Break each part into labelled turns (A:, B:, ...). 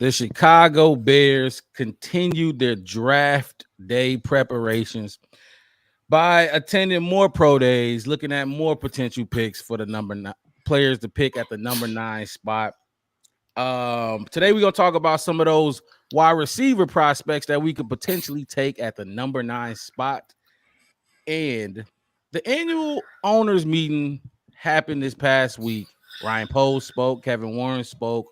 A: The Chicago Bears continued their draft day preparations by attending more pro days, looking at more potential picks for the players to pick at the number 9 spot. Today we're gonna talk about some of those wide receiver prospects that we could potentially take at the number 9 spot. And the annual owners meeting happened this past week. Ryan Poles spoke, Kevin Warren spoke,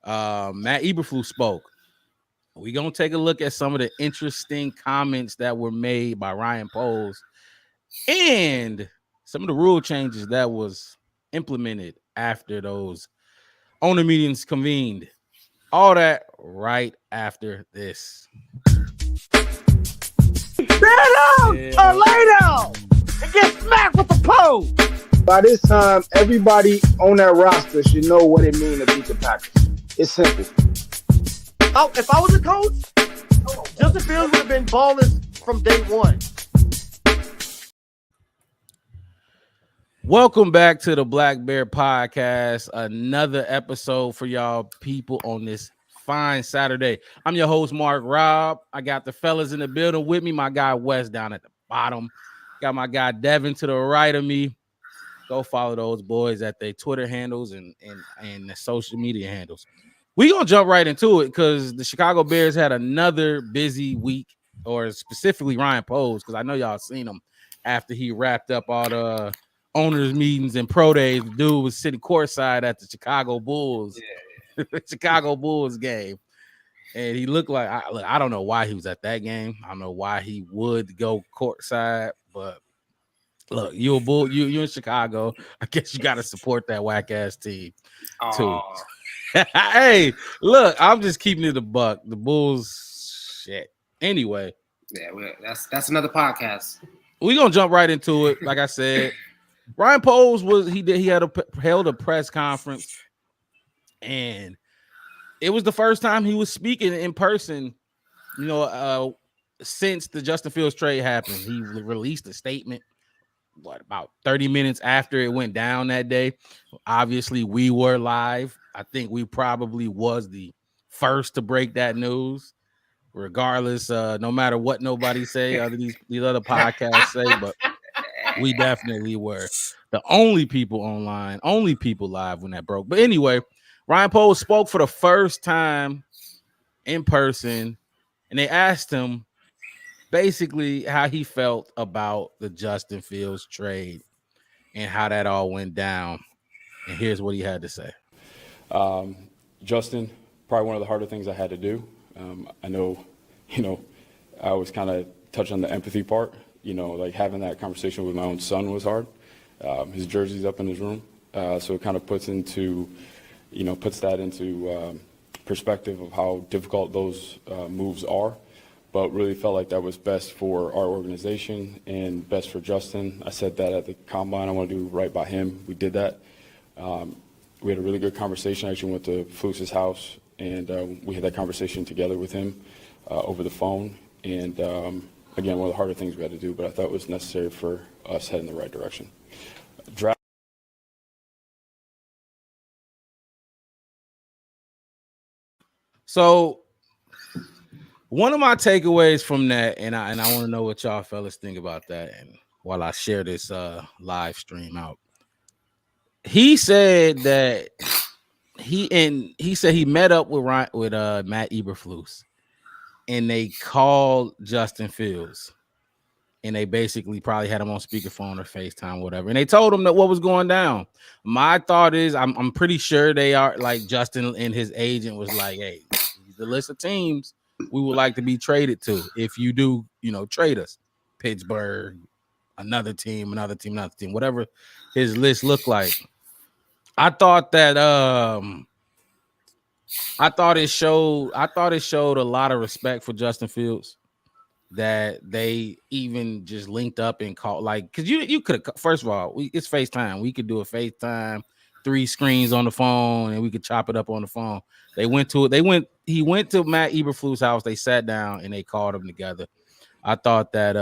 A: Matt Eberflus spoke. We're gonna take a look at some of the interesting comments that were made by Ryan Poles and some of the rule changes that was implemented after those owner meetings convened. All that right after this.
B: Stand up or lay down and get smacked with the pole.
C: By this time, everybody on that roster should know what it means to beat the Packers. It's simple.
B: Oh, if I was a coach, Justin Fields would have been balling from day one.
A: Welcome back to the Black Bear Podcast. Another episode for y'all people on this fine Saturday. I'm your host, Mark Robb. I got the fellas in the building with me. My guy Wes down at the bottom. Got my guy Devin to the right of me. Go follow those boys at their Twitter handles and the social media handles. We're going to jump right into it because the Chicago Bears had another busy week, or specifically Ryan Poles, because I know y'all seen him after he wrapped up all the owners meetings and pro days. The dude was sitting courtside at the Chicago Bulls, Chicago Bulls game. And he looked like, I don't know why he was at that game. I don't know why he would go courtside, but look, you're a Bull, you're in Chicago. I guess you got to support that whack ass team too. Hey, look, I'm just keeping it a buck. The Bulls, shit. Anyway,
D: yeah, that's another podcast.
A: We're gonna jump right into it. Like I said, Ryan Poles held a press conference, and it was the first time he was speaking in person. You know, since the Justin Fields trade happened, he released a statement. About 30 minutes after it went down that day. Obviously, we were live. I think we probably was the first to break that news, regardless, no matter what nobody say, these other podcasts say, but we definitely were the only people online, only people live when that broke. But anyway, Ryan Poles spoke for the first time in person, and they asked him basically how he felt about the Justin Fields trade and how that all went down. And here's what he had to say.
E: Justin, probably one of the harder things I had to do. I know, I was kind of touched on the empathy part. Like having that conversation with my own son was hard. His jersey's up in his room. So it kind of puts that into perspective of how difficult those moves are. But really felt like that was best for our organization and best for Justin. I said that at the combine. I want to do right by him. We did that. We had a really good conversation. I actually went to Flus's house, and we had that conversation together with him over the phone. And again, one of the harder things we had to do, but I thought it was necessary for us heading in the right direction.
A: So one of my takeaways from that, and I want to know what y'all fellas think about that, and while I share this live stream out, he said that he said he met up with Matt Eberflus, and they called Justin Fields, and they basically probably had him on speakerphone or FaceTime, whatever, and they told him that what was going down. My thought is, I'm pretty sure they are like Justin and his agent was like, hey, the list of teams we would like to be traded to. If you do, trade us. Pittsburgh, another team, whatever his list looked like. I thought it showed a lot of respect for Justin Fields that they even just linked up and called, like, because you could have, first of all, it's FaceTime. We could do a FaceTime, 3 screens on the phone, and we could chop it up on the phone. He went to Matt Eberflus' house. They sat down and they called them together. I thought that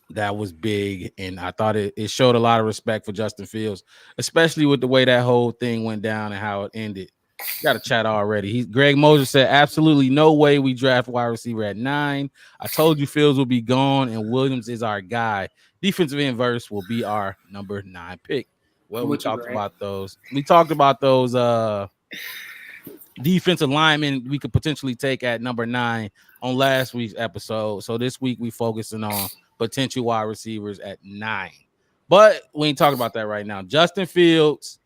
A: that was big, and I thought it showed a lot of respect for Justin Fields, especially with the way that whole thing went down and how it ended. Got a chat already. Greg Moser said, absolutely no way we draft wide receiver at 9. I told you Fields will be gone and Williams is our guy. Defensive end verse will be our number 9 pick. Well, we talked about those. We talked about those defensive linemen we could potentially take at number 9 on last week's episode. So this week we focusing on potential wide receivers at 9. But we ain't talking about that right now. Justin Fields.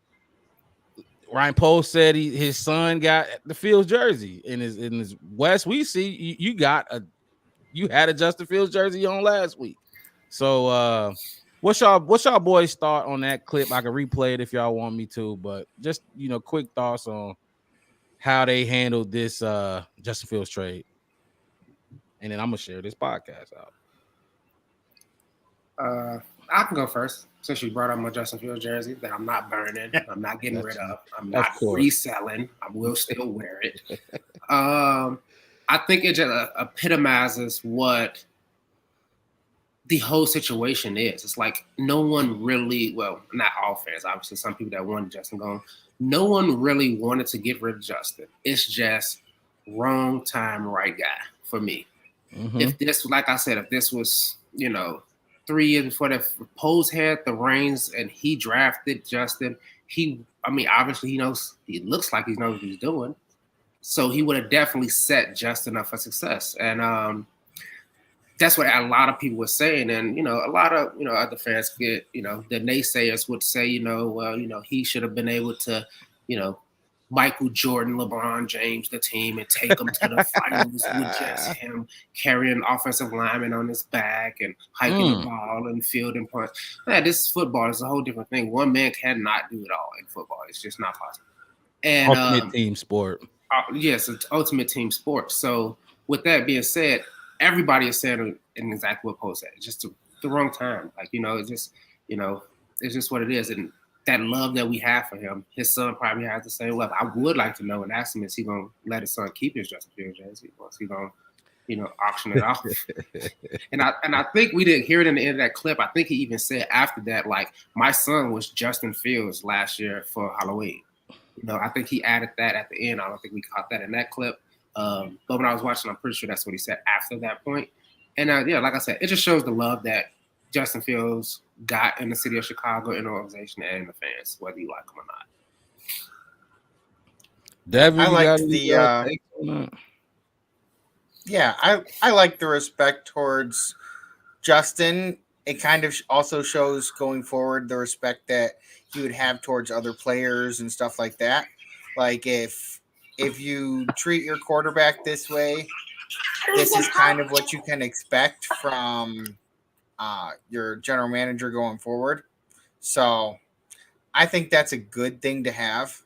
A: Ryan Poles said his son got the Fields jersey in his West. We see you had a Justin Fields jersey on last week. So what's y'all boys thought on that clip? I can replay it if y'all want me to, but just quick thoughts on how they handled this Justin Fields trade, and then I'm gonna share this podcast out.
D: I can go first since you brought up my Justin Fields jersey that I'm not burning, I'm not getting rid of, I'm not reselling. I will still wear it. I think it just epitomizes what the whole situation is. It's like no one really, well, not all fans, obviously some people that wanted Justin gone. No one really wanted to get rid of Justin. It's just wrong time, right guy for me. Mm-hmm. If this, like I said, if this was, 3 years before that, Poles had the reins and he drafted Justin, obviously he looks like he knows what he's doing. So he would have definitely set Justin up for success. And that's what a lot of people were saying. And, a lot of, other fans get, the naysayers would say, he should have been able to, Michael Jordan, LeBron James, the team, and take them to the finals with just him carrying offensive linemen on his back and hiking the ball and fielding points. Man, this football is a whole different thing. One man cannot do it all in football. It's just not possible. And
A: ultimate team sport.
D: Yes, it's ultimate team sport. So with that being said, everybody is saying exactly what Poe said. It's just the wrong time. Like, it's just, it's just what it is. And that love that we have for him, his son probably has the same love. I would like to know and ask him, is he going to let his son keep his Justin Fields jersey? Or is he going to, auction it off? And I think we didn't hear it in the end of that clip. I think he even said after that, like, my son was Justin Fields last year for Halloween. I think he added that at the end. I don't think we caught that in that clip. But when I was watching, I'm pretty sure that's what he said after that point. And like I said, it just shows the love that Justin Fields got in the city of Chicago, in the organization, and the fans, whether you like them or not.
A: Devin,
F: I like the respect towards Justin. It kind of also shows going forward the respect that he would have towards other players and stuff like that. Like if you treat your quarterback this way, this is kind of what you can expect from your general manager going forward. So I think that's a good thing to have,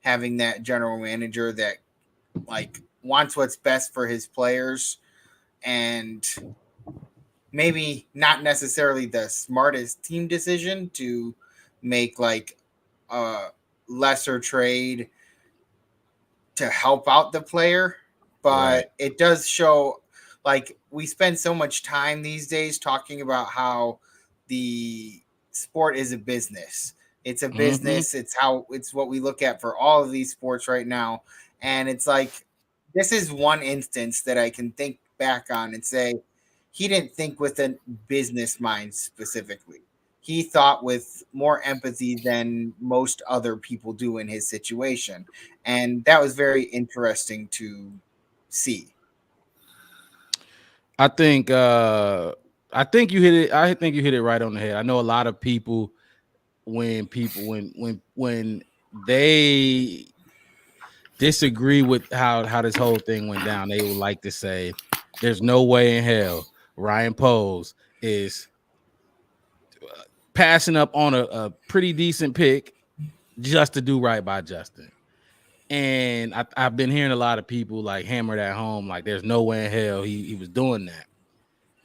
F: having that general manager that like wants what's best for his players, and maybe not necessarily the smartest team decision to make like a lesser trade to help out the player. But It does show, like, we spend so much time these days talking about how the sport is a business. It's a business. It's what we look at for all of these sports right now. And it's like, this is one instance that I can think back on and say, he didn't think with a business mind specifically. He thought with more empathy than most other people do in his situation. And that was very interesting to see.
A: I think you hit it. I think you hit it right on the head. I know a lot of people when they disagree with how this whole thing went down, they would like to say, "There's no way in hell Ryan Poles is passing up on a pretty decent pick just to do right by Justin." And I've been hearing a lot of people like hammer that home, like there's no way in hell he was doing that.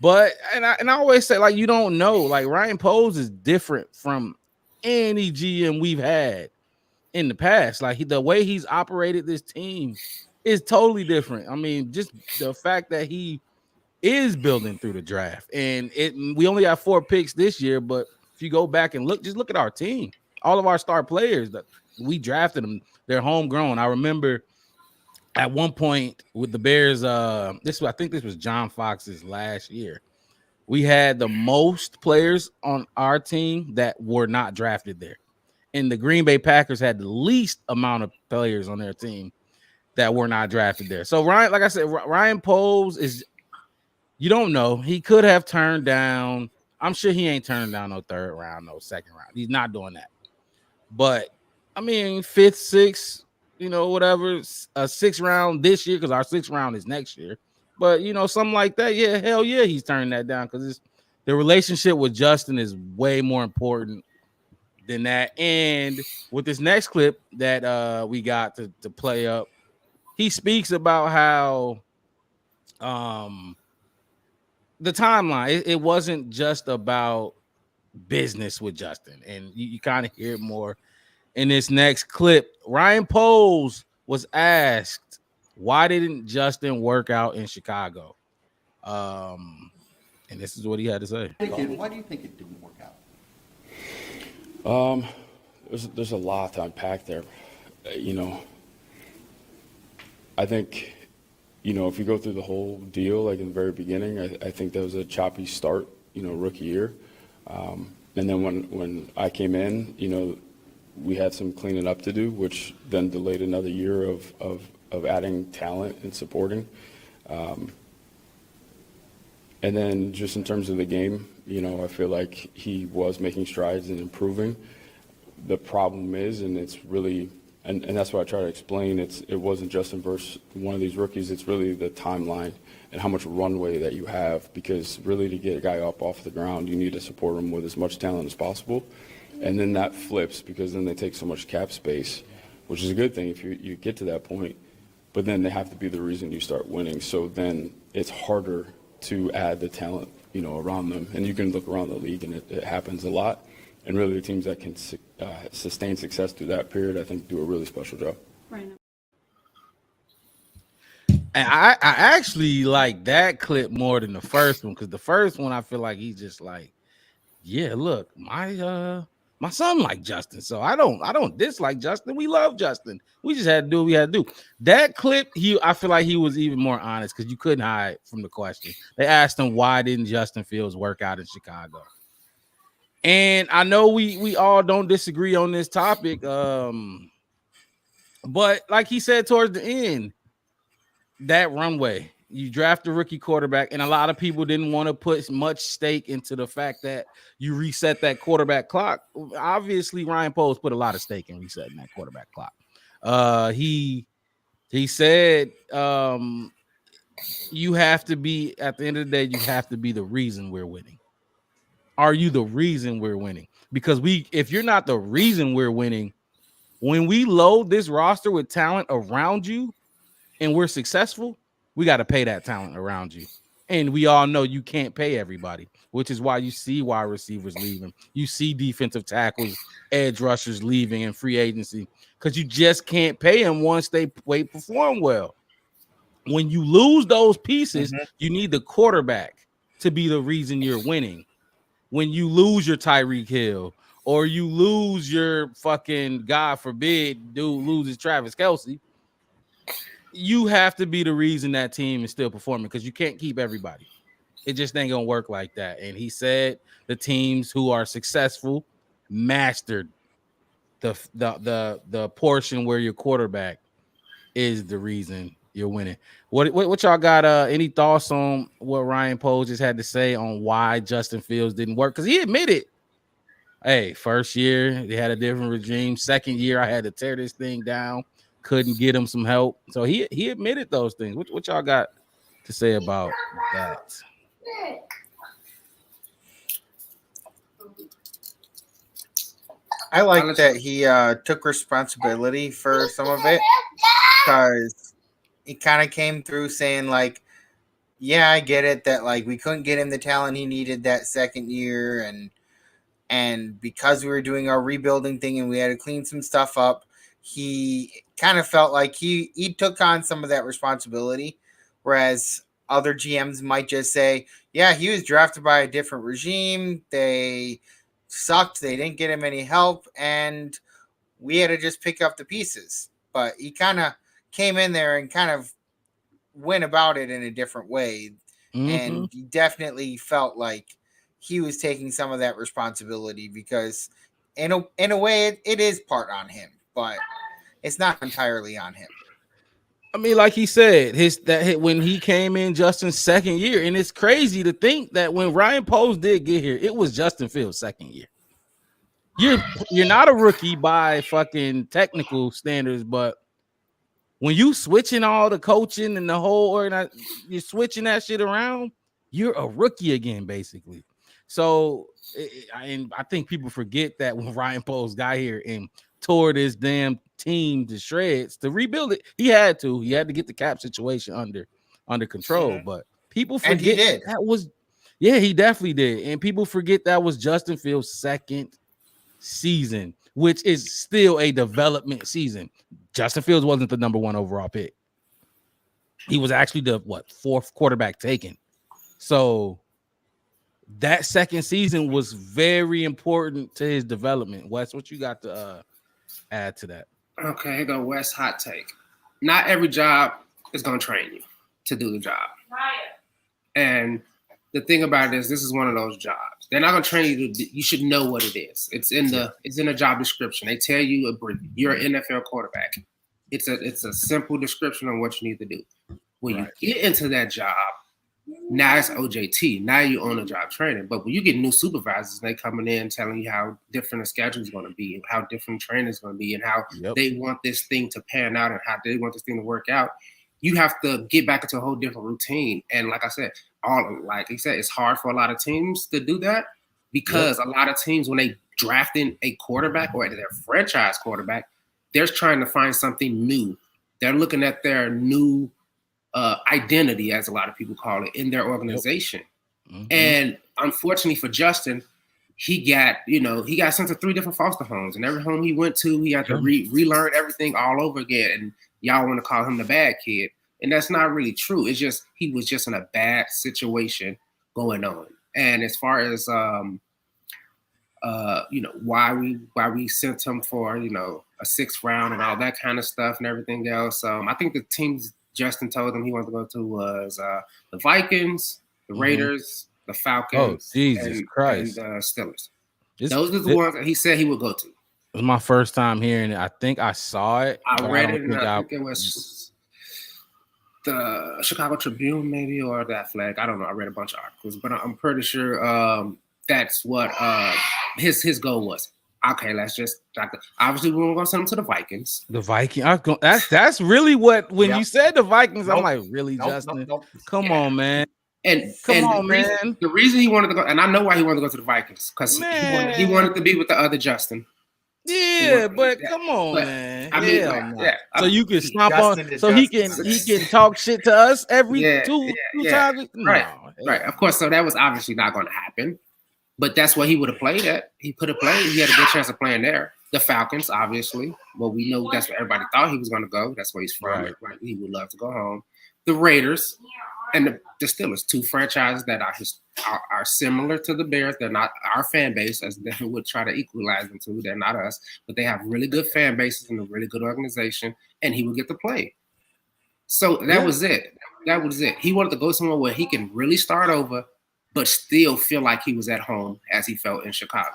A: But I always say, like, you don't know. Like, Ryan Poles is different from any GM we've had in the past. Like, the way he's operated this team is totally different. I mean, just the fact that he is building through the draft, and we only got 4 picks this year, but if you go back and look at our team, all of our star players, we drafted them. They're homegrown. I remember at one point with the Bears, I think this was John Fox's last year. We had the most players on our team that were not drafted there. And the Green Bay Packers had the least amount of players on their team that were not drafted there. So Ryan, like I said, Ryan Poles is, you don't know. He could have turned down. I'm sure he ain't turned down no third round, no second round. He's not doing that. But I mean, fifth, sixth, whatever, a sixth round this year, because our sixth round is next year. But something like that, yeah, hell yeah, he's turning that down because the relationship with Justin is way more important than that. And with this next clip that we got to play up, he speaks about how the timeline, it wasn't just about business with Justin, and you kind of hear it more in this next clip. Ryan Poles was asked, why didn't Justin work out in Chicago? And this is what he had to say.
G: Why do you think it didn't work out?
E: There's a lot to unpack there. I think, if you go through the whole deal, like in the very beginning, I think that was a choppy start, rookie year. And then when I came in, we had some cleaning up to do, which then delayed another year of adding talent and supporting. And then just in terms of the game, I feel like he was making strides and improving. The problem is, and it's really, and that's what I try to explain, it wasn't Justin versus one of these rookies, it's really the timeline and how much runway that you have, because really to get a guy up off the ground, you need to support him with as much talent as possible. And then that flips, because then they take so much cap space, which is a good thing if you get to that point, but then they have to be the reason you start winning. So then it's harder to add the talent, around them. And you can look around the league and it happens a lot. And really the teams that can sustain success through that period, I think, do a really special job.
A: Right. And I actually like that clip more than the first one, because the first one I feel like he's just like, yeah, look, my son like Justin, so I don't dislike Justin. We love Justin. We just had to do what we had to do. That clip, I feel like he was even more honest, because you couldn't hide from the question. They asked him, why didn't Justin Fields work out in Chicago? And I know we all don't disagree on this topic, but like he said towards the end, that runway, you draft a rookie quarterback, and a lot of people didn't want to put much stake into the fact that you reset that quarterback clock. Obviously, Ryan Poles put a lot of stake in resetting that quarterback clock. He said, you have to be, at the end of the day, you have to be the reason we're winning. Are you the reason we're winning? Because if you're not the reason we're winning, when we load this roster with talent around you and we're successful, we got to pay that talent around you. And we all know you can't pay everybody, which is why you see wide receivers leaving. You see defensive tackles, edge rushers leaving in free agency, because you just can't pay them once they perform well. When you lose those pieces, you need the quarterback to be the reason you're winning. When you lose your Tyreek Hill, or you lose your fucking, God forbid, dude loses Travis Kelce, you have to be the reason that team is still performing, because you can't keep everybody. It just ain't gonna work like that. And he said the teams who are successful mastered the portion where your quarterback is the reason you're winning. What y'all got? Any thoughts on what Ryan Poles just had to say on why Justin Fields didn't work? Because he admitted, hey, first year they had a different regime. Second year I had to tear this thing down. Couldn't get him some help. So he admitted those things. What y'all got to say about that?
F: I like that he took responsibility for some of it, because he kind of came through saying, like, yeah, I get it that, like, we couldn't get him the talent he needed that second year, and because we were doing our rebuilding thing and we had to clean some stuff up, he kind of felt like he took on some of that responsibility, whereas other GMs might just say, yeah, he was drafted by a different regime. They sucked. They didn't get him any help. And we had to just pick up the pieces. But he kind of came in there and kind of went about it in a different way. And he definitely felt like he was taking some of that responsibility because in a way it is part on him, but it's not entirely on him.
A: I mean, like he said, when he came in Justin's second year, and it's crazy to think that when Ryan Poles did get here, it was Justin Fields' second year. You're not a rookie by fucking technical standards, but when you switching all the coaching and the whole you're switching that shit around, you're a rookie again, basically. So, and I think people forget that when Ryan Poles got here and tore this damn team to shreds to rebuild it, he had to get the cap situation under control. But people forget he definitely did, and people forget that was Justin Fields' second season, which is still a development season. Justin Fields wasn't the number 1 overall pick. He was actually the 4th quarterback taken. So that second season was very important to his development. Wes, what you got to add to that?
D: Okay, here go Wes hot take. Not every job is going to train you to do the job. And the thing about it is, this is one of those jobs. They're not going to train you you should know what it is. It's in the job description. They tell you you're an NFL quarterback. It's a simple description on what you need to do. When you get into that job, now it's OJT. Now you own a job training. But when you get new supervisors, they coming in telling you how different the schedule is going to be, and how different training is going to be, and how they want this thing to pan out, and how they want this thing to work out. You have to get back into a whole different routine. And like I said, like he said, it's hard for a lot of teams to do that because a lot of teams, when they draft in a quarterback or their franchise quarterback, they're trying to find something new. They're looking at their new identity, as a lot of people call it, in their organization. And unfortunately for Justin, he got sent to 3 different foster homes, and every home he went to, he had to relearn everything all over again. And y'all want to call him the bad kid, and that's not really true. It's just he was just in a bad situation going on. And as far as why we sent him for a 6th round and all that kind of stuff and everything else, I think the teams Justin told him he wanted to go to was the Vikings, the Raiders, the Falcons,
A: and
D: the Steelers. Those are the ones that he said he would go to.
A: It was my first time hearing it. I think I saw it.
D: I read it, and I think it was the Chicago Tribune, maybe, or the Athletic. I don't know. I read a bunch of articles, but I'm pretty sure that's what his goal was. Okay, let's just obviously we're gonna send him to the Vikings.
A: The Vikings. That's really what when you said the Vikings, I'm like, really, Justin? Come on, man.
D: The reason he wanted to go, and I know why he wanted to go to the Vikings, because he wanted to be with the other Justin.
A: Yeah, but come on, man.
D: I mean,
A: so you can stomp on, so he can talk shit to us every two times.
D: Right. Of course. So that was obviously not going to happen. But that's what he would have played at. He could have played. He had a good chance of playing there. The Falcons, obviously. Well, we know that's where everybody thought he was going to go. That's where he's from. Right. He would love to go home. The Raiders and the Steelers, 2 franchises that are similar to the Bears. They're not our fan base, as they would try to equalize them to. They're not us. But they have really good fan bases and a really good organization. And he would get to play. So that was it. That was it. He wanted to go somewhere where he can really start over, but still feel like he was at home as he felt in Chicago.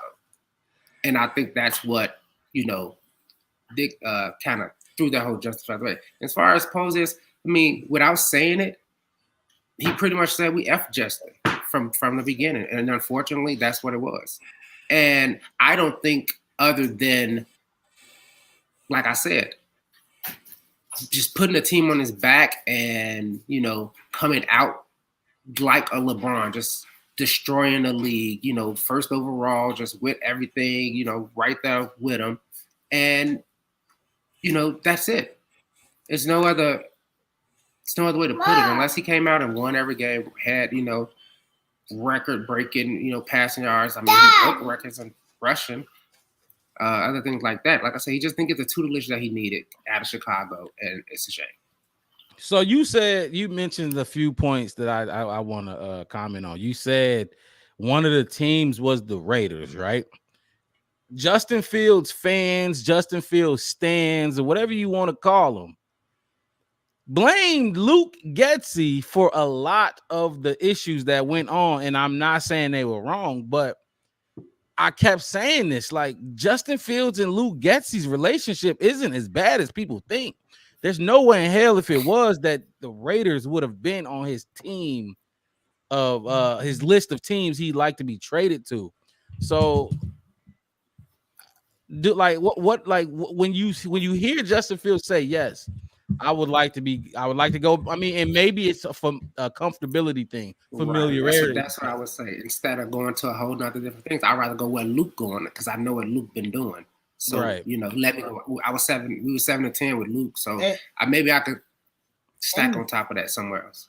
D: And I think that's what, Dick kind of threw that whole justified way. As far as Pose is, I mean, without saying it, he pretty much said we F Justin from the beginning. And unfortunately, that's what it was. And I don't think other than, like I said, just putting a team on his back and, coming out like a LeBron, just destroying the league, first overall, just with everything, right there with him. And, that's it. There's no other way to put it, unless he came out and won every game, had, record-breaking, passing yards. I mean, he broke records in rushing, other things like that. Like I said, he just didn't get the tutelage that he needed out of Chicago, and it's a shame.
A: So you mentioned a few points that I want to comment on. You said one of the teams was the Raiders, right? Justin Fields fans, Justin Fields stands, or whatever you want to call them, blamed Luke Getsy for a lot of the issues that went on. And I'm not saying they were wrong, but I kept saying this, like Justin Fields and Luke Getsy's relationship isn't as bad as people think. There's no way in hell, if it was, that the Raiders would have been on his team of his list of teams he'd like to be traded to. So when you hear Justin Fields say yes, I would like to go. I mean, and maybe it's a comfortability thing, familiarity.
D: Right. That's what I would say. Instead of going to a whole nother different things, I'd rather go where Luke going because I know what Luke been doing. So let me go. We were 7-10 with Luke, so maybe I could stack on top of that somewhere else.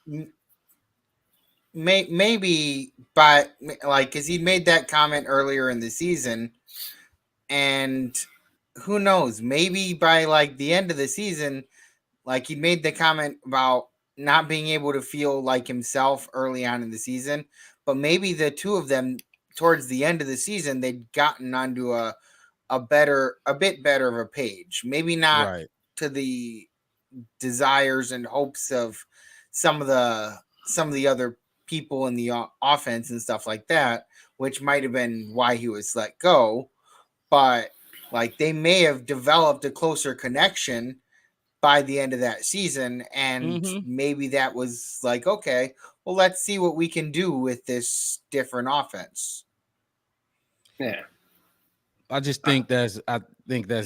F: Maybe, but because he made that comment earlier in the season, and who knows? Maybe by the end of the season. He made the comment about not being able to feel like himself early on in the season, but maybe the two of them towards the end of the season, they'd gotten onto a bit better of a page. Maybe not to the desires and hopes of some of the other people in the offense and stuff like that, which might have been why he was let go. But they may have developed a closer connection by the end of that season, and maybe that was okay, well, let's see what we can do with this different offense.
D: Yeah,
A: I just think that's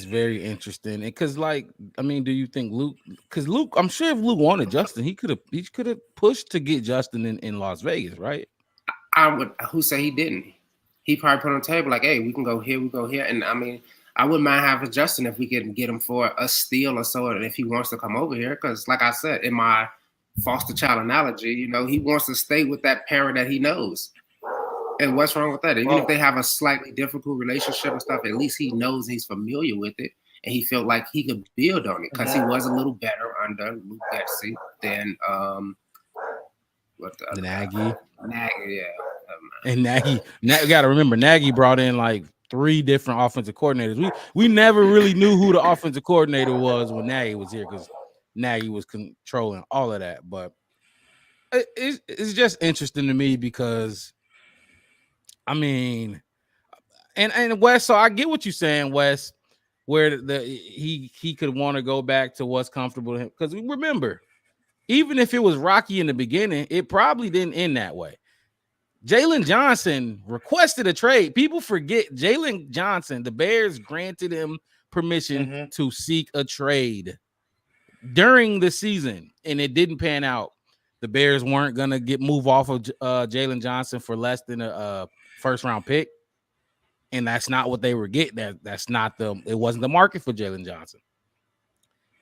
A: very interesting, because do you think Luke? Because Luke, I'm sure if Luke wanted Justin, he could have pushed to get Justin in Las Vegas, right?
D: I would. Who say he didn't? He probably put on the table hey, we can go here, we go here, and I mean, I wouldn't mind having Justin if we could get him for a steal or so, and if he wants to come over here. Because, like I said, in my foster child analogy, he wants to stay with that parent that he knows. And what's wrong with that? Even if they have a slightly difficult relationship and stuff, at least he knows he's familiar with it, and he felt like he could build on it because he was a little better under Luke Getsy than
A: Nagy.
D: Nagy, yeah.
A: And Nagy, you got to remember, Nagy brought in 3 different offensive coordinators. We never really knew who the offensive coordinator was when Nagy was here, because Nagy was controlling all of that. But it's just interesting to me because, I mean, and Wes. So I get what you're saying, Wes, where he could want to go back to what's comfortable to him. Because remember, even if it was rocky in the beginning, it probably didn't end that way. Jalen Johnson requested a trade. People forget Jalen Johnson. The Bears granted him permission to seek a trade during the season, and it didn't pan out. The Bears weren't gonna move off of Jalen Johnson for less than a first round pick, and that's not what they were getting. That's not it wasn't the market for Jalen Johnson.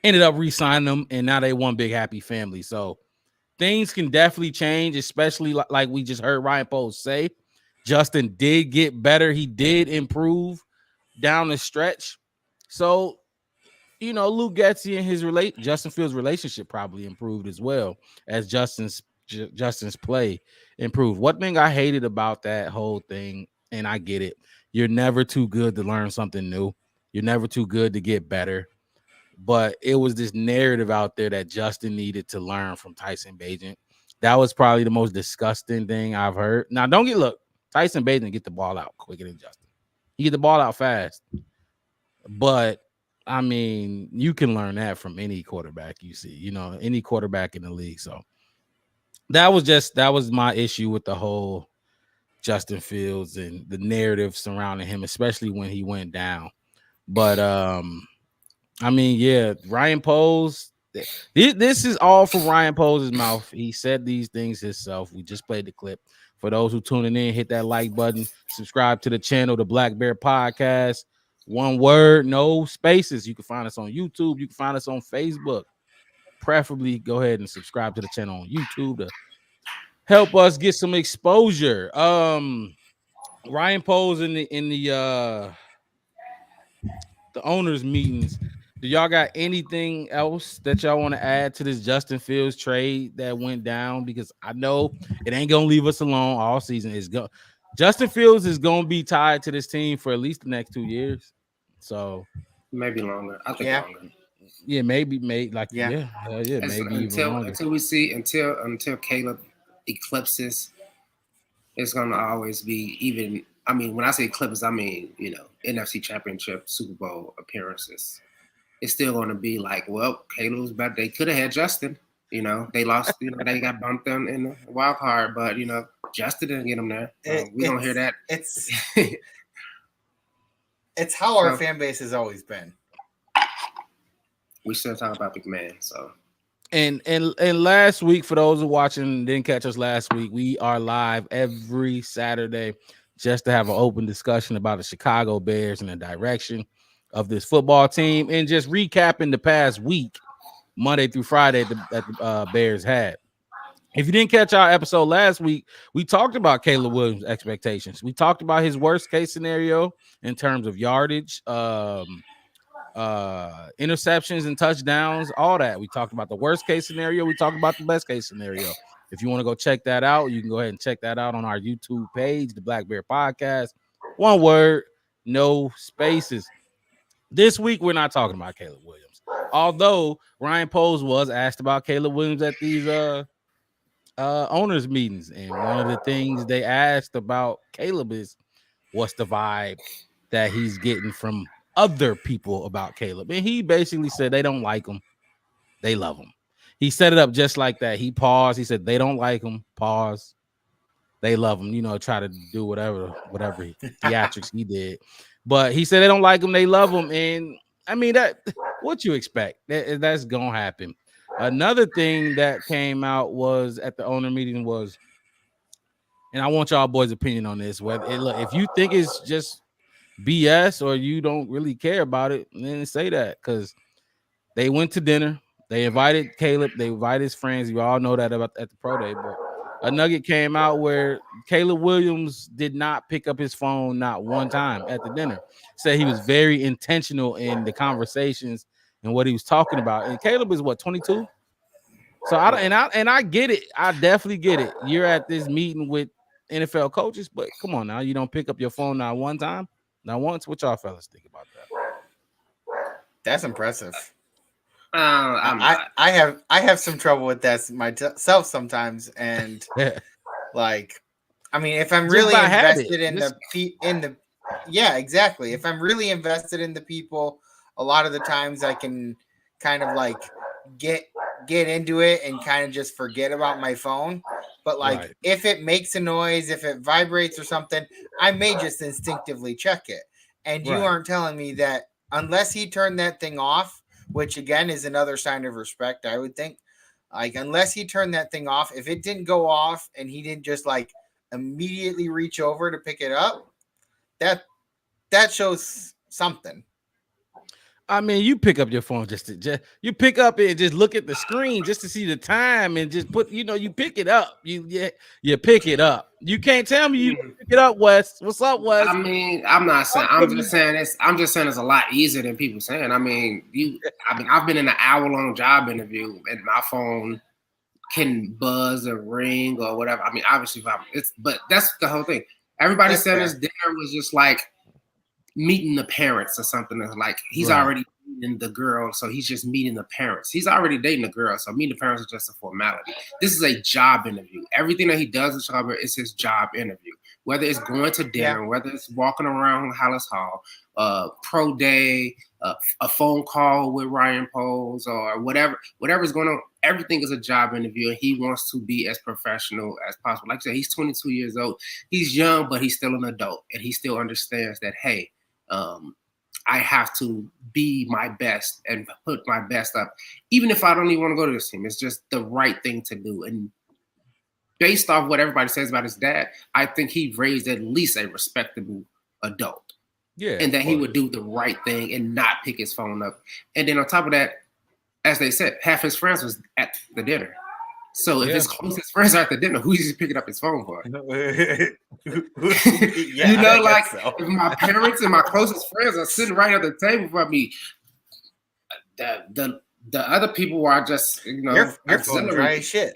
A: Ended up re-signing them, and now they one big happy family. So things can definitely change, especially like we just heard Ryan Poles say. Justin did get better. He did improve down the stretch. So, Luke Getsy and Justin Fields' relationship probably improved as well as Justin's play improved. One thing I hated about that whole thing, and I get it, you're never too good to learn something new. You're never too good to get better. But it was this narrative out there that Justin needed to learn from Tyson Bagent. That was probably the most disgusting thing I've heard. Now, Tyson Bagent get the ball out quicker than Justin. He get the ball out fast. But, I mean, you can learn that from any quarterback you see, any quarterback in the league. So that was my issue with the whole Justin Fields and the narrative surrounding him, especially when he went down. But, I mean, yeah, Ryan Poles. This is all from Ryan Poles' mouth. He said these things himself. We just played the clip. For those who tuning in, hit that like button. Subscribe to the channel, the Black Bear Podcast. One word, no spaces. You can find us on YouTube. You can find us on Facebook. Preferably, go ahead and subscribe to the channel on YouTube to help us get some exposure. Ryan Poles in the owners' meetings. Do y'all got anything else that y'all want to add to this Justin Fields trade that went down? Because I know it ain't gonna leave us alone all season. Justin Fields is going to be tied to this team for at least the next 2 years. So
D: maybe longer. I think longer.
A: Yeah, maybe maybe even longer.
D: Until Caleb eclipses, it's gonna always be even. I mean, when I say eclipses, I mean NFC Championship, Super Bowl appearances. It's still gonna be like, well, Caleb's better. They could have had Justin. They lost. They got bumped in the wild card, but Justin didn't get them there. We don't hear that.
F: It's how our fan base has always been.
D: We still talk about McMahon, so.
A: And last week, for those who watching didn't catch us last week, we are live every Saturday just to have an open discussion about the Chicago Bears and the direction of this football team, and just recapping the past week, Monday through Friday that the Bears had. If you didn't catch our episode last week, we talked about Caleb Williams' expectations. We talked about his worst case scenario in terms of yardage, interceptions and touchdowns, all that. We talked about the worst case scenario. We talked about the best case scenario. If you want to go check that out, you can go ahead and check that out on our YouTube page, the Black Bear Podcast. One word, no spaces. This week, we're not talking about Caleb Williams. Although Ryan Poles was asked about Caleb Williams at these owners meetings, and one of the things they asked about Caleb is what's the vibe that he's getting from other people about Caleb. And he basically said they don't like him, they love him. He set it up just like that. He paused. He said they don't like him, pause, they love him. Try to do whatever theatrics he did. But he said they don't like him, they love him. And I mean, that what you expect, that's gonna happen. Another thing that came out was at the owner meeting was, and I want y'all boys' opinion on this, if you think it's just BS or you don't really care about it, then say that, because they went to dinner. They invited Caleb. They invited his friends. You all know that at the pro day. But a nugget came out where Caleb Williams did not pick up his phone not one time at the dinner. Said he was very intentional in the conversations and what he was talking about. And Caleb is 22. So I get it. I definitely get it. You're at this meeting with NFL coaches, but come on now, you don't pick up your phone not one time. Now, once, what y'all fellas think about that?
F: That's impressive.
D: I
F: have some trouble with that myself sometimes, and if I'm really invested if I'm really invested in the people, a lot of the times I can kind of get into it and kind of just forget about my phone. But if it makes a noise, if it vibrates or something, I may just instinctively check it. And you aren't telling me that unless he turned that thing off, which again is another sign of respect, I would think. Unless he turned that thing off, if it didn't go off and he didn't just immediately reach over to pick it up, that shows something.
A: I mean, you pick up your phone you pick up it and just look at the screen just to see the time and just put, you pick it up. You pick it up. You can't tell me you pick it up, Wes. What's up, Wes?
D: I mean, I'm not saying. I'm just saying it's a lot easier than people saying. I mean, I've been in an hour-long job interview and my phone can buzz or ring or whatever. I mean, obviously, but that's the whole thing. Everybody said this dinner was just meeting the parents or something. He's already meeting the girl, so he's just meeting the parents. He's already dating the girl, so meeting the parents is just a formality. This is a job interview. Everything that he does is his job interview. Whether it's going to dinner, whether it's walking around Hallis Hall, pro day, a phone call with Ryan Poles, or whatever's going on, everything is a job interview, and he wants to be as professional as possible. Like I said, he's 22 years old. He's young, but he's still an adult, and he still understands that, hey, I have to be my best and put my best up, even if I don't even want to go to this team. It's just the right thing to do. And based off what everybody says about his dad, I think he raised at least a respectable adult. Yeah, and that he would do the right thing and not pick his phone up. And then on top of that, as they said, half his friends was at the dinner. So if his closest friends are at the dinner, who's he picking up his phone for? If my parents and my closest friends are sitting right at the table for me, the other people are just,
F: your phone dry as shit.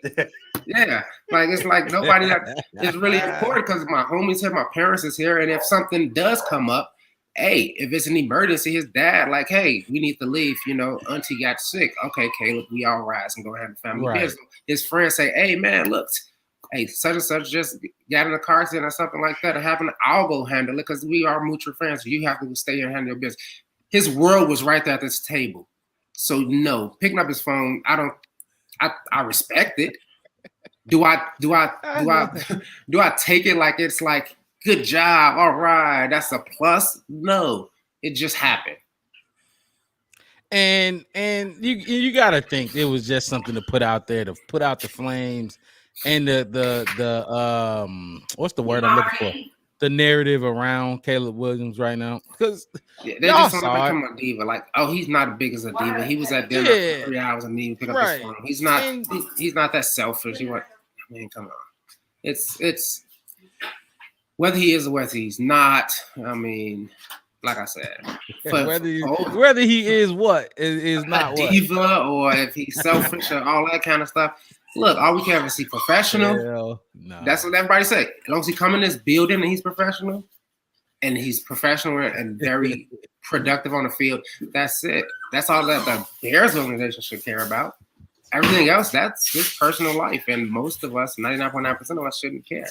D: Yeah, like it's like nobody that is really important because my homies here, my parents is here, and if something does come up, hey, if it's an emergency, his dad like, hey, we need to leave. You know, auntie got sick. Okay, Caleb, we all rise and go handle family business. His friends say, hey, man, look, hey, such and such just got in a car accident or something like that. It happened. I'll go handle it because we are mutual friends. You have to stay here and handle your business. His world was right there at this table. So no, picking up his phone, I respect it. Do I take it like it's like good job? All right, that's a plus. No, it just happened.
A: And you gotta think it was just something to put out there to put out the flames and the what's the word I'm looking for? The narrative around Caleb Williams right now, because
D: they just want to become a diva. Like, oh, he's not as big as a diva. He was at dinner for 3 hours and didn't even pick up his phone. He's not that selfish. I mean, come on. It's whether he is or whether he's not. I mean, like I said,
A: whether he is what is not
D: a diva or if he's selfish or all that kind of stuff. Look, all we care is he professional. No. That's what everybody say. As long as he come in this building and he's professional and very productive on the field, that's it. That's all that the Bears organization should care about. Everything else, that's his personal life, and most of us, 99.9% of us, shouldn't care.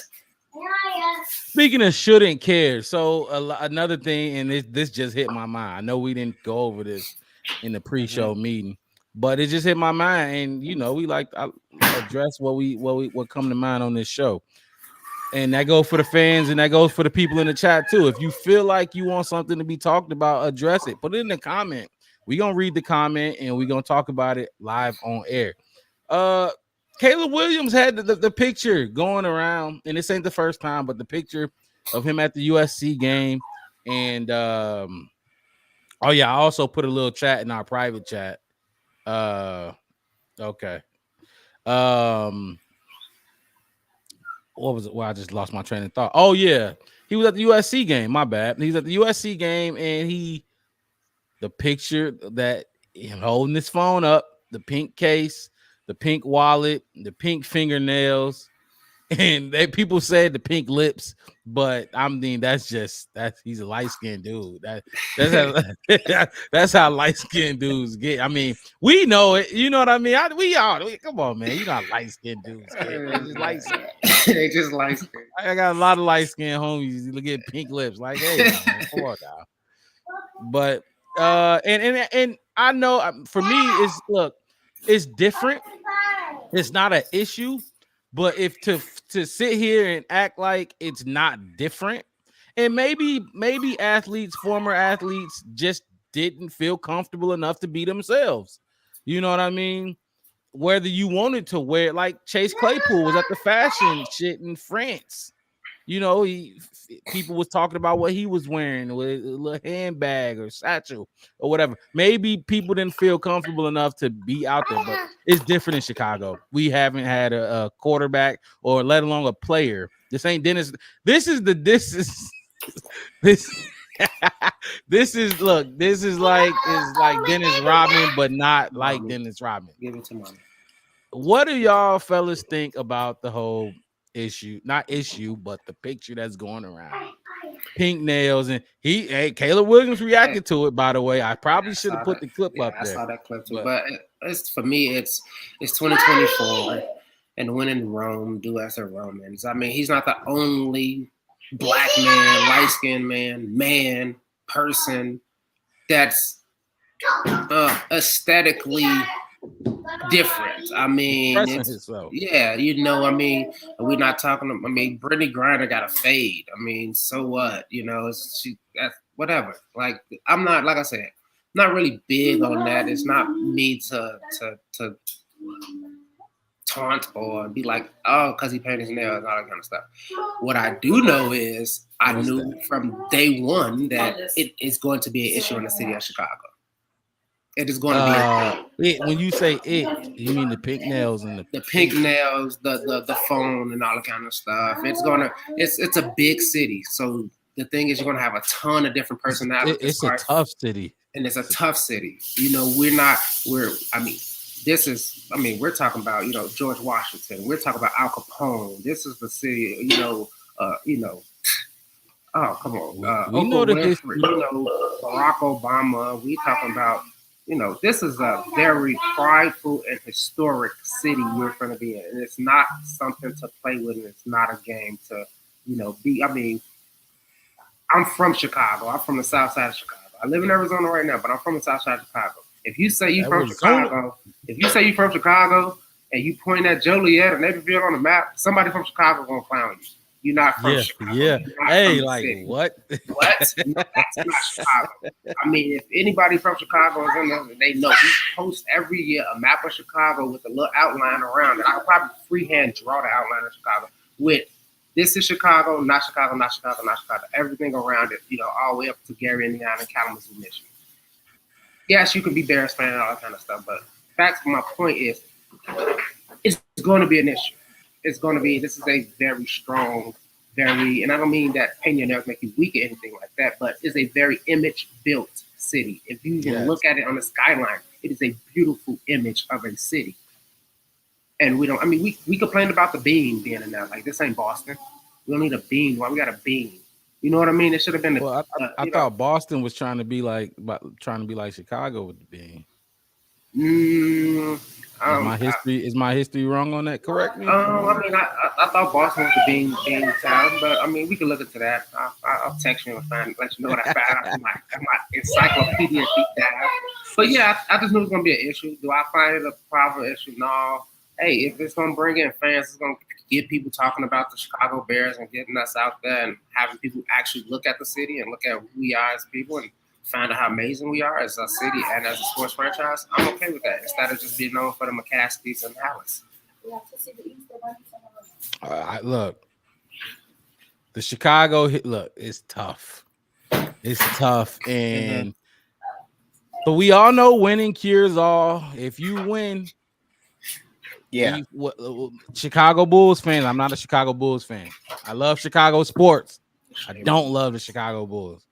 A: Speaking of shouldn't care, so another thing, and this just hit my mind. I know we didn't go over this in the pre-show meeting, but it just hit my mind, and you know, we like to address what come to mind on this show, and that goes for the fans, and that goes for the people in the chat too. If you feel like you want something to be talked about, address it. Put it in the comment. We're gonna read the comment and we're gonna talk about it live on air. Caleb Williams had the picture going around, and this ain't the first time, but the picture of him at the USC game. And oh yeah, I also put a little chat in our private chat. Okay. What was it? Well, I just lost my train of thought. Oh yeah, he was at the USC game. My bad. He's at the USC game, and the picture that him holding his phone up, the pink case, the pink wallet, the pink fingernails, and people said the pink lips, but I mean that's he's a light-skinned dude. That's how light-skinned dudes get. I mean, we know it. You know what I mean? Come on, man. You know how light-skinned dudes get.
D: They just light-skinned.
A: I got a lot of light-skinned homies. Look at pink lips. Like, hey, man, come on now. But and I know for me it's different. It's not an issue, but if to sit here and act like it's not different, and maybe former athletes just didn't feel comfortable enough to be themselves. You know what I mean? Whether you wanted to wear, like Chase Claypool was at the fashion shit in France. You know, people was talking about what he was wearing with a little handbag or satchel or whatever. Maybe people didn't feel comfortable enough to be out there, but it's different in Chicago. We haven't had a quarterback or let alone a player. This ain't Dennis. This is like Dennis Rodman, but not like Dennis Rodman.
D: Give it to mommy.
A: What do y'all fellas think about the whole but the picture that's going around? Pink nails, and Caleb Williams reacted to it, by the way. I probably should have put the clip up there.
D: I saw that clip too, but it's for me, it's 2024, and when in Rome, do as the Romans. I mean, he's not the only black man, light-skinned man, person that's aesthetically different. I mean, yeah, you know, I mean, we're not talking. I mean, Brittany Griner got a fade. I mean, so what? You know, that's whatever. Like, I'm not, like I said, not really big on that. It's not me to taunt or be like, oh, because he painted his nails and all that kind of stuff. What I do know is I knew from day one that it is going to be an issue in the city of Chicago. It is going to be.
A: When you say it, you mean the pink nails and
D: the pink nails, the phone and all that kind of stuff. It's a big city, so the thing is, you're gonna have a ton of different personalities.
A: It's a tough city,
D: and it's a tough city. You know, I mean, this is, I mean, we're talking about, George Washington. We're talking about Al Capone. This is the city, oh, come on.
A: We know
D: Oprah
A: the
D: Winfrey,
A: history.
D: Barack Obama. We talking about, this is a very prideful and historic city we're going to be in. And it's not something to play with, and it's not a game to, be. I mean, I'm from Chicago. I'm from the south side of Chicago. I live in Arizona right now, but I'm from the south side of Chicago. If you say you're from Chicago, and you point at Joliet or Naperville on the map, somebody from Chicago gonna find you. You're not from Chicago.
A: Yeah. Hey, like
D: city.
A: what?
D: What? No, that's not Chicago. I mean, if anybody from Chicago is in there, they know. We post every year a map of Chicago with a little outline around it. I could probably freehand draw the outline of Chicago with this is Chicago, not Chicago, not Chicago, not Chicago. Everything around it, all the way up to Gary, Indiana, and Kalamazoo, Michigan. Yes, you can be Bears fan and all that kind of stuff, but back to my point is, it's going to be an issue. It's going to be, this is a very strong, and I don't mean that painting your nails make you weak or anything like that, but it's a very image-built city. If you even look at it on the skyline, it is a beautiful image of a city. And we complained about the beam being in there. Like, this ain't Boston. We don't need a beam. Why we got a beam? You know what I mean? It should have been.
A: I thought Boston was trying to be like Chicago with the beam. Is my history wrong on that? Correct me.
D: I thought Boston was the beam town, but I mean, we can look into that. I'll text you and let you know what I found out. My encyclopedia deep dive. But yeah, I just knew it was gonna be an issue. Do I find it a problem issue? No. Hey, if it's gonna bring in fans, it's gonna get people talking about the Chicago Bears and getting us out there and having people actually look at the city and look at who we are as people and find out how amazing we are as a city and as a sports franchise. I'm okay with that instead of just being known for the McCaskies and Hallis.
A: Look, the Chicago it's tough. It's tough, and but we all know winning cures all. If you win. Yeah, Chicago Bulls fans. I'm not a Chicago Bulls fan. I love Chicago sports. I don't love the Chicago Bulls.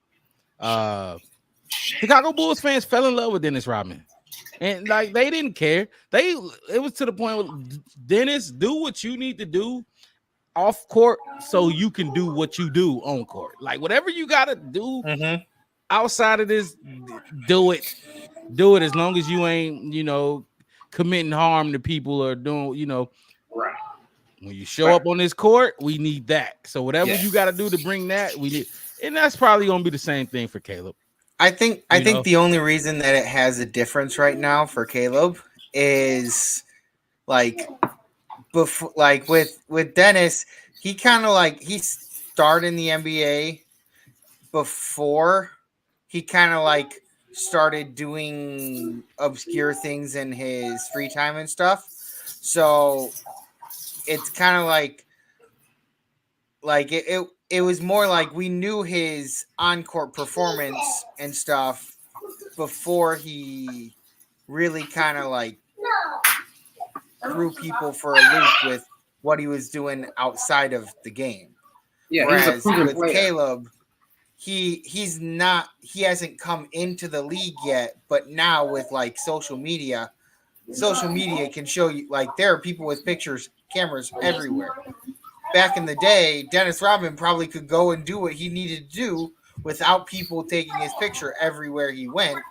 A: Chicago Bulls fans fell in love with Dennis Rodman, and like they didn't care. It was to the point where Dennis, do what you need to do off court so you can do what you do on court. Like whatever you gotta do outside of this, do it. Do it as long as you ain't committing harm to people or doing,
D: right.
A: When you show up on this court, we need that. So whatever you got to do to bring that, we need, and that's probably gonna be the same thing for Caleb.
F: I think the only reason that it has a difference right now for Caleb is like before, like with Dennis, he kind of like he started in the NBA before he kind of like started doing obscure things in his free time and stuff. So it's kind of like it was more like we knew his on-court performance and stuff before he really kind of like threw people for a loop with what he was doing outside of the game.
D: Yeah,
F: whereas with Caleb, he hasn't come into the league yet, but now with like social media can show you, like, there are people with cameras everywhere. Back in the day, Dennis Rodman probably could go and do what he needed to do without people taking his picture everywhere he went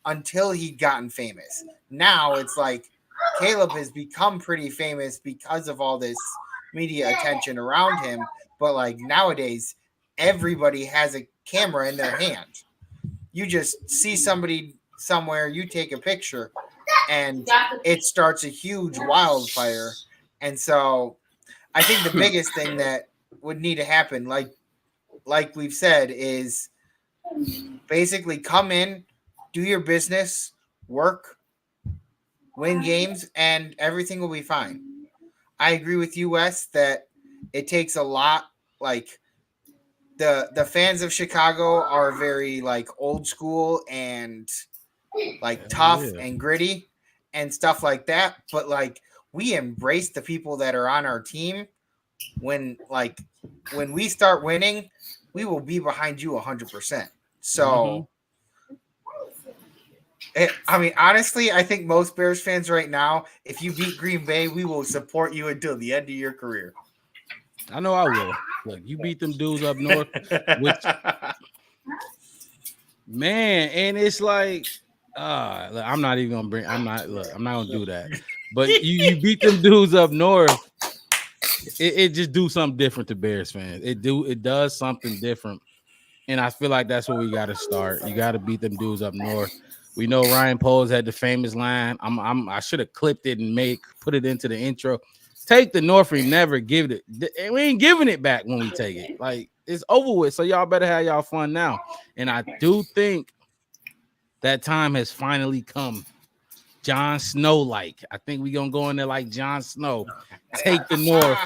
F: until he'd gotten famous. Now it's like Caleb has become pretty famous because of all this media attention around him, but like nowadays everybody has a camera in their hand. You just see somebody somewhere, you take a picture, and it starts a huge wildfire. And so I think the biggest thing that would need to happen, like we've said, is basically come in, do your business, work, win games, and everything will be fine. I agree with you, Wes, that it takes a lot. Like the fans of Chicago are very like old school and like tough and gritty and stuff like that. But like we embrace the people that are on our team. When we start winning, we will be behind you 100%. So I mean, honestly, I think most Bears fans right now, if you beat Green Bay, we will support you until the end of your career.
A: I know I will. Look, you beat them dudes up north, which man, and it's like, look, I'm not even gonna I'm not gonna do that. But you beat them dudes up north. It just do something different to Bears fans. It does something different. And I feel like that's where we got to start. You got to beat them dudes up north. We know Ryan Poles had the famous line. I should have clipped it and put it into the intro. Take the north and never give it. We ain't giving it back when we take it. Like, it's over with. So y'all better have y'all fun now. And I do think that time has finally come. Jon Snow like. I think we're gonna go in there like Jon Snow. Take the north.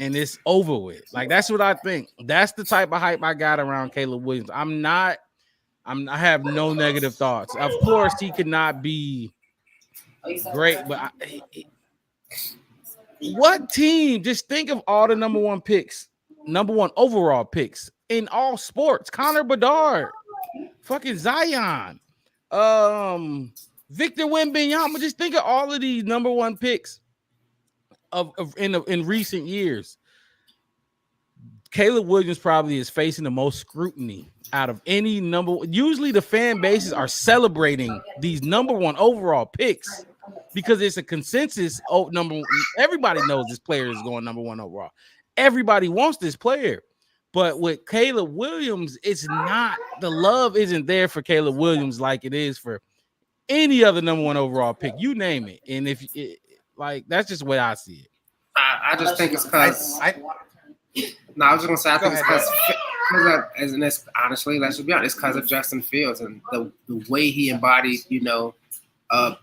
A: And it's over with. Like, that's what I think. That's the type of hype I got around Caleb Williams. I have no negative thoughts. Of course, he could not be great, but what team? Just think of all the number one overall picks in all sports. Connor Bedard, fucking Zion, Victor Wembanyama. Just think of all of these number one picks in recent years. Caleb Williams probably is facing the most scrutiny out of any number. Usually the fan bases are celebrating these number one overall picks because it's a consensus. Everybody knows this player is going number one overall. Everybody wants this player. But with Caleb Williams, it's not, the love isn't there for Caleb Williams like it is for any other number one overall pick. You name it. And that's just the way I see it.
D: I just think it's because I was just gonna say I think it's because honestly, let's just be honest, it's because of Justin Fields and the way he embodied,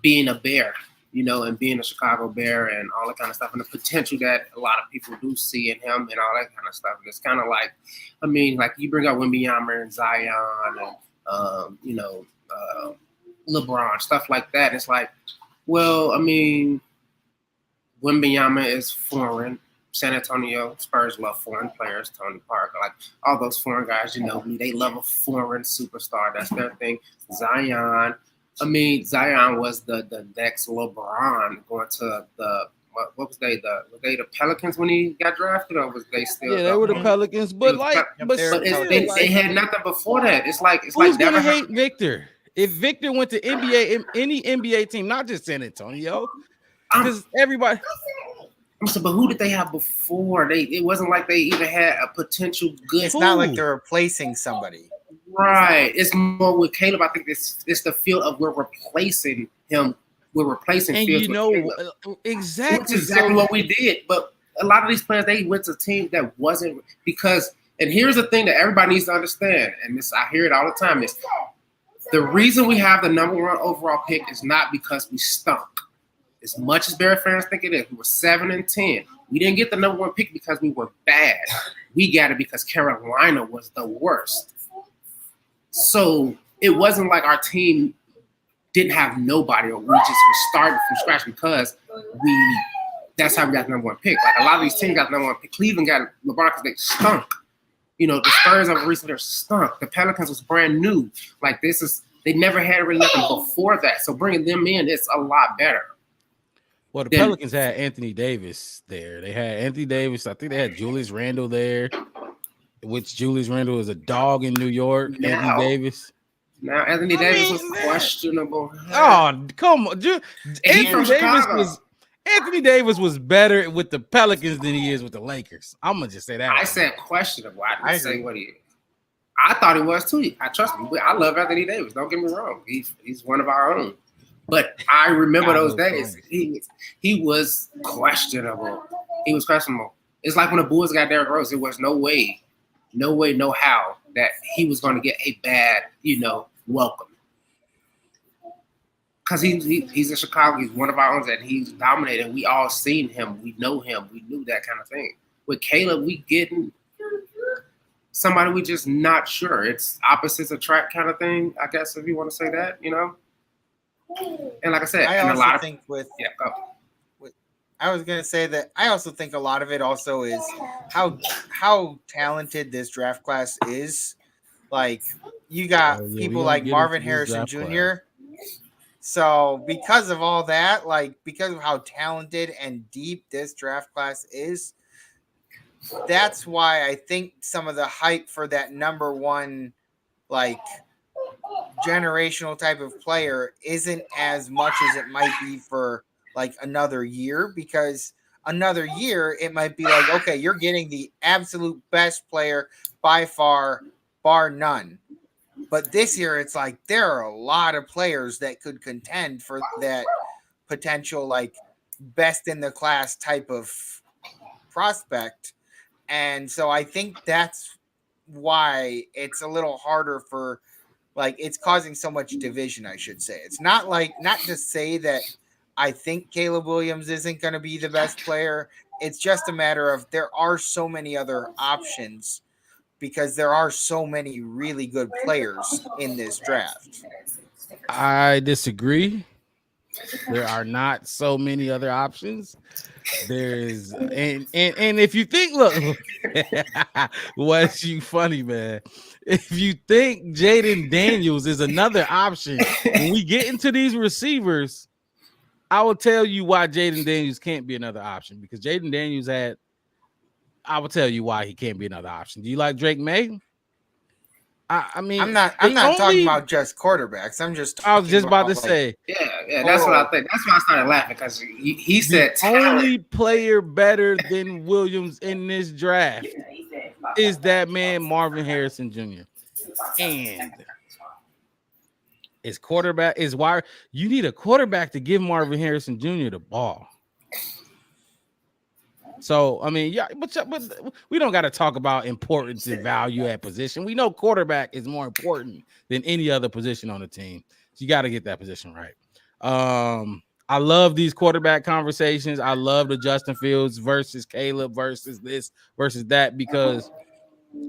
D: being a Bear, and being a Chicago Bear and all that kind of stuff, and the potential that a lot of people do see in him and all that kind of stuff. And it's kind of like, I mean, like you bring up Wembanyama and Zion and LeBron, stuff like that. It's like, well, I mean, Wembanyama is foreign. San Antonio Spurs love foreign players. Tony Parker, like all those foreign guys, they love a foreign superstar. That's their thing. Zion. I mean, Zion was the next LeBron going to what was they? Were they the Pelicans when he got drafted, or was they still?
A: Yeah, they were the Pelicans, but
D: they had nothing before that. It's like
A: who's gonna hate Victor? If Victor went to any NBA team, not just San Antonio, because everybody.
D: But who did they have before? It wasn't like they even had a potential good.
F: It's not like they're replacing somebody,
D: right? It's more with Caleb. I think it's the feel of we're replacing him. We're replacing Fields.
A: Exactly.
D: That's exactly what we did. But a lot of these players, they went to teams that wasn't because. And here's the thing that everybody needs to understand, and this I hear it all the time: is the reason we have the number one overall pick is not because we stunk. As much as Bear fans think it is, we were 7-10. We didn't get the number one pick because we were bad. We got it because Carolina was the worst. So it wasn't like our team didn't have nobody, or we started from scratch because that's how we got the number one pick. Like a lot of these teams got the number one pick. Cleveland got LeBron because they stunk. The Spurs over recent years stunk. The Pelicans was brand new. Like they never had really nothing before that. So bringing them in, it's a lot better.
A: Well, the Pelicans had Anthony Davis there. They had Anthony Davis. I think they had Julius Randle there, which Julius Randle is a dog in New York. Anthony Davis.
D: Now, Anthony Davis was questionable.
A: Oh, come on. Anthony Davis was better with the Pelicans than he is with the Lakers. I'm going to just say that.
D: I said questionable. I didn't say what he is. I thought he was too. I trust him. I love Anthony Davis. Don't get me wrong. He's one of our own. But I remember those days. He was questionable. He was questionable. It's like when the Bulls got Derrick Rose. There was no way, no how that he was going to get a bad, welcome. Because he's in Chicago. He's one of our own, and he's dominating. We all seen him. We know him. We knew that kind of thing. With Caleb, we getting somebody we just not sure. It's opposites attract kind of thing, I guess, if you want to say that, And like I said,
F: I also think
D: I
F: was going to say that I also think a lot of it also is how talented this draft class is. Like you got people like Marvin Harrison Jr. So because of all that, like because of how talented and deep this draft class is, that's why I think some of the hype for that number one, like generational type of player isn't as much as it might be for like another year, because another year it might be like, okay, you're getting the absolute best player by far, bar none. But this year it's like there are a lot of players that could contend for that potential like best in the class type of prospect. And so I think that's why it's a little harder for, like, it's causing so much division, I should say. It's not to say that I think Caleb Williams isn't going to be the best player. It's just a matter of there are so many other options because there are so many really good players in this draft.
A: I disagree. There are not so many other options. There's and if you think, look, what's you funny, man? If you think Jaden Daniels is another option, when we get into these receivers, I will tell you why Jaden Daniels can't be another option, because Jaden Daniels I will tell you why he can't be another option. Do you like Drake May? I mean,
F: I'm not talking about just quarterbacks.
A: I was just about to say.
D: Yeah, that's what I think. That's why I started laughing, because he said
A: the only player better than Williams in this draft is that man Marvin Harrison Jr. And his quarterback is why you need a quarterback to give Marvin Harrison Jr. the ball. So, I mean, yeah, but we don't got to talk about importance and value at position. We know quarterback is more important than any other position on the team. So you got to get that position right. I love these quarterback conversations. I love the Justin Fields versus Caleb versus this versus that, because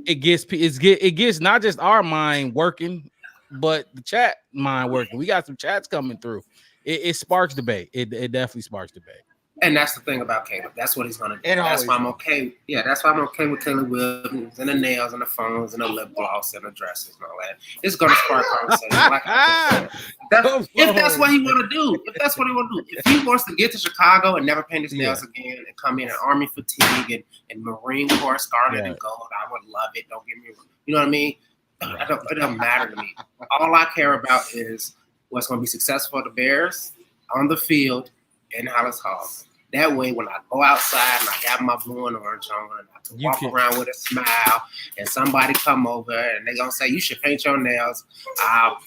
A: it gets not just our mind working, but the chat mind working. We got some chats coming through. It sparks debate. It definitely sparks debate.
D: And that's the thing about Caleb. That's what he's gonna do. That's why I'm okay. Yeah, that's why I'm okay with Caleb Williams and the nails and the phones and the lip gloss and the dresses and all that. It's gonna spark conversation. Like I said, if that's what he want to do, if he wants to get to Chicago and never paint his nails again and come in Army fatigue and Marine Corps scarlet and gold, I would love it. Don't get me wrong. You know what I mean? It don't matter to me. All I care about is what's going to be successful for the Bears on the field in Hollis Hall. That way, when I go outside and I got my blue and orange on, and I can walk around with a smile, and somebody come over and they're gonna say, "You should paint your nails." I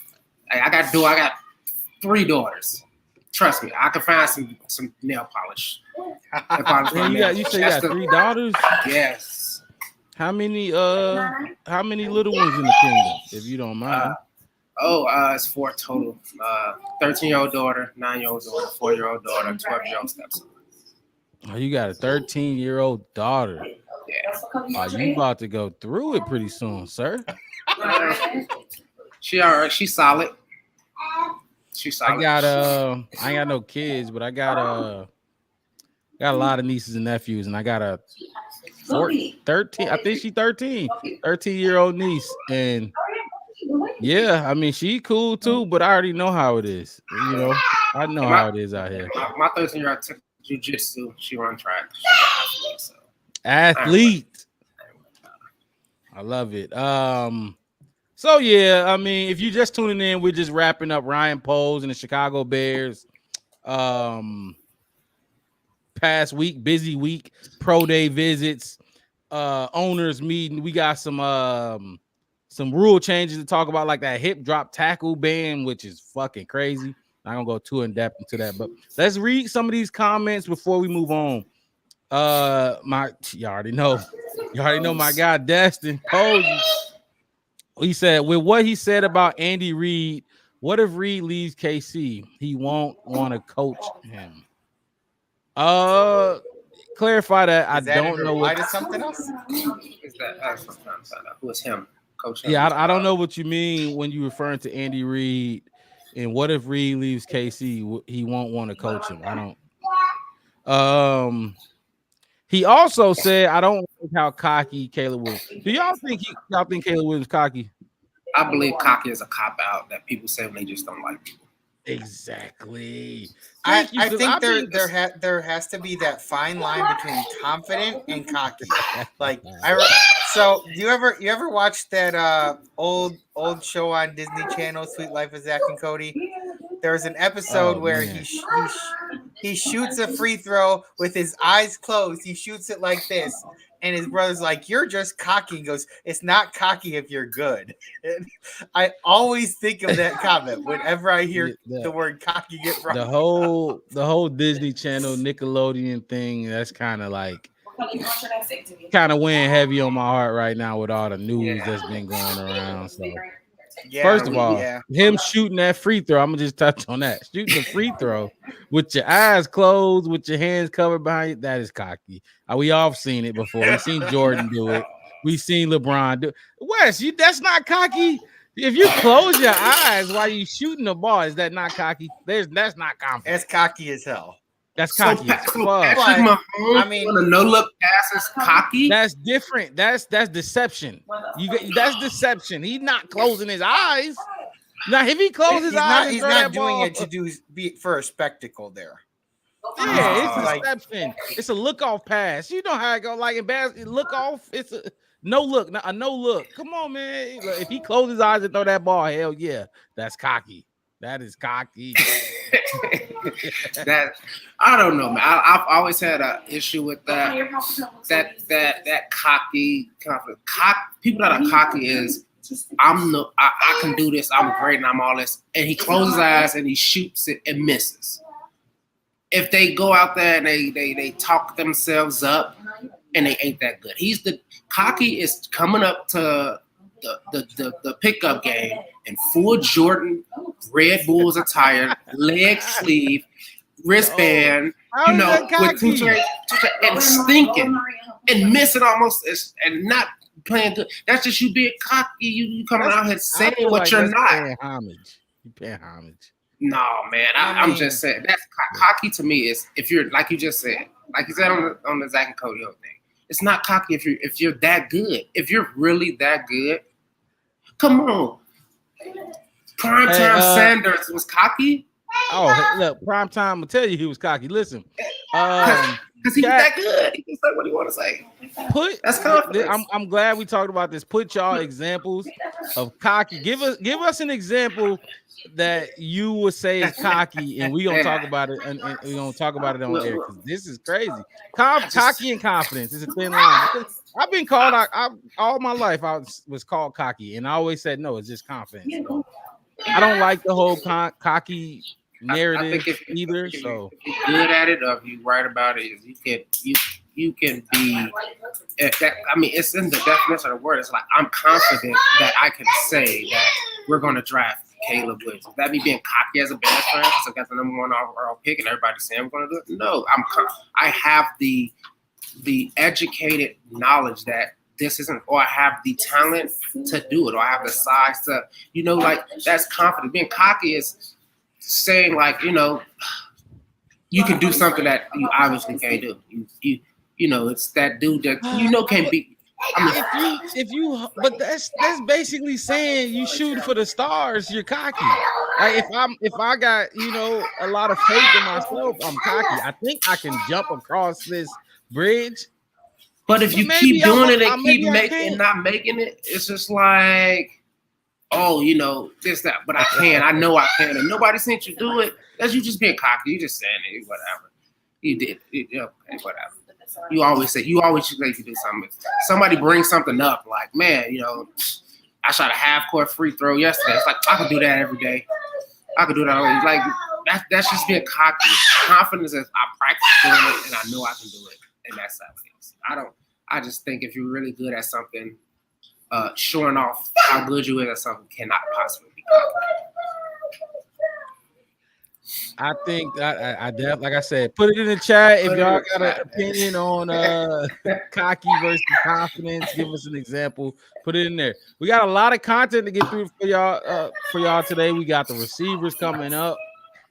D: got 3 daughters. Trust me, I can find some nail polish.
A: You say you got 3 daughters?
D: Yes.
A: How many little ones in the kingdom, if you don't mind?
D: It's 4 total. 13-year-old daughter, 9-year-old daughter, 4-year-old daughter, 12-year-old stepson.
A: Oh, you got a 13-year-old daughter.
D: Yeah.
A: Oh, you about to go through it pretty soon, sir.
D: She all right. She's solid. She's solid.
A: I ain't got no kids, but I got a lot of nieces and nephews, and I got a 13. I think she's 13-year-old niece, and yeah, I mean she cool too, but I already know how it is. You know, I know how it is out here.
D: My 13-year-old took jiu-jitsu. She run track.
A: Athlete. I love it. So yeah, I mean, if you're just tuning in, we're just wrapping up Ryan Poles and the Chicago Bears. Past week, busy week, pro day visits, owners meeting. We got some rule changes to talk about, like that hip drop tackle ban, which is fucking crazy. I'm not gonna go too in depth into that, but let's read some of these comments before we move on. You already know my guy Destin Posey. He said, with what he said about Andy Reid, what if Reid leaves KC? He won't want to coach him. Clarify that. I don't know what
F: something else.
D: Is that who is him? Coach him?
A: Yeah, I don't know what you mean when you're referring to Andy Reid. And what if Reid leaves KC? He won't want to coach him. I don't. He also said, I don't like how cocky Caleb Williams. Do y'all think Caleb Williams cocky?
D: I believe cocky is a cop out that people say when they just don't like people.
A: Exactly.
F: I
A: Thank you.
F: think there has to be that fine line between confident and cocky. Like so you ever watch that old show on Disney Channel, Sweet Life of Zach and Cody? There's an episode where he shoots a free throw with his eyes closed. He shoots it like this. And his brother's like, "You're just cocky." He goes, "It's not cocky if you're good." And I always think of that comment whenever I hear the word cocky get brought
A: the whole Disney Channel Nickelodeon thing. That's kind of like weighing heavy on my heart right now with all the news that's been going around. So first of all, him shooting that free throw, I'm gonna just touch on that. Shooting the free throw with your eyes closed, with your hands covered behind you, that is cocky. We all seen it before. We've seen Jordan do it. We've seen LeBron do it. Wes, that's not cocky. If you close your eyes while you shooting the ball, is that not cocky? That's not confident.
F: That's cocky as hell.
A: That's cocky.
D: Patrick Mahomes, I mean, on a no-look pass is cocky.
A: That's different. That's deception. That's deception. He's not closing his eyes. Now, if he closes his eyes,
F: he's not doing it to be for a spectacle there.
A: Yeah, it's deception. It's a look-off pass. You know how it go. Like in basketball, look off. It's a no look. A no look. Come on, man. If he closes his eyes and throw that ball, hell yeah, that's cocky. That is cocky.
D: That I don't know, man. I've always had an issue with that. That cocky, confident. People that are cocky is I can do this. I'm great and I'm all this. And he closes his eyes and he shoots it and misses. If they go out there and they talk themselves up and they ain't that good. Cocky is coming up to the pickup game in full Jordan Red Bulls attire, leg sleeve, wristband, with two chains, and stinking and missing almost and not playing good. That's just you being cocky. You coming out here saying what you're not.
A: Paying homage. You paying homage.
D: No, man. I'm just saying that's cocky to me. Is if you're like you just said on the Zach and Cody thing. It's not cocky if you're that good. If you're really that good, come on. Primetime Sanders was cocky.
A: Oh, look, Primetime will tell you he was cocky. Listen,
D: because he's that good. He can say what he want to say. That's confidence.
A: I'm glad we talked about this. Put y'all examples of cocky. Give us an example that you would say is cocky, and we gonna talk about it, and we gonna talk about it on air because this is crazy. Cocky and confidence is a thin line. I've been called all my life. I was called cocky, and I always said no. It's just confidence. So I don't like the whole cocky narrative either. So
D: if you're good at it, or if you're right about it, you can be. I mean, it's in the definition of the word. It's like I'm confident that I can say that we're going to draft Caleb Williams. Is that me being cocky as a Bears fan because I got the number one overall pick and everybody's saying we're going to do it? No, I have the educated knowledge that this isn't, or I have the talent to do it, or I have the size to, like that's confident. Being cocky is saying like, you can do something that you obviously can't do. It's that dude that can't be.
A: But that's basically saying you shoot for the stars, you're cocky. Like if I got a lot of faith in myself, I'm cocky. I think I can jump across this bridge.
D: But if you keep doing it and keep making not making it, it's just like, this, that. But I can. I know I can. And nobody seen you do it. That's you just being cocky. You just saying it. Whatever. You did. Whatever. You always say you do something. Somebody brings something up like, man, I shot a half-court free throw yesterday. It's like I could do that every day. I could do that always. Like that's just being cocky. Confidence is I practice doing it and I know I can do it, and that's how it is. I just think if you're really good at something, showing off how good you are at something cannot possibly be cocky.
A: I think I like I said, put it in the chat if y'all got an opinion on cocky versus confidence. Give us an example. Put it in there. We got a lot of content to get through for y'all today. We got the receivers coming up.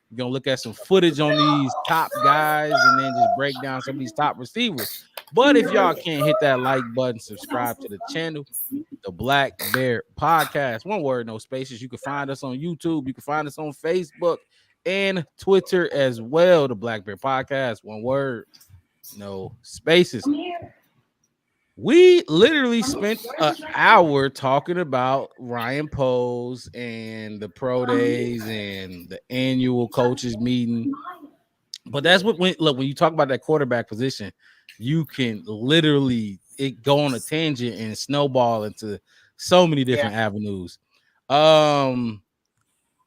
A: We're gonna look at some footage on these top guys and then just break down some of these top receivers. But if y'all can't hit that like button, subscribe to the channel, the Black Bear Podcast. One word, no spaces. You can find us on YouTube. You can find us on Facebook and Twitter as well. The Black Bear Podcast, one word, no spaces. We literally spent an hour talking about Ryan Poles and the pro days and the annual coaches meeting. But that's what when you talk about that quarterback position, you can literally go on a tangent and snowball into so many different avenues.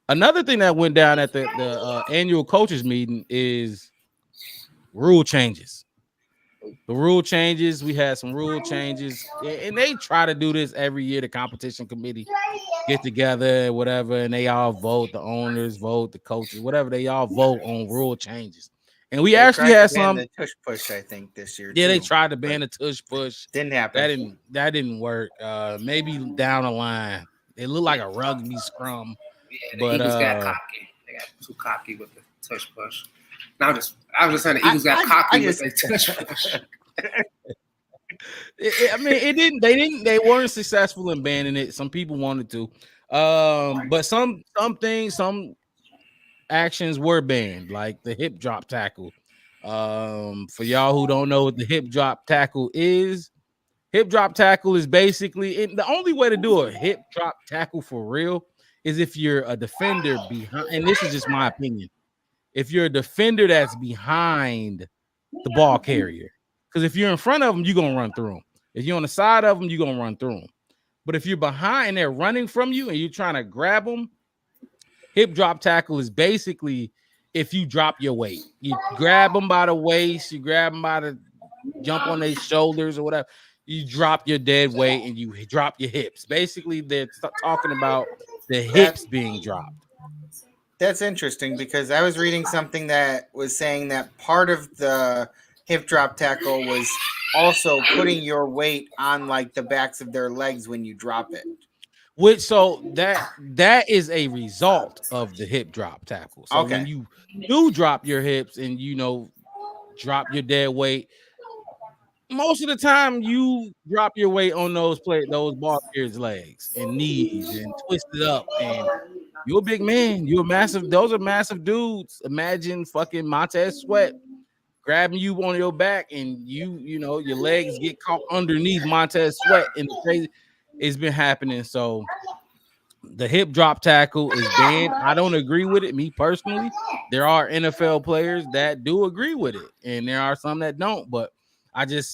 A: Another thing that went down at the annual coaches meeting is rule changes. The rule changes. We had some rule changes, and they try to do this every year. The competition committee get together, whatever, and they all vote. The owners vote, the coaches, whatever. They all vote on rule changes. And we actually had some
F: the tush push, I think, this year.
A: Yeah, they tried to ban the tush push.
F: Didn't happen.
A: That didn't work. Maybe down the line, it looked like a rugby scrum.
D: Yeah,
A: but
D: Eagles got cocky. They got too cocky with the tush push. I was just saying the Eagles got cocky with the tush push.
A: I mean, it didn't. They weren't successful in banning it. Some people wanted to, but some actions were banned, like the hip drop tackle. For y'all who don't know what the hip drop tackle is basically the only way to do a hip drop tackle for real is if you're a defender behind, and this is just my opinion. If you're a defender that's behind the ball carrier, because if you're in front of them, you're gonna run through them. If you're on the side of them, you're gonna run through them. But if you're behind and they're running from you and you're trying to grab them, hip drop tackle is basically if you drop your weight, you grab them by the waist, you grab them by the jump on their shoulders or whatever, you drop your dead weight and you drop your hips. Basically, they're talking about the hips being dropped.
F: That's interesting because I was reading something that was saying that part of the hip drop tackle was also putting your weight on like the backs of their legs when you drop it.
A: So that is a result of the hip drop tackle. So when you do drop your hips and drop your dead weight, most of the time you drop your weight on those ball carriers' legs and knees and twist it up. And you're a big man. Those are massive dudes. Imagine fucking Montez Sweat grabbing you on your back and your legs get caught underneath Montez Sweat, and crazy. It's been happening. So the hip drop tackle is banned. I don't agree with it, me personally. There are NFL players that do agree with it, and there are some that don't. But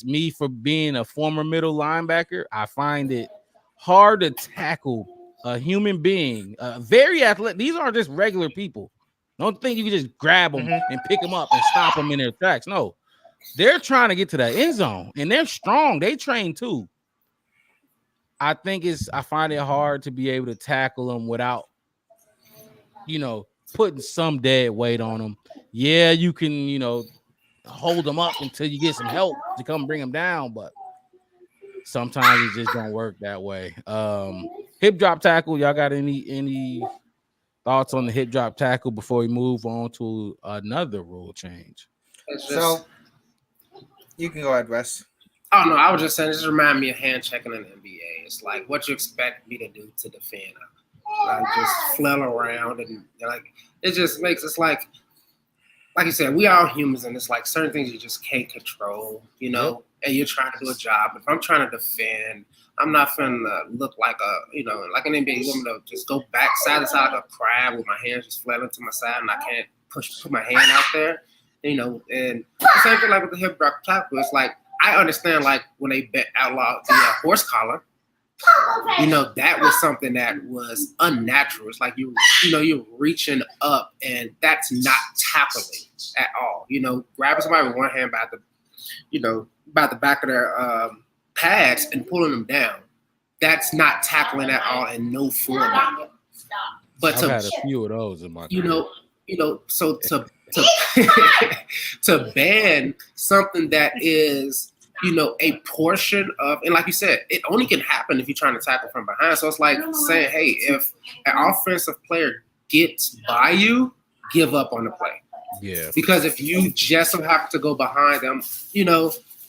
A: me for being a former middle linebacker, I find it hard to tackle a human being, very athletic. These aren't just regular people. Don't think you can just grab them and pick them up and stop them in their tracks. No, they're trying to get to the end zone, and they're strong. They train too. I find it hard to be able to tackle them without, putting some dead weight on them. Yeah, you can, hold them up until you get some help to come bring them down, but sometimes it just don't work that way. Hip drop tackle, y'all got any thoughts on the hip drop tackle before we move on to another rule change?
F: So you can go ahead, Wes.
D: Oh no, I was just saying, just remind me of hand checking in the NBA. It's like what you expect me to do to defend. Like just flail around and like it just makes it's like you said, we are humans, and it's like certain things you just can't control, and you're trying to do a job. If I'm trying to defend, I'm not finna look like like an NBA woman to just go back side to side like a crab with my hands just flailing to my side, and I can't put my hand out there, and the same thing like with the hip drop tackle. It's like I understand like when they outlawed the horse collar, that was something that was unnatural. It's like you're reaching up, and that's not tackling at all. Grabbing somebody with one hand by the back of their pads and pulling them down. That's not tackling at all in no format. But
A: I've had a few of those in my career.
D: So to to ban something that is a portion of, and like you said, it only can happen if you're trying to tackle from behind. So it's like saying, hey, if an offensive player gets by you, give up on the play.
A: Yeah. Because
D: if you just have to go behind them,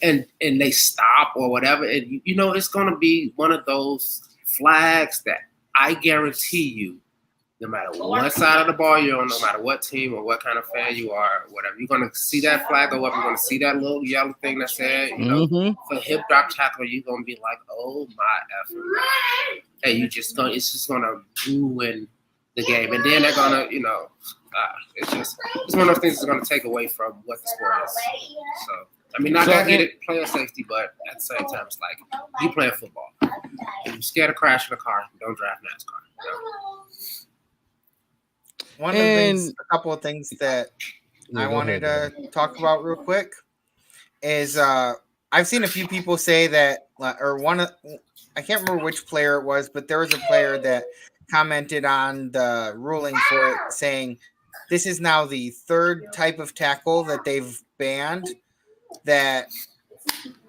D: and they stop or whatever, and it's going to be one of those flags that I guarantee you no matter what side of the ball you're on, no matter what team or what kind of fan you are, whatever, you're going to see that flag go up. You're going to see that little yellow thing that said, for hip drop tackle, you're going to be like, oh my effort. Hey, it's just going to ruin the game. And then they're going to, it's one of those things that's going to take away from what the sport is. So, I mean, I get it, player safety, but at the same time, it's like, you playing football. If you're scared of crashing a car, don't drive NASCAR.
F: One of the things, a couple of things that I wanted to talk about real quick is I've seen a few people say that, I can't remember which player it was, but there was a player that commented on the ruling for it, saying this is now the third type of tackle that they've banned that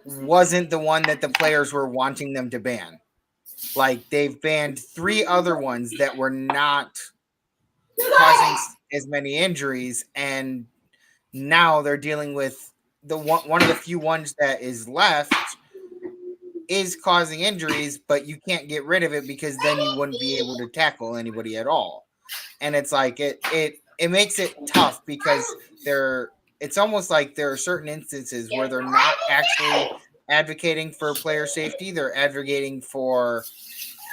F: wasn't the one that the players were wanting them to ban. Like, they've banned 3 other ones that were not causing as many injuries, and now they're dealing with the one of the few ones that is left is causing injuries, but you can't get rid of it because then you wouldn't be able to tackle anybody at all. And it's like it makes it tough because it's almost like there are certain instances where they're not actually advocating for player safety, they're advocating for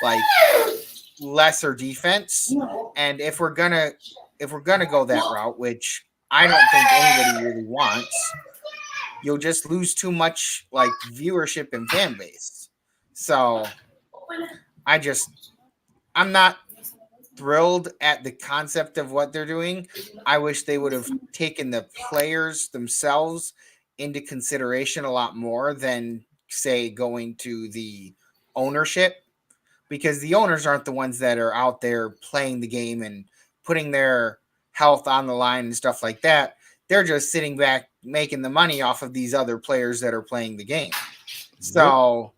F: like lesser defense. And if we're gonna go that route, which I don't think anybody really wants, you'll just lose too much like viewership and fan base. So I'm not thrilled at the concept of what they're doing. I wish they would have taken the players themselves into consideration a lot more than, say, going to the ownership, because the owners aren't the ones that are out there playing the game and putting their health on the line and stuff like that. They're just sitting back making the money off of these other players that are playing the game. So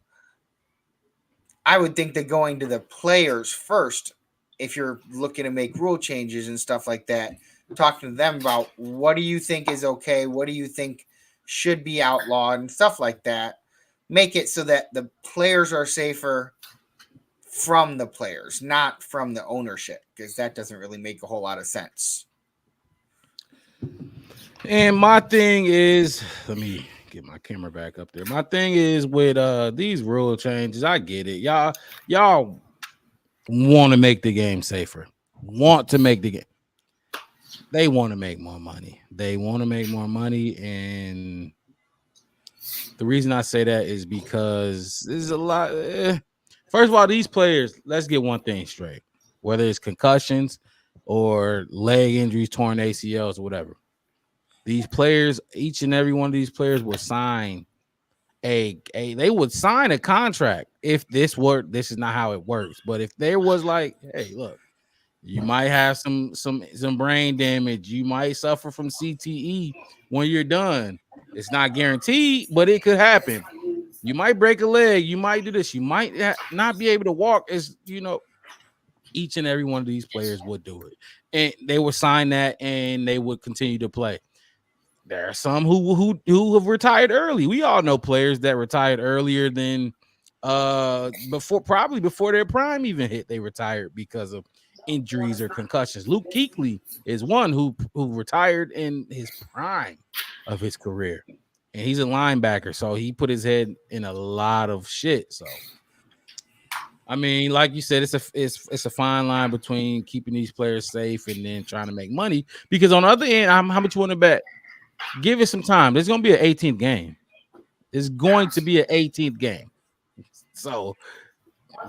F: I would think that going to the players first, if you're looking to make rule changes and stuff like that, talking to them about what do you think is okay, what do you think should be outlawed and stuff like that, make it so that the players are safer from the players, not from the ownership, because that doesn't really make a whole lot of sense.
A: And my thing is, let me get my camera back up there. My thing is with these rule changes, I get it. Y'all want to make the game safer. They want to make more money. And the reason I say that is because there's a lot. First of all, these players, let's get one thing straight. Whether it's concussions or leg injuries, torn ACLs, or whatever. These players, each and every one of these players would sign they would sign a contract if this is not how it works. But if there was like, hey, look, you might have some brain damage, you might suffer from CTE when you're done. It's not guaranteed, but it could happen. You might break a leg, you might do this, you might not be able to walk. As you know, each and every one of these players would do it, and they would sign that, and they would continue to play. There are some who have retired early. We all know players that retired earlier than before their prime even hit. They retired because of injuries or concussions. Luke Kuechly is one who retired in his prime of his career, and he's a linebacker, so he put his head in a lot of shit. So, I mean, like you said, it's a fine line between keeping these players safe and then trying to make money. Because on the other end, how much you want to bet? Give it some time. There's going to be an 18th game. It's going to be an 18th game. So,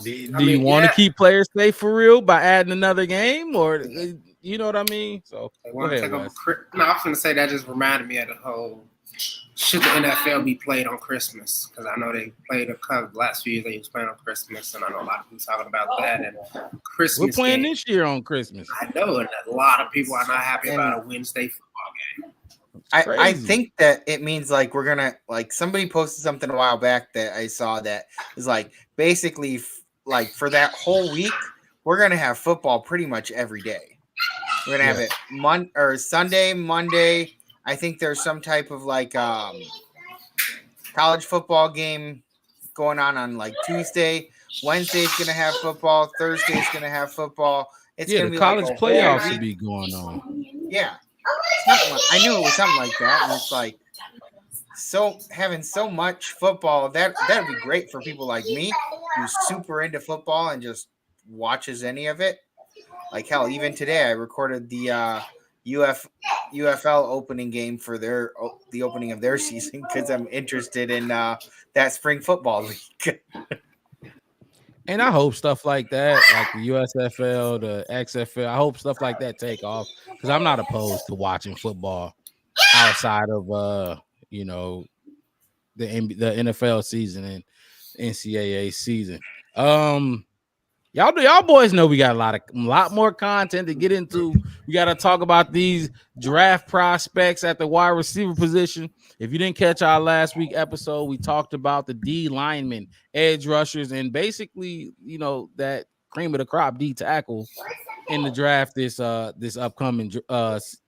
A: do you want to keep players safe for real by adding another game, or you know what I mean? So,
D: go ahead, I was going to say that just reminded me of the whole should the NFL be played on Christmas? Because I know they played the last few years they was playing on Christmas, and I know a lot of people talking about that. And Christmas,
A: we're playing this year on Christmas.
D: I know, and a lot of people are not happy about a Wednesday football game.
F: I think that it means like we're gonna, like, somebody posted something a while back that I saw that is like basically like for that whole week we're gonna have football pretty much every day. We're gonna have it Sunday, Monday. I think there's some type of like college football game going on like Tuesday. Wednesday's going to have football. Thursday's going to have football. It's going to
A: the
F: be
A: college
F: like
A: playoffs will be going on.
F: Yeah. I knew it was something like that. And it's like, so having so much football, that'd be great for people like me who's super into football and just watches any of it. Like hell, even today I recorded the UFL opening game for the opening of their season because I'm interested in that spring football league.
A: And I hope stuff like that, like the USFL, the XFL, I hope stuff like that take off because I'm not opposed to watching football outside of the NFL season and NCAA season. Y'all boys know we got a lot more content to get into. We got to talk about these draft prospects at the wide receiver position. If you didn't catch our last week episode, we talked about the D linemen, edge rushers, and basically, that cream of the crop D tackle in the draft this upcoming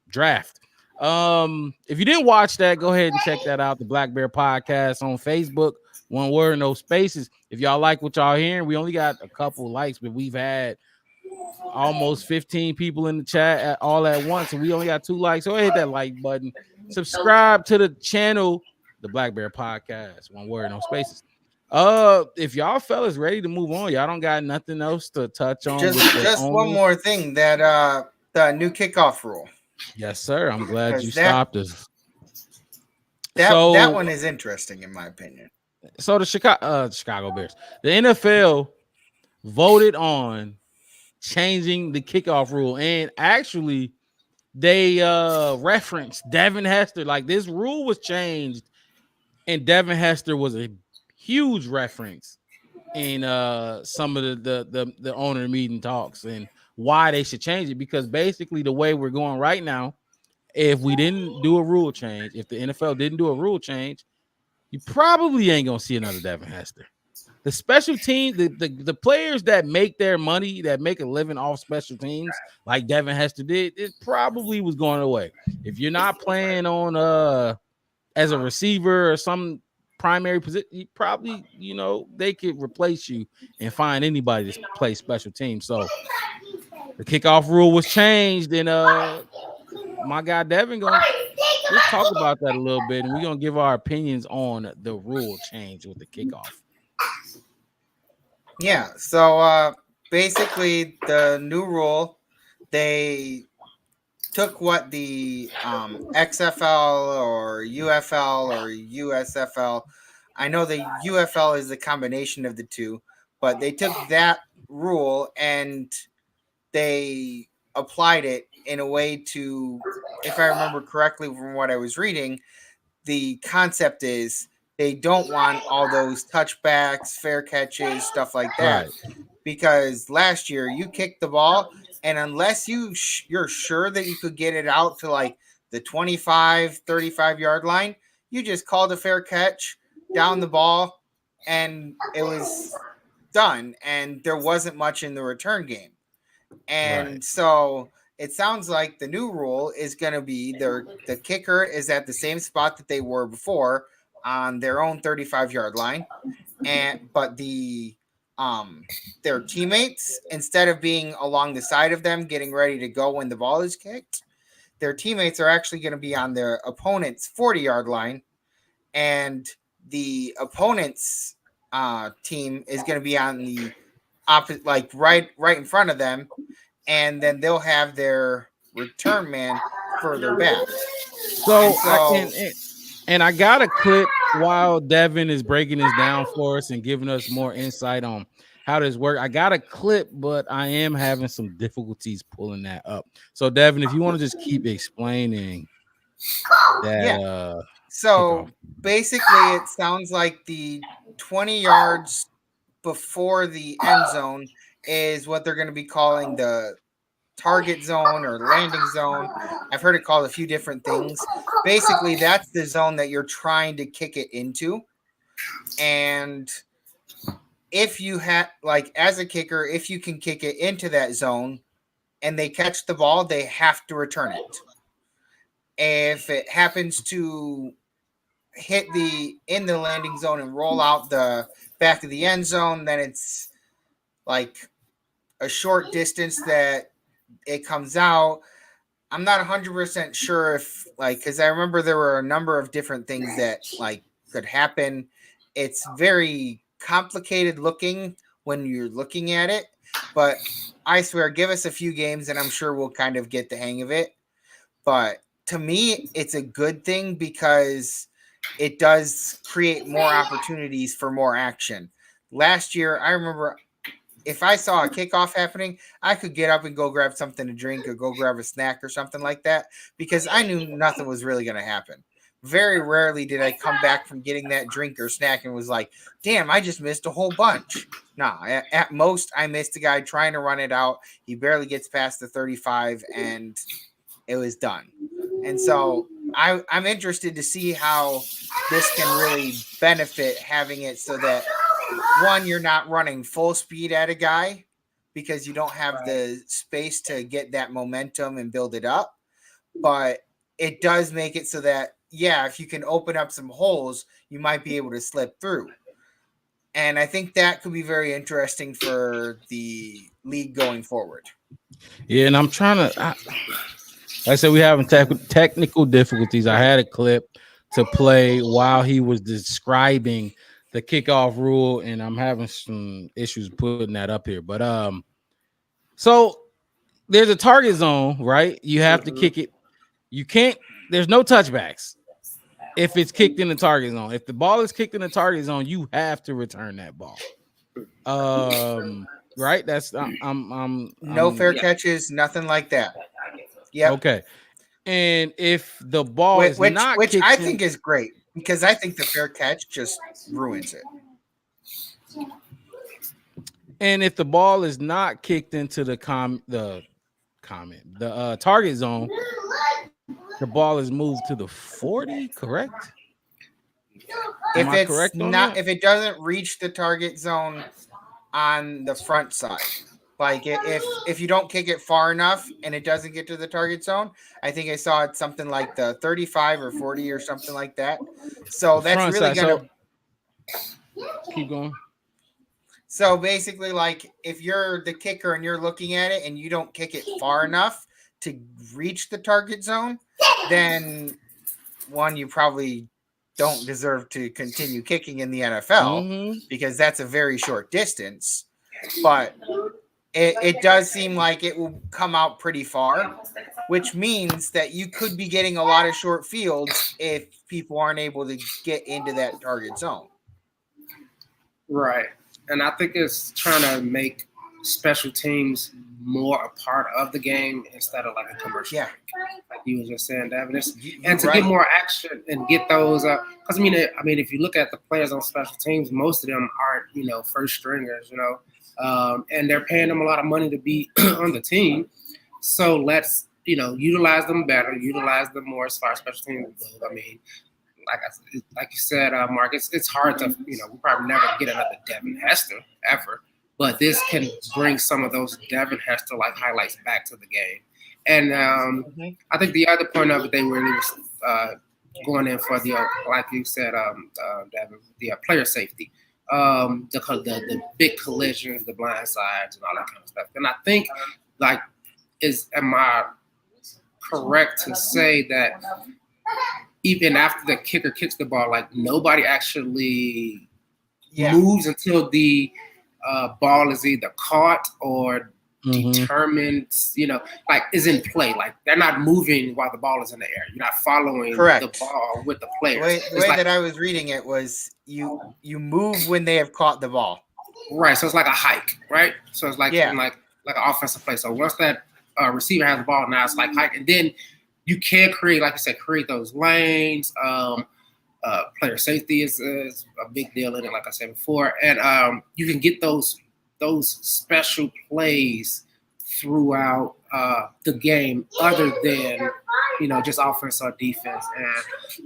A: draft. If you didn't watch that, go ahead and check that out. The Black Bear Podcast on Facebook. One word, no spaces. If y'all like what y'all hearing, we only got a couple likes, but we've had almost 15 people in the chat all at once, and we only got 2 likes. So hit that like button. Subscribe to the channel, the Black Bear Podcast. One word, no spaces. If y'all fellas ready to move on, y'all don't got nothing else to touch on.
F: Just one more thing, that the new kickoff rule.
A: Yes, sir. I'm glad you stopped us.
F: That one is interesting in my opinion.
A: So the Chicago Bears, the NFL voted on changing the kickoff rule, and actually they referenced Devin Hester. Like, this rule was changed, and Devin Hester was a huge reference in some of the owner meeting talks and why they should change it. Because basically the way we're going right now, if we didn't do a rule change, if the NFL didn't do a rule change, you probably ain't gonna see another Devin Hester. The special team, the players that make their money, that make a living off special teams, like Devin Hester did, it probably was going away. If you're not playing on as a receiver or some primary position, you probably, they could replace you and find anybody to play special teams. So the kickoff rule was changed, and my guy Devin let's talk about that a little bit, and we're gonna give our opinions on the rule change with the kickoff.
F: Yeah, so basically the new rule, they took what the XFL or UFL or USFL, I know the UFL is the combination of the two, but they took that rule and they applied it in a way to, if I remember correctly from what I was reading, the concept is they don't want all those touchbacks, fair catches, stuff like that. Right. Because last year you kicked the ball, and unless you're sure that you could get it out to like the 25, 35 yard line, you just called a fair catch down the ball, and it was done. And there wasn't much in the return game. And so it sounds like the new rule is going to be the kicker is at the same spot that they were before on their own 35-yard line, but their teammates, instead of being along the side of them getting ready to go when the ball is kicked, their teammates are actually going to be on their opponent's 40-yard line, and the opponent's team is going to be on the opposite, like right in front of them, and then they'll have their return man further back.
A: So I got a clip while Devin is breaking this down for us and giving us more insight on how this works. I got a clip, but I am having some difficulties pulling that up. So Devin, if you want to just keep explaining that.
F: Yeah. So basically it sounds like the 20 yards before the end zone is what they're going to be calling the target zone or landing zone. I've heard it called a few different things. Basically, that's the zone that you're trying to kick it into. And if you have, like, as a kicker, if you can kick it into that zone and they catch the ball, they have to return it. If it happens to hit in the landing zone and roll out the back of the end zone, then it's like a short distance that it comes out. I'm not 100% sure if like, because I remember there were a number of different things that like could happen. It's very complicated looking when you're looking at it, but I swear, give us a few games and I'm sure we'll kind of get the hang of it. But to me, it's a good thing because it does create more opportunities for more action. Last year, I remember if I saw a kickoff happening, I could get up and go grab something to drink or go grab a snack or something like that because I knew nothing was really going to happen. Very rarely did I come back from getting that drink or snack and was like, damn, I just missed a whole bunch. Nah, at most, I missed a guy trying to run it out. He barely gets past the 35 and it was done. And so I'm interested to see how this can really benefit having it so that, one, you're not running full speed at a guy because you don't have the space to get that momentum and build it up. But it does make it so that, yeah, if you can open up some holes, you might be able to slip through. And I think that could be very interesting for the league going forward.
A: Yeah, and I'm trying to. Like I said, we having technical difficulties. I had a clip to play while he was describing the kickoff rule, and I'm having some issues putting that up here. But so there's a target zone, right? You have to kick it. You can't. There's no touchbacks if it's kicked in the target zone. If the ball is kicked in the target zone, you have to return that ball. Right? That's I'm
F: no fair catches, nothing like that. Yeah.
A: Okay. And if the ball is not
F: which
A: kicked
F: I think is great because I think the fair catch just ruins it.
A: And if the ball is not kicked into the target zone, the ball is moved to the 40, correct?
F: If it's not, if it doesn't reach the target zone on the front side, like if you don't kick it far enough and it doesn't get to the target zone, I think I saw it something like the 35 or 40 or something like that. So that's really gonna
A: keep going.
F: So basically, like if you're the kicker and you're looking at it and you don't kick it far enough to reach the target zone, then one, you probably don't deserve to continue kicking in the NFL because that's a very short distance. But it does seem like it will come out pretty far, which means that you could be getting a lot of short fields if people aren't able to get into that target zone.
D: Right. And I think it's trying to make special teams more a part of the game instead of like a commercial.
F: Yeah.
D: Like you were just saying, Davin. And to get more action and get those because I mean, if you look at the players on special teams, most of them aren't, first stringers, and they're paying them a lot of money to be on the team. So let's, utilize them better, utilize them more as far as special teams go. I mean, like you said, Mark, it's hard to, we'll probably never get another Devin Hester ever, but this can bring some of those Devin Hester like highlights back to the game. And I think the other point of it, they really was going in for the, like you said, Devin, the player safety, the big collisions, the blind sides, and all that kind of stuff. And I think, am I correct to say that even after the kicker kicks the ball, like nobody actually moves until the ball is either caught or determined, is in play. Like they're not moving while the ball is in the air. You're not following the ball with the players.
F: The way that I was reading it was you move when they have caught the ball.
D: Right. So it's like a hike, right? So it's like like an offensive play. So once that receiver has the ball, now it's like hike, and then you can create, like you said, create those lanes. Player safety is a big deal in it, like I said before, and you can get those special plays throughout the game, other than just offense or defense.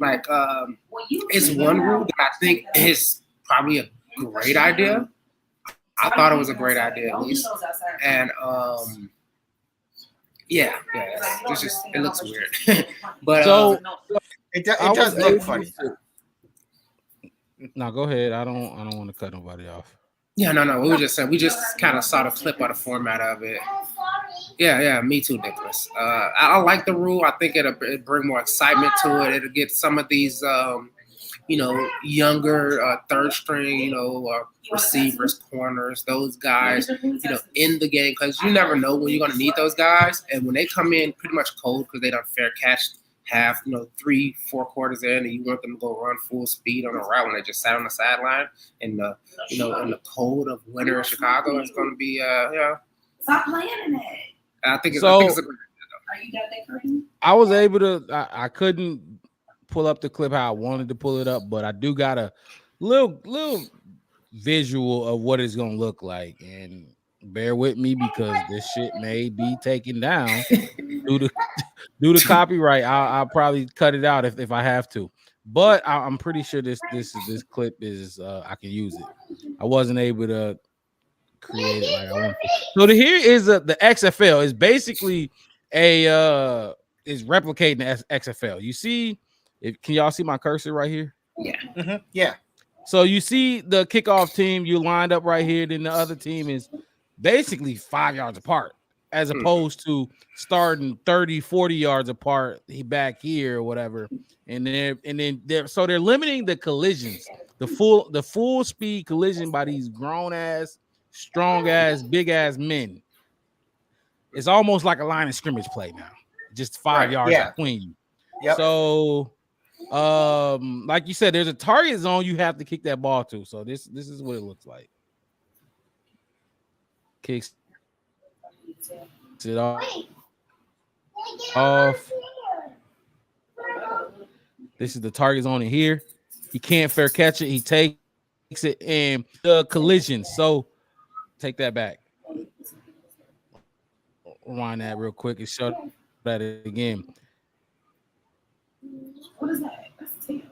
D: And it's one rule that I think is probably a great idea. I thought it was a great idea at least, and it's just it looks weird, but
A: so
F: it does look funny.
A: No, go ahead. I don't want to cut nobody off.
D: Yeah, no. We just kind of saw the clip of the format of it. Yeah, me too, Nicholas. I like the rule. I think it'll bring more excitement to it. It'll get some of these, younger third string, receivers, corners, those guys, in the game, because you never know when you're going to need those guys. And when they come in pretty much cold because they don't fair catch half, 3-4 quarters in, and you want them to go run full speed on a route when they just sat on the sideline, and in the cold of winter in Chicago, it's going to be
H: Stop playing in it.
D: I think it's
A: So-
D: a great.
H: Are you got that curtain?
A: I was able to. I couldn't pull up the clip how I wanted to pull it up, but I do got a little visual of what it's gonna look like, and bear with me because this shit may be taken down due to copyright. I'll probably cut it out if I have to, but I'm pretty sure this clip is I can use it. I wasn't able to create it like I wanted to. So here is the XFL is basically is replicating the XFL. You see, can y'all see my cursor right here?
D: Yeah.
F: Mm-hmm. Yeah.
A: So you see the kickoff team, you lined up right here, then the other team is basically 5 yards apart, as opposed to starting 30, 40 yards apart back here or whatever. And then they're limiting the collisions, the full speed collision by these grown ass, strong ass, big ass men. It's almost like a line of scrimmage play now, just 5 yards between you.
F: Yep.
A: So like you said, there's a target zone you have to kick that ball to. So this is what it looks like. Kicks it off. This is the target zone in here. He can't fair catch it. He takes it and the collision. So take that back. Rewind that real quick and show that again.
H: What is that? That's a tail.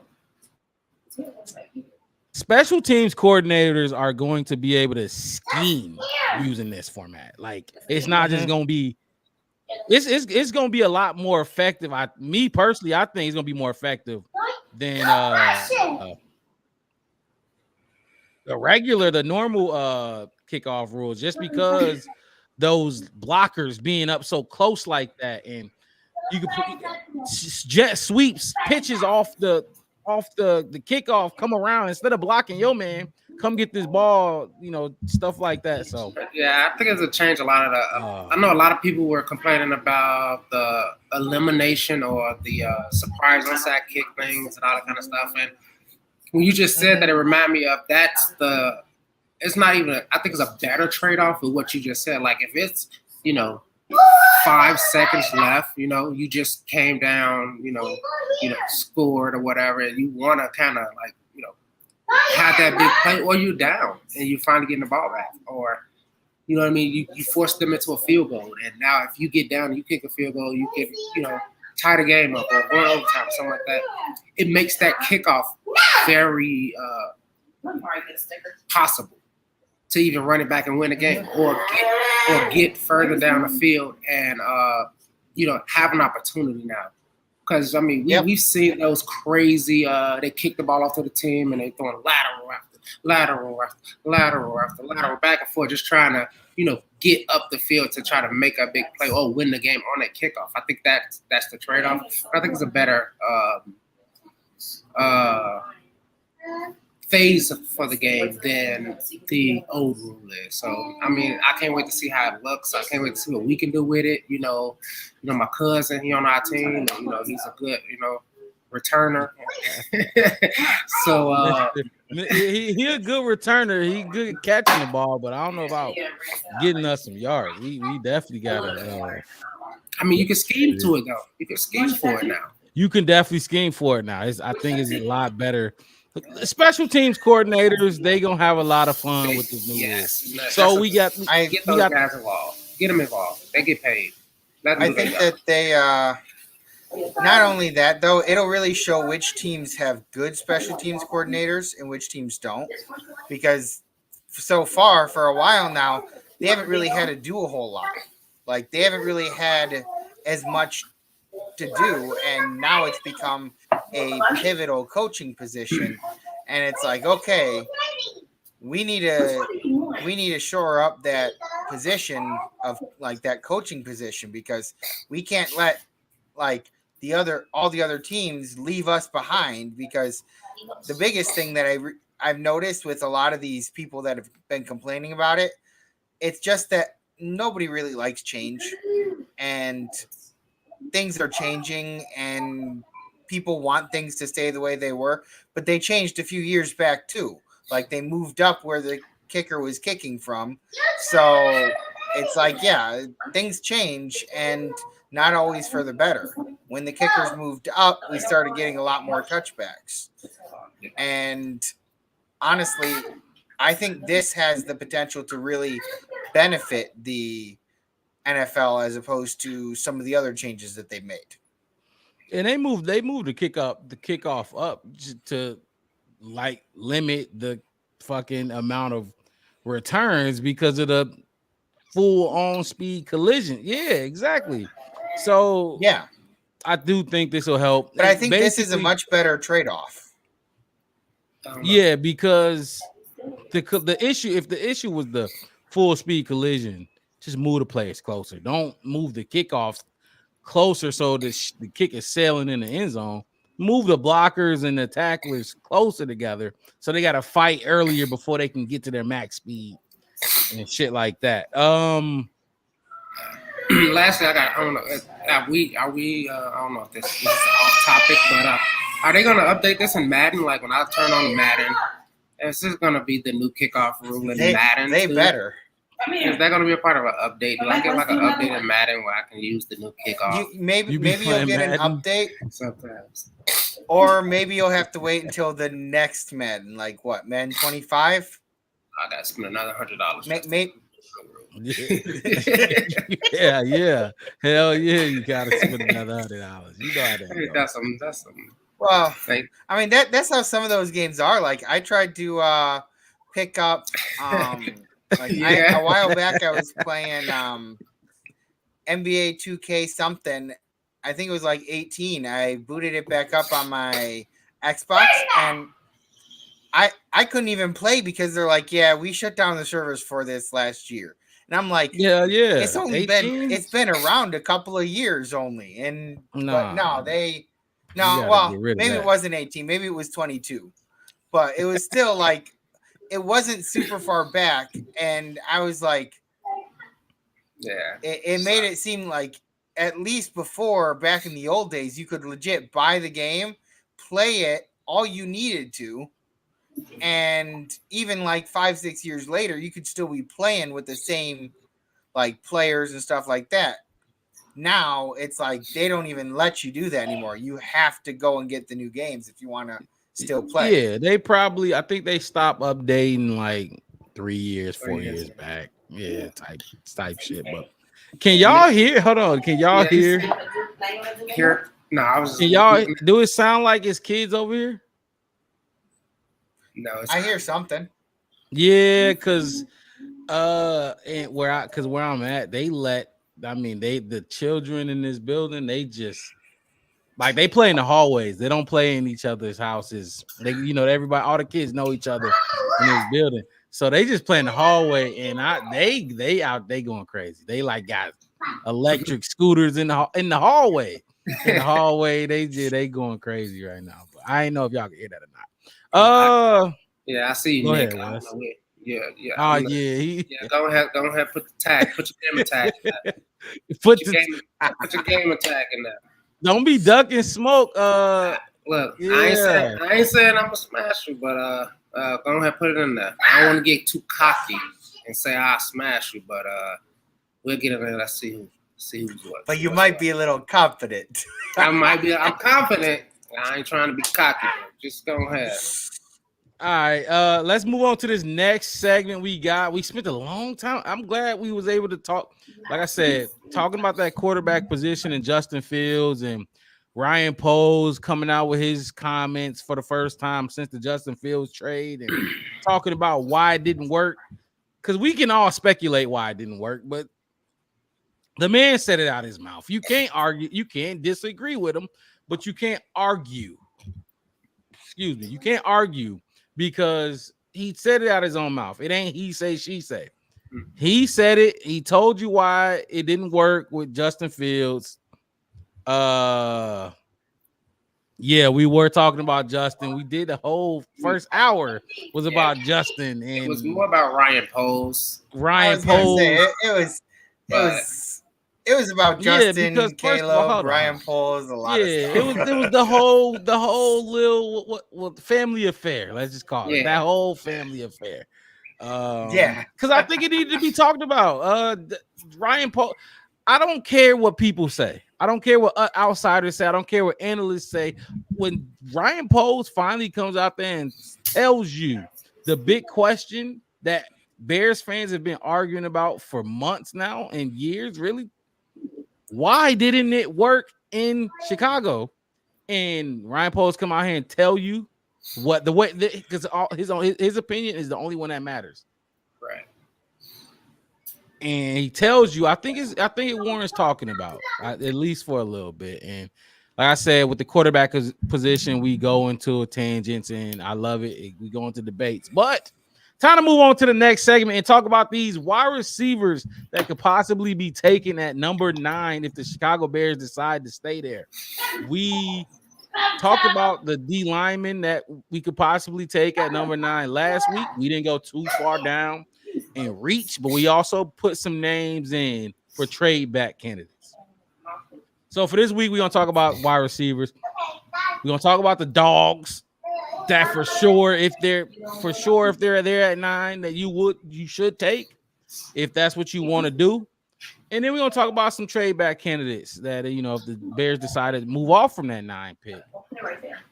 H: Tail is right here.
A: Special teams coordinators are going to be able to scheme using this format. Like it's not just going to be. It's going to be a lot more effective. Me personally, I think it's going to be more effective than the normal kickoff rules, just because those blockers being up so close like that, and you can put jet sweeps, pitches off the kickoff, come around instead of blocking your man, come get this ball, stuff like that. So
D: yeah, I think it's a change. A lot of the I know a lot of people were complaining about the elimination or the surprise onside kick things and all that kind of stuff. And when you just said that, it reminded me of it's not even. I think it's a better trade-off with what you just said. Like if it's 5 seconds left, you just came down, scored or whatever, and you want to kind of like, have that big play, or you're down and you finally getting the ball back, or you know what I mean, you force them into a field goal, and now if you get down and you kick a field goal, you can tie the game up or go overtime, something like that. It makes that kickoff very possible to even run it back and win a game, or get further down the field and have an opportunity now. Because we've seen those crazy. They kick the ball off to the team and they throwing lateral after lateral after lateral, back and forth, just trying to get up the field to try to make a big play or win the game on that kickoff. I think that's the trade-off. I think it's a better phase for the game than the old rule is. So I can't wait to see how it looks. I can't wait to see what we can do with it. My cousin, he on our team. He's a good returner. So
A: he a good returner. He good at catching the ball, but I don't know about getting us some yards. We definitely got to.
D: You can scheme to it though. You can scheme for it now.
A: You can definitely scheme for it now. I think it's a lot better. Special teams coordinators, they gonna have a lot of fun with this new rule. So get those
D: guys involved. Get them involved. They get paid.
F: I think that they not only that though, it'll really show which teams have good special teams coordinators and which teams don't, because so far for a while now they haven't really had to do a whole lot. Like they haven't really had as much to do, and now it's become a pivotal coaching position, and it's like, okay, we need to we need to shore up that position of like that coaching position, because we can't let like all the other teams leave us behind, because the biggest thing that I've noticed with a lot of these people that have been complaining about it, it's just that nobody really likes change, and things are changing, and people want things to stay the way they were, but they changed a few years back too. Like they moved up where the kicker was kicking from. So it's like, yeah, things change, and not always for the better. When the kickers moved up, we started getting a lot more touchbacks. And honestly, I think this has the potential to really benefit the NFL as opposed to some of the other changes that they've made.
A: And they moved the kickoff up to like limit the fucking amount of returns because of the full on speed collision. Yeah, exactly. So
F: yeah,
A: I do think this will help.
F: But I think this is a much better trade-off.
A: Yeah, because the issue, if the issue was the full speed collision, just move the players closer. Don't move the kickoffs closer so the kick is sailing in the end zone. Move the blockers and the tacklers closer together so they got to fight earlier before they can get to their max speed and shit like that.
D: Lastly, I don't know. Are we? I don't know if this is off topic, but are they going to update this in Madden? Like when I turn on the Madden, is this going to be the new kickoff rule in Madden?
F: They better.
D: Is that going to be a part of an update? Do I get like an update in Madden where I can use the new kickoff?
F: Maybe you'll get
A: Madden?
F: an update.
D: Sometimes.
F: Or maybe you'll have to wait until the next Madden, like what, Madden 25?
D: I got to spend another $100.
F: Maybe.
A: yeah. Hell yeah, you gotta spend another $100. You know how that goes.
D: That's some.
F: Well, I mean that's how some of those games are. Like I tried to pick up a while back I was playing NBA 2K something. I think it was like 18. I booted it back up on my Xbox, and I couldn't even play because they're like, yeah, we shut down the servers for this last year. And I'm like,
A: yeah.
F: It's only been around a couple of years only. And maybe it wasn't 18, maybe it was 22. But it was still like it wasn't super far back. And I was like,
D: yeah.
F: It made it seem like at least before, back in the old days, you could legit buy the game, play it all you needed to. And even like 5-6 years later, you could still be playing with the same like players and stuff like that. Now it's like they don't even let you do that anymore. You have to go and get the new games if you want to still play.
A: Yeah, I think they stopped updating like 3 years, 4 years back. Yeah, type shit. But can y'all hear? Hold on, can y'all hear?
D: Here? No, I was.
A: Can y'all do it sound like it's kids over here?
D: No,
F: I hear something.
A: Yeah, because and where I'm at, the children in this building, they just like they play in the hallways. They don't play in each other's houses. They, everybody, all the kids know each other in this building, so they just play in the hallway. And they going crazy. They like got electric scooters in the hallway. In the hallway, they going crazy right now. But I ain't know if y'all can hear that or not.
D: Yeah, I see you,
A: Go
D: Nick.
A: ahead, Wes.
D: Yeah.
A: Oh yeah,
D: Go ahead. Put the tag. Put your gamer tag.
A: Put
D: your gamer tag in there.
A: Don't be ducking smoke.
D: Look,
A: yeah.
D: I ain't saying I'm gonna smash you, but go ahead, put it in there. I don't want to get too cocky and say I'll smash you, but we'll get in there. Let's see who's what.
F: But you might be a little confident.
D: I'm confident. I ain't trying to be cocky. Just go ahead.
A: All right, let's move on to this next segment we got. We spent a long time. I'm glad we was able to talk, like I said, talking about that quarterback position and Justin Fields and Ryan Poles coming out with his comments for the first time since the Justin Fields trade and talking about why it didn't work. Because we can all speculate why it didn't work, but the man said it out of his mouth. You can't argue. You can't disagree with him, but you can't argue. Excuse me. You can't argue because he said it out of his own mouth. It ain't he say, she say. He said it. He told you why it didn't work with Justin Fields. Yeah, we were talking about Justin. We did the whole first hour was about Justin, and
D: it was more about Ryan Poles.
A: Ryan Poles.
F: It was about Justin,
A: because
F: Caleb, Ryan Poles, a lot of stuff.
A: It was the whole little what family affair. Let's just call it that whole family affair. Because I think it needed to be talked about. Ryan Poles. I don't care what people say. I don't care what outsiders say. I don't care what analysts say. When Ryan Poles finally comes out there and tells you the big question that Bears fans have been arguing about for months now and years, really, why didn't it work in Chicago? And Ryan Poles come out here and tell you what the way, because his opinion is the only one that matters.
D: Right.
A: And he tells you, I think it warrants talking about, at least for a little bit. And like I said, with the quarterback position, we go into tangents, and I love it. We go into debates, but time to move on to the next segment and talk about these wide receivers that could possibly be taken at number 9 if the Chicago Bears decide to stay there. We talked about the D linemen that we could possibly take at number 9 last week. We didn't go too far down and reach, but we also put some names in for trade back candidates. So for this week, we're gonna talk about wide receivers. We're gonna talk about the dogs that for sure if they're there at 9 that you should take if that's what you want to do. And then we're gonna talk about some trade back candidates that if the Bears decided to move off from that 9 pick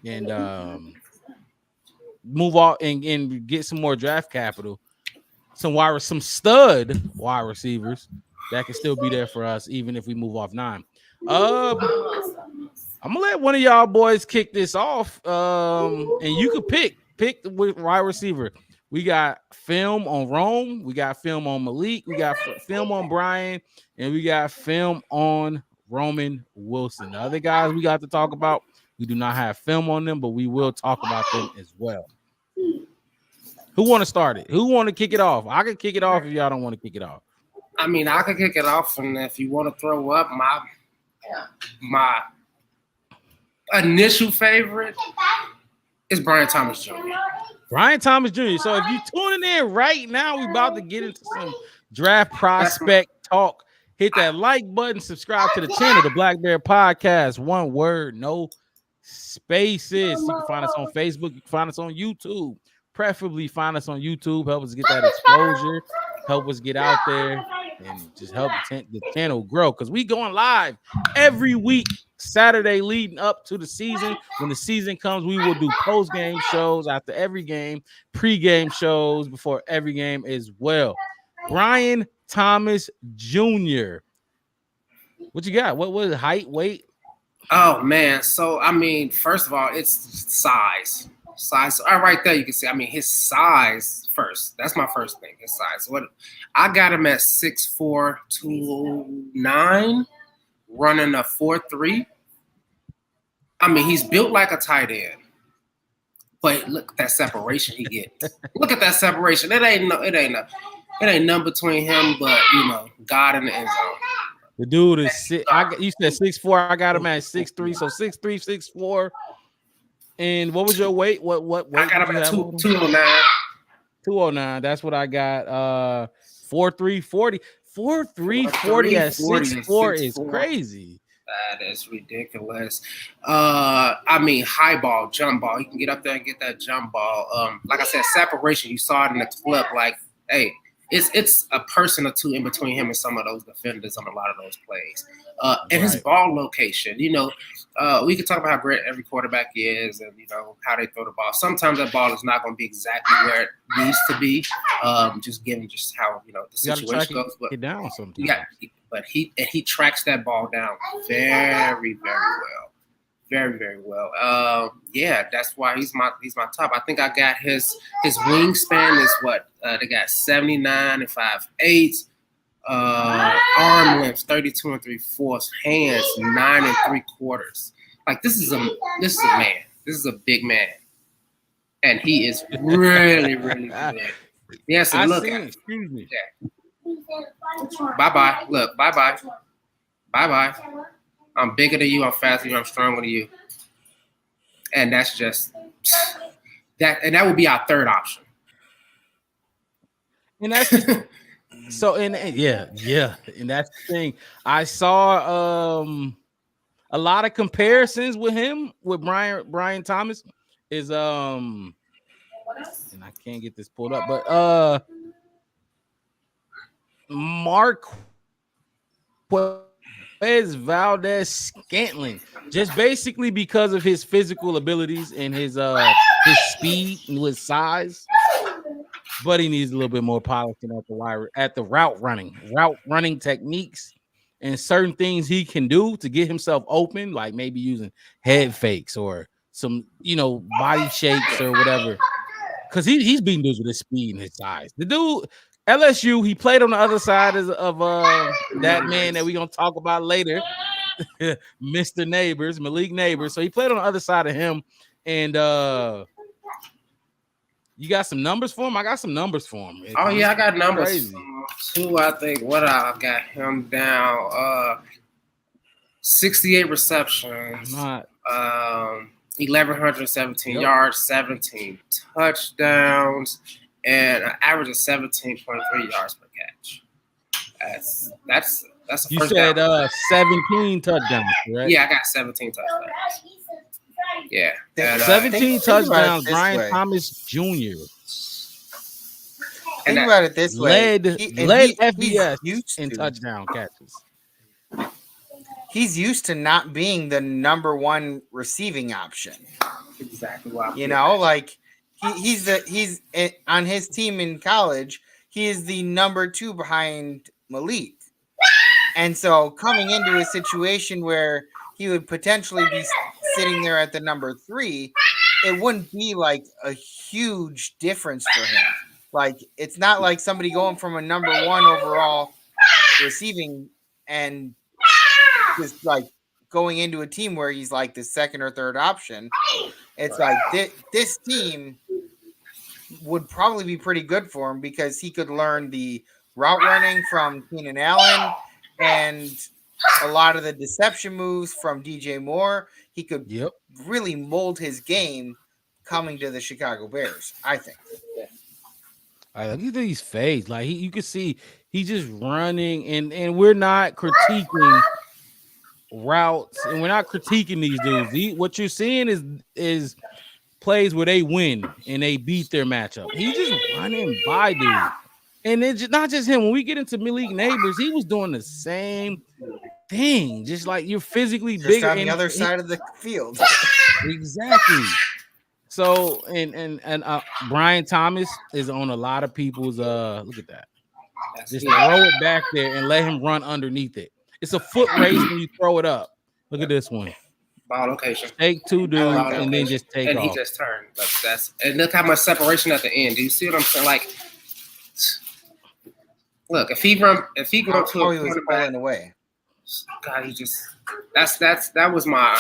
A: and move off and get some more draft capital. Some stud wide receivers that can still be there for us even if we move off 9. I'm gonna let one of y'all boys kick this off. And you could pick with wide receiver. We got film on Rome, we got film on Malik, we got film on Brian, and we got film on Roman Wilson. The other guys we got to talk about, we do not have film on them, but we will talk about them as well. Who want to start it? Who want to kick it off? I can kick it off if y'all don't want to kick it off.
D: I mean, I can kick it off, and if you want to throw up my initial favorite is Brian Thomas Jr.
A: Brian Thomas Jr. So if you're tuning in right now, we're about to get into some draft prospect talk. Hit that like button, subscribe to the channel, the Black Bear Podcast. One word, no spaces. You can find us on Facebook. You can find us on YouTube. Preferably find us on YouTube. Help us get that exposure. Help us get out there and just help the channel grow, because we going live every week Saturday leading up to the season. When the season comes, we will do post-game shows after every game, pre-game shows before every game as well. Brian Thomas Jr. What you got? What was height, weight?
D: Oh man, so I mean, first of all, it's size. Right there, you can see. I mean, his size first. That's my first thing. His size. What I got him at 6'4", 209, running a 4.3. I mean, he's built like a tight end, but look at that separation he gets. Look at that separation. It ain't nothing between him, but God in the end zone.
A: The dude is you said 6'4". I got him at 6'3". So 6'3", 6'4". And what was your weight? What weight?
D: I got him at 209.
A: 209. That's what I got. 4'3", 40. 4'3", 40 at 6'4" is crazy.
D: That is ridiculous. I mean, high ball, jump ball. He can get up there and get that jump ball. Like I said, separation. You saw it in the clip. Like, hey, it's a person or two in between him and some of those defenders on a lot of those plays. And his ball location. We could talk about how great every quarterback is and, how they throw the ball. Sometimes that ball is not going to be exactly where it needs to be, just given just how, the situation goes. But,
A: down sometimes.
D: But he tracks that ball down very, very well. Very, very well. That's why he's my top. I think I got his wingspan is what? They got 79 and 5'8". Arm length 32 and 3/4, hands 9 3/4. Like this is a man. This is a big man. and he is really, really good. He has to look at it.
A: Excuse me.
D: Yeah. Bye-bye. Look, bye-bye. Bye-bye. I'm bigger than you. I'm faster than you. I'm stronger than you. And that's just that. And that would be our third option.
A: And that's so. And yeah, and that's the thing. I saw a lot of comparisons with him with Brian Thomas is and I can't get this pulled up, but Marquez Valdez-Scantling, just basically because of his physical abilities and his speed and his size, but he needs a little bit more polishing at the route running techniques and certain things he can do to get himself open, like maybe using head fakes or some body shakes or whatever. Because he's beating dudes with his speed and his size. The dude, LSU, he played on the other side of that man that we're going to talk about later, Mr. Nabers, Malik Nabers. So he played on the other side of him. And you got some numbers for him? I got some numbers for him.
D: Oh, yeah, I got numbers. Too, I think. What I got him down. 68 receptions. 1,117 yards, 17 touchdowns, and an average of 17.3 yards per catch. That's a
A: you
D: first
A: said
D: down.
A: 17 touchdowns, right?
D: Yeah, I got 17 touchdowns. Yeah, and,
A: 17 touchdowns. Brian Thomas Jr.
F: Think about it this way:
A: led FBS in touchdown catches.
F: He's used to not being the number one receiving option.
D: Exactly. Why
F: like he's on his team in college. He is the number 2 behind Malik, and so coming into a situation where he would potentially be sitting there at the number 3, it wouldn't be like a huge difference for him. Like it's not like somebody going from a number 1 overall receiving and just like going into a team where he's like the second or third option. It's like this team would probably be pretty good for him because he could learn the route running from Keenan Allen and a lot of the deception moves from DJ Moore. He could really mold his game coming to the Chicago Bears, I think.
A: Look at these fades. Like you can see he's just running, and we're not critiquing routes, and we're not critiquing these dudes. What you're seeing is plays where they win and they beat their matchup. He's just running by dudes, and it's not just him. When we get into Malik Nabers, he was doing the same thing. Just like you're physically
F: just
A: bigger
F: on the other side of the field.
A: Exactly. So and Brian Thomas is on a lot of people's look at that. Just throw it back there and let him run underneath it. It's a foot race when you throw it up. Look at this one.
D: Ball location.
A: Take 2 dudes and then just take off.
D: And he just turned. And look how much separation at the end. Do you see what I'm saying? Like, look, if he grew up to
F: he was pulling away.
D: God, that was my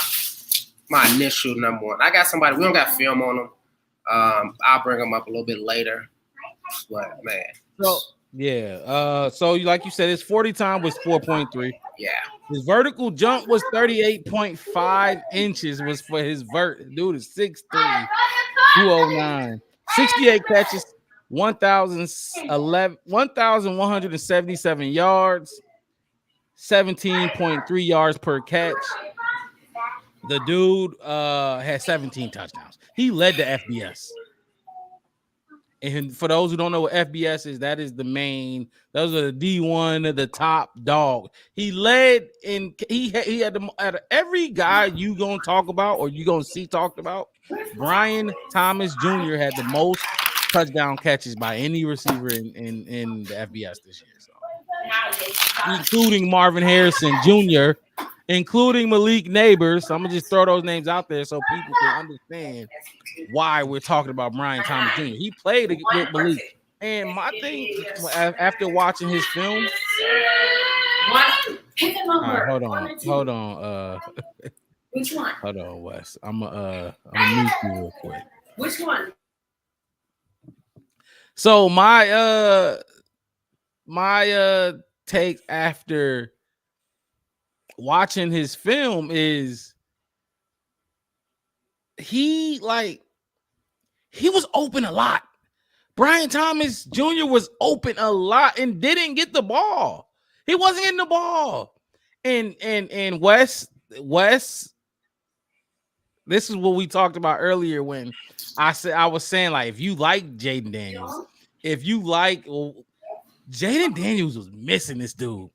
D: initial number 1. I got somebody. We don't got film on him. I'll bring him up a little bit later. But man,
A: so like you said, his 40 time was 4.3.
D: Yeah,
A: his vertical jump was 38.5 inches. Was for his dude is 6'3", 209, 68 catches, 1,177 yards, 17.3 yards per catch. The dude had 17 touchdowns. He led the FBS. And for those who don't know what FBS is, that is the main. Those are the D1, the top dog. He led in. He had every guy you gonna talk about or you gonna see talked about. Brian Thomas Jr. had the most touchdown catches by any receiver in the FBS this year, so including Marvin Harrison Jr., including Malik Nabers. So I'm gonna just throw those names out there so people can understand why we're talking about Brian Thomas Jr. He played with Malik, and my thing after watching his film. Hold on.
H: Which one?
A: Hold on, Wes. I'm gonna mute you real quick.
H: Which one?
A: So my take after watching his film is he was open a lot. Brian Thomas Jr. was open a lot and didn't get the ball. He wasn't getting the ball. And Wes, this is what we talked about earlier when I was saying, like, if you like Jaden Daniels, Jaden Daniels was missing this dude.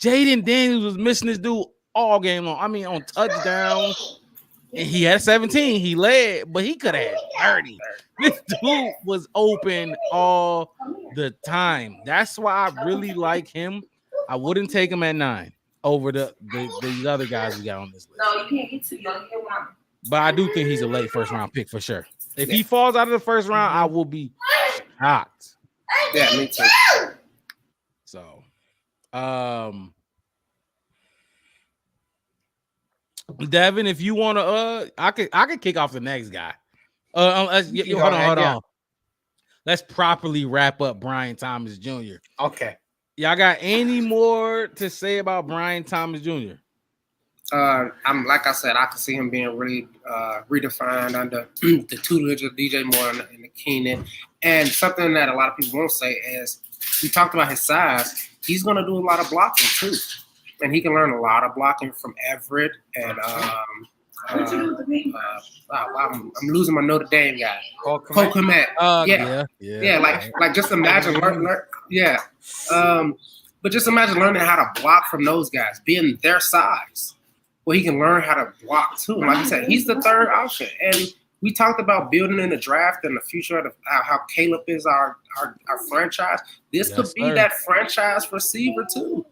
A: Jaden Daniels was missing this dude all game long. I mean, on touchdowns, and he had 17. He led, but he could have had 30. This dude was open all the time. That's why I really like him. I wouldn't take him at 9 over the other guys we got on this list.
H: No, you can't get to you only get one.
A: But I do think he's a late first round pick for sure. If he falls out of the first round, I will be shocked.
D: Yeah, me too.
A: So, Devin, if you want to, I could kick off the next guy. Hold on. Let's properly wrap up Brian Thomas Jr.
F: Okay.
A: Y'all got any more to say about Brian Thomas Jr.?
D: I'm like I said, I can see him being really redefined under the tutelage of DJ Moore and the Keenan. And something that a lot of people won't say is we talked about his size. He's going to do a lot of blocking too, and he can learn a lot of blocking from Everett and I'm losing my Notre Dame guy, Cole Kmet. Yeah. Like just imagine but just imagine learning how to block from those guys, being their size. Well, he can learn how to block too. Like I said, he's the third option. And we talked about building in the draft and the future of how Caleb is our franchise. This could be that franchise receiver too.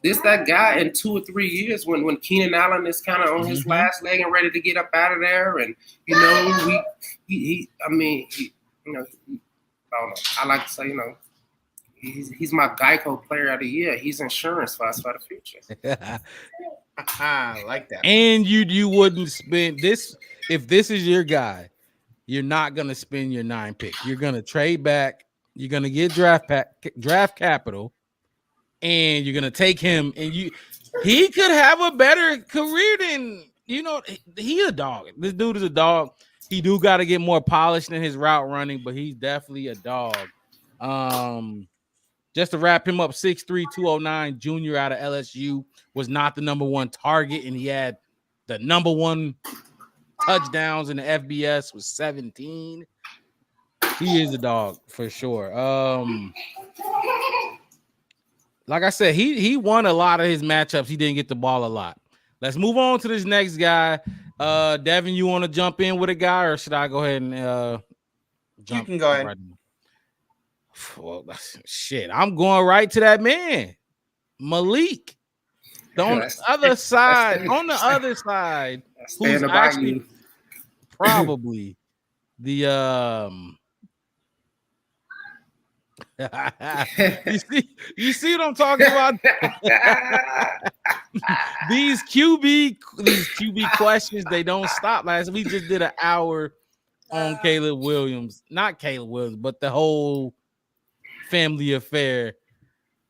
D: That guy in 2 or 3 years when Keenan Allen is kind of on his last leg and ready to get up out of there. And, I don't know. I like to say, he's my Geico player of the year. He's insurance for us for the future.
F: I like that.
A: And you wouldn't spend this if this is your guy. You're not gonna spend your 9 pick. You're gonna trade back. You're gonna get draft capital, and you're gonna take him. And he could have a better career than He a dog. This dude is a dog. He do got to get more polished in his route running, but he's definitely a dog. Just to wrap him up, 6'3", 209, junior out of LSU, was not the number 1 target, and he had the number 1 touchdowns in the FBS was 17. He is a dog for sure. Like I said, he won a lot of his matchups. He didn't get the ball a lot. Let's move on to this next guy. Devin, you want to jump in with a guy, or should I go ahead and jump?
F: You can go ahead.
A: Right now? Well, shit, I'm going right to that man, Malik. On the other side, who's actually probably the you see what I'm talking about? These QB questions, they don't stop. We just did an hour on Caleb Williams, not Caleb Williams, but the whole family affair.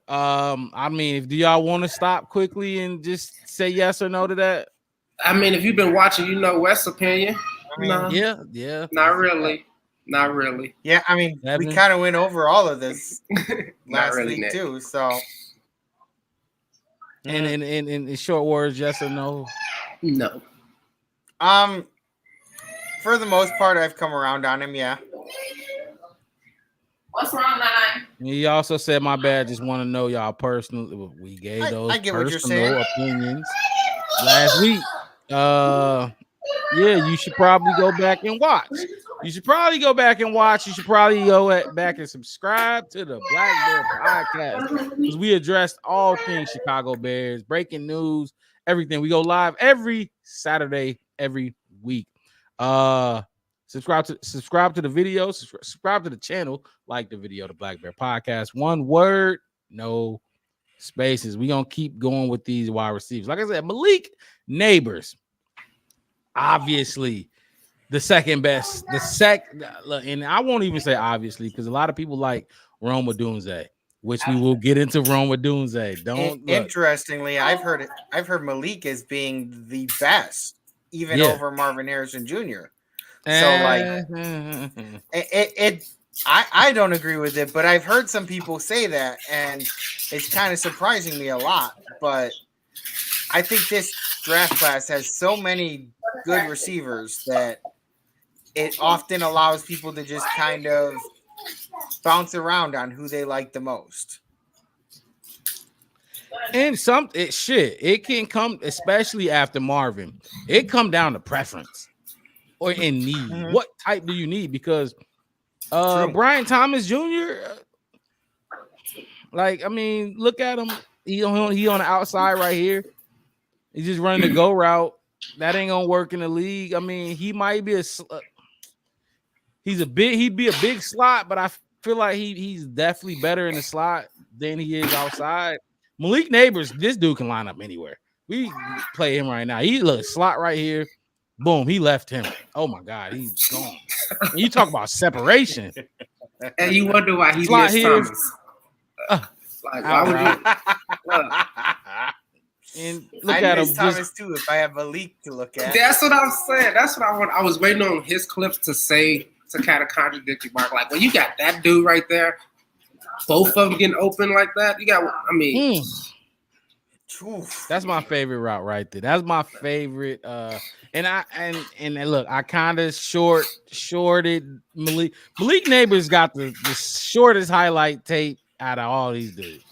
A: Do y'all want to stop quickly and just say yes or no to that?
D: I mean, if you've been watching, Wes' opinion.
A: Yeah.
D: Not really.
F: Yeah, I mean, we kind of went over all of this last
D: really,
F: week too. So,
A: and in short words, yes or no?
D: No.
F: For the most part, I've come around on him. Yeah.
H: What's wrong, Nine?
A: He also said, "My bad. Just want to know y'all personally." We gave those personal opinions last week. Yeah, you should probably go back and watch. You should probably go back and subscribe to the Black Bear Podcast, because we addressed all things Chicago Bears, breaking news, everything. We go live every Saturday, every week. Subscribe to the video, subscribe to the channel, like the video, the Black Bear Podcast. One word, no spaces. We're gonna keep going with these wide receivers. Like I said, Malik Nabers, obviously the second best. And I won't even say obviously because a lot of people like Rome Odunze, which we will get into Rome Odunze.
F: Interestingly, I've heard Malik as being the best, even over Marvin Harrison Jr. So like I don't agree with it, but I've heard some people say that, and it's kind of surprising me a lot. But I think this draft class has so many good receivers that it often allows people to just kind of bounce around on who they like the most.
A: And it can come, especially after Marvin. It come down to preference or in need. Mm-hmm. What type do you need? Because Brian Thomas Jr. Like, I mean, look at him. He on the outside right here. He's just running the go route. That ain't gonna work in the league. I mean, he might be he'd be a big slot, but I feel like he's definitely better in the slot than he is outside. Malik Nabers, this dude can line up anywhere. We play him right now. He looks slot right here. Boom, he left him. Oh my God, he's gone. And you talk about separation.
D: And you wonder why he missed Thomas.
B: Like, why would you?
F: And look at him. Thomas too. If I have Malik to look at,
D: that's what I'm saying. That's what I want. I was waiting on his clips to say to kind of contradict you, Mark. Like, when you got that dude right there, both of them getting open like that. You got. I mean,
A: that's my favorite route right there. That's my favorite. And look, I kind of shorted Malik. Malik Nabers got the shortest highlight tape out of all these dudes.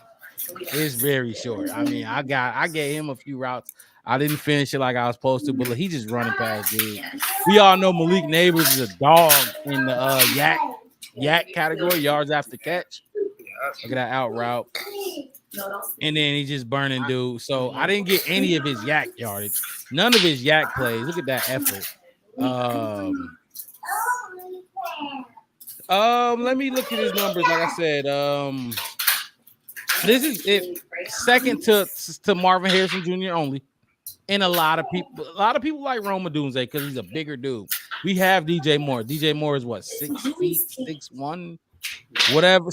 A: It's very short. I mean, I gave him a few routes. I didn't finish it like I was supposed to, but look, he just running past dude. We all know Malik Nabers is a dog in the yak category, yards after catch. Look at that out route. And then he just burning dude. So I didn't get any of his yak yardage. None of his yak plays. Look at that effort. Let me look at his numbers. Like I said, this is it. Second to Marvin Harrison Jr. only. And a lot of people like Rome Odunze because he's a bigger dude. We have DJ Moore. DJ Moore is what, 6 feet, 6'1", whatever.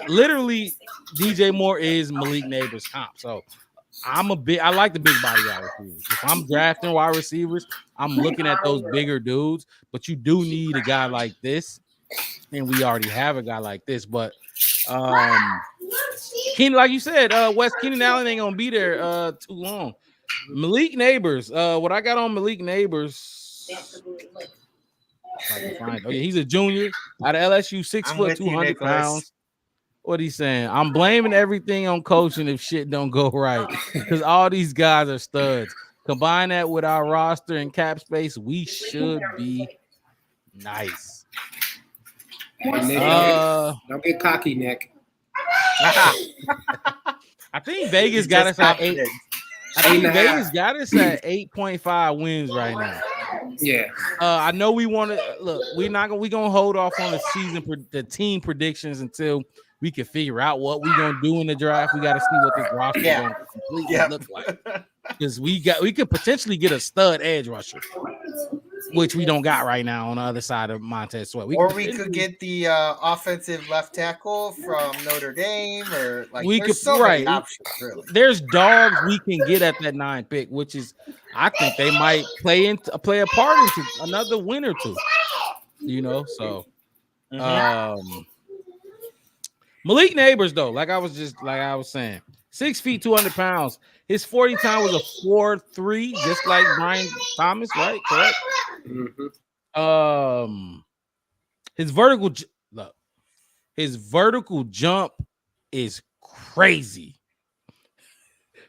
A: Literally DJ Moore is Malik Nabers' comp. So I like the big body wide receivers. If I'm drafting wide receivers, I'm looking at those bigger dudes, but you do need a guy like this. And we already have a guy like this, but Keenan, like you said, Keenan Allen ain't gonna be there too long. Malik Nabers, what I got on Malik Nabers, he's a junior out of LSU, 6 foot, 200 pounds. What he's saying? I'm blaming everything on coaching if shit don't go right because all these guys are studs. Combine that with our roster and cap space, we should be nice.
D: Hey, Nick, don't get cocky, Nick.
A: I think Vegas got us at 8. I think Vegas got us at 8.5 wins right now.
D: Yeah.
A: I know we want to look. We're gonna hold off on the team predictions until we can figure out what we're gonna do in the draft. We got to see what this roster is gonna completely look like. Because we could potentially get a stud edge rusher, which we don't got right now on the other side of Montez Sweat.
F: We could get the offensive left tackle from Notre Dame, or like many options. Really,
A: there's dogs we can get at that 9 pick, which is I think they might play a part into another win or two. You know, so Malik Nabers though, like I was saying, 6 feet, 200 pounds. His 40 time was a 4.3, just like Brian Thomas, right? Correct. Mm-hmm. His vertical jump is crazy.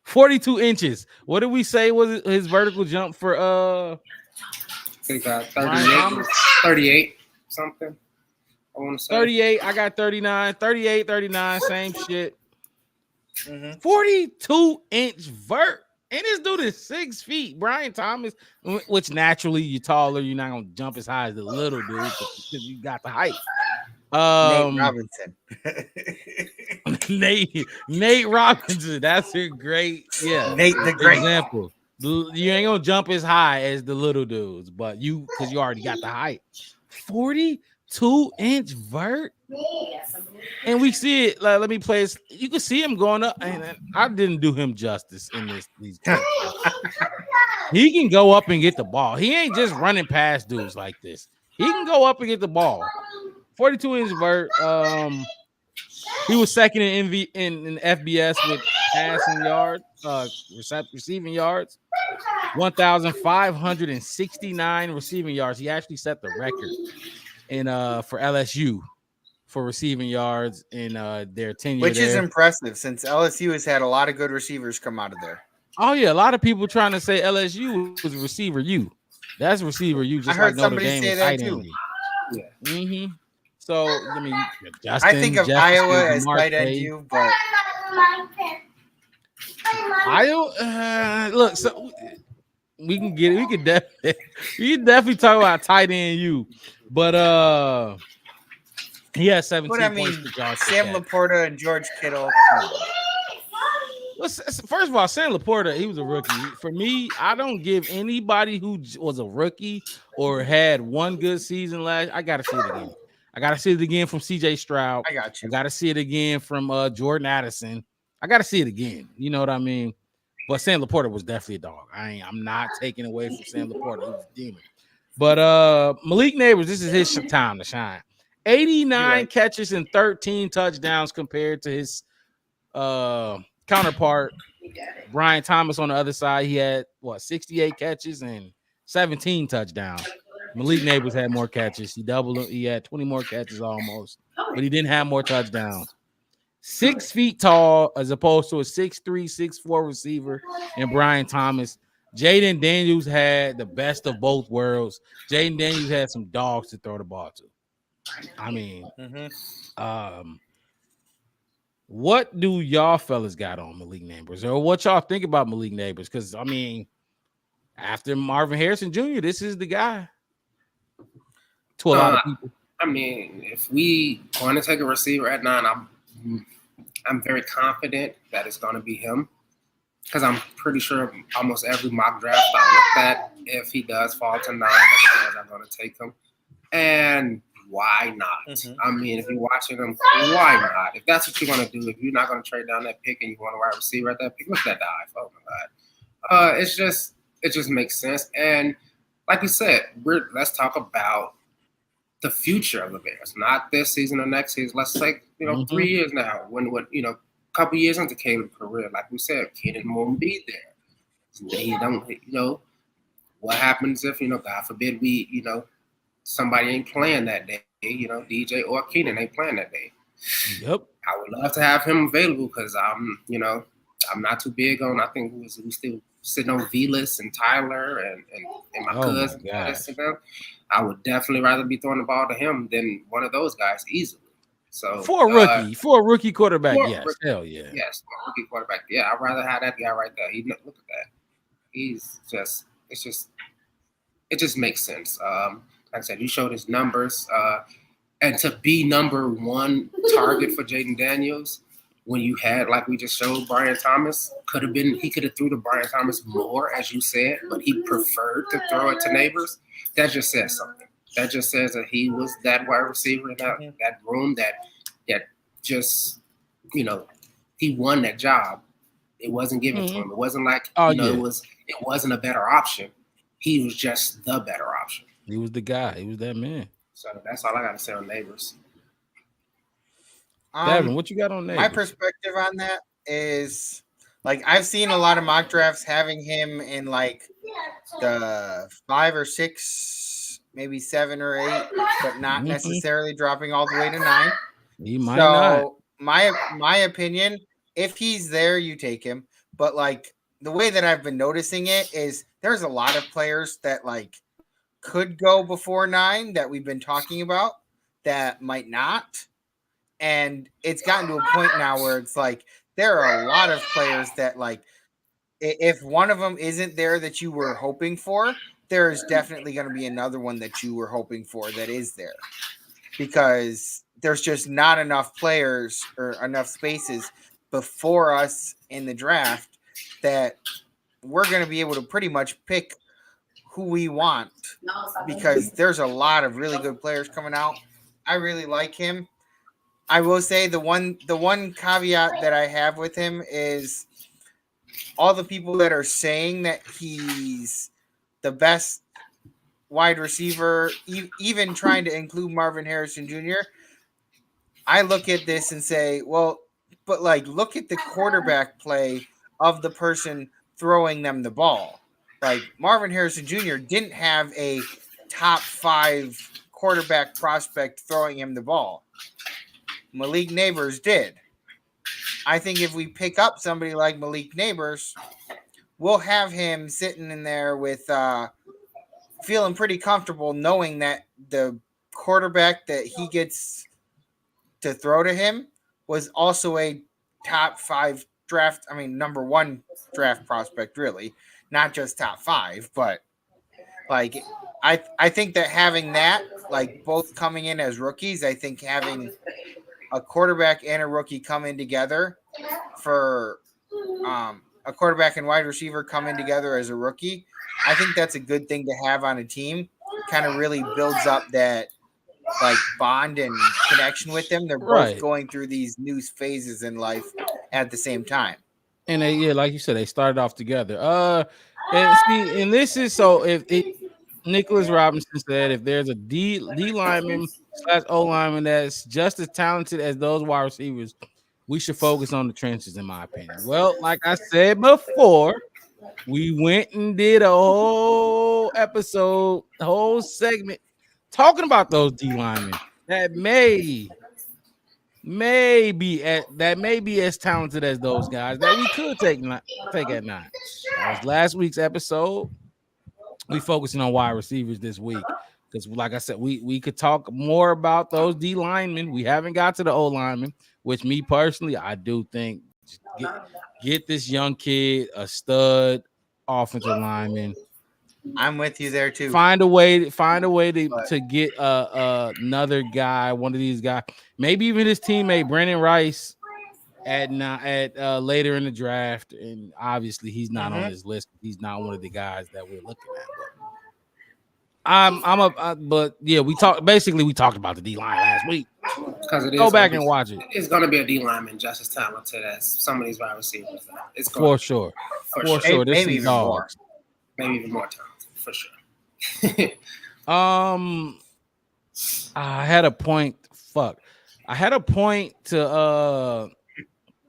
A: 42 inches. What did we say was his vertical jump for? I
D: think 38 something. I want to say
A: 38. I got 39. 38, 39. Same shit. 42-inch vert, and this dude is 6 feet. Brian Thomas, which naturally you're taller, you're not gonna jump as high as the little dude because you got the height.
F: Nate Robinson.
A: Nate Robinson. That's a great,
F: Nate the Great
A: example. You ain't gonna jump as high as the little dudes, but because you already got the height. 42-inch vert, and we see it. Like, let me play this. You can see him going up, and I didn't do him justice in these clips. He can go up and get the ball. He ain't just running past dudes like this. He can go up and get the ball. 42-inch vert. He was second in FBS with passing yards, receiving yards, 1,569 receiving yards. He actually set the record for LSU for receiving yards in their tenure,
F: which is impressive since LSU has had a lot of good receivers come out of there.
A: Oh yeah, a lot of people trying to say LSU was receiver U. That's receiver U. Just
F: I heard
A: like Notre
F: somebody
A: Dame
F: say
A: is
F: that
A: tight
F: too.
A: end. Mm-hmm. So I mean, Justin,
F: I think of
A: Jefferson,
F: Iowa as
A: Mark
F: tight end
A: Day.
F: U, but
A: Iowa. Look, so we can get it. We can definitely talk about tight end U, but he has 17
F: but I
A: points
F: mean,
A: for Josh.
F: Sam Laporta and George Kittle.
A: First of all, Sam Laporta, he was a rookie. For me, I don't give anybody who was a rookie or had one good season last. I gotta see it again. I gotta see it again from CJ Stroud.
F: I got you.
A: I gotta see it again from Jordan Addison. I gotta see it again. You know what I mean? But Sam Laporta was definitely a dog. I'm not taking away from Sam Laporta. He was a demon. But Malik Nabers, this is his time to shine. 89 catches and 13 touchdowns compared to his counterpart Brian Thomas on the other side. He had 68 catches and 17 touchdowns. Malik Nabers had more catches. He doubled. He had 20 more catches almost, but he didn't have more touchdowns. 6 feet tall as opposed to a 6'3", 6'4" receiver and Brian Thomas. Jaden Daniels had the best of both worlds. Jaden Daniels had some dogs to throw the ball to. I mean, what do y'all fellas got on Malik Nabers, or what y'all think about Malik Nabers? Because I mean, after Marvin Harrison Jr., this is the guy to a lot of people.
D: I mean, if we want to take a receiver at 9, I'm very confident that it's going to be him, because I'm pretty sure almost every mock draft I looked at, if he does fall to 9, that the Bears are going to take him. And why not? Mm-hmm. I mean, if you're watching him, why not? If that's what you're going to do, if you're not going to trade down that pick and you want a wide receiver at that pick, look at that dive. Oh my God. It just makes sense. And like you said, let's talk about the future of the Bears, not this season or next season. Let's take 3 years now. When a couple years into Caleb's career, like we said, Keenan won't be there. He don't. What happens if God forbid we somebody ain't playing that day? DJ or Keenan ain't playing that day.
A: Yep.
D: I would love to have him available because I'm not too big on. I think we still sitting on Velas and Tyler and my cousin. I would definitely rather be throwing the ball to him than one of those guys easily. So
A: for a rookie quarterback, yes, hell yeah,
D: yes, for a rookie quarterback, yeah. I'd rather have that guy right there. Look at that. It just makes sense. Like I said, you showed his numbers, and to be number 1 target for Jaden Daniels when you had, like we just showed, Brian Thomas, he could have threw to Brian Thomas more, as you said, but he preferred to throw it to Nabers. That just says something. That just says that he was that wide receiver in that room that just, he won that job. It wasn't given to him. It wasn't like, it wasn't a better option. He was just the better option.
A: He was the guy. He was that man.
D: So that's all I got to say on Nabers.
A: Devin, what you got on Nabers?
F: My perspective on that is, I've seen a lot of mock drafts having him in the 5 or 6, maybe 7 or 8, but not necessarily dropping all the way to 9.
A: He might not.
F: My opinion, if he's there, you take him. But the way that I've been noticing it is there's a lot of players that could go before 9 that we've been talking about that might not. And it's gotten to a point now where it's there are a lot of players that if one of them isn't there that you were hoping for, there's definitely going to be another one that you were hoping for that is there, because there's just not enough players or enough spaces before us in the draft that we're going to be able to pretty much pick who we want because there's a lot of really good players coming out. I really like him. I will say the one caveat that I have with him is all the people that are saying that he's the best wide receiver, even trying to include Marvin Harrison Jr., I look at this and say, well, but like, look at the quarterback play of the person throwing them the ball. Like Marvin Harrison Jr. didn't have a top 5 quarterback prospect throwing him the ball. Malik Nabers did. I think if we pick up somebody like Malik Nabers, we'll have him sitting in there with feeling pretty comfortable knowing that the quarterback that he gets to throw to him was also a top 5 draft. I mean, number 1 draft prospect, really, not just top 5, but like, I think that having that, like both coming in as rookies, I think having a quarterback and a rookie come in together for a quarterback and wide receiver come in together as a rookie, I think that's a good thing to have on a team. Kind of really builds up that like bond and connection with them. They're both going through these new phases in life at the same time.
A: And they, like you said, they started off together. And see, and this is so if Nicholas Robinson said if there's a D lineman / O lineman that's just as talented as those wide receivers, we should focus on the trenches, in my opinion. Well, like I said before, we went and did a whole episode, a whole segment talking about those D linemen that may be as talented as those guys that we could take at 9. That was last week's episode. We focusing on wide receivers this week because, like I said, we could talk more about those D linemen. We haven't got to the O linemen, which me personally, I do think get this young kid a stud offensive lineman.
F: I'm with you there too.
A: Find a way to get another guy, one of these guys, maybe even his teammate Brandon Rice at later in the draft. And obviously he's not on this list. He's not one of the guys that we're looking at. But yeah, we talked about the D line last week. Go back and watch it.
D: It's going to be a D lineman just as talented as some of these wide receivers. It's
A: for sure. For sure.
F: Maybe even more.
D: Maybe even more talented. For sure.
A: I had a point to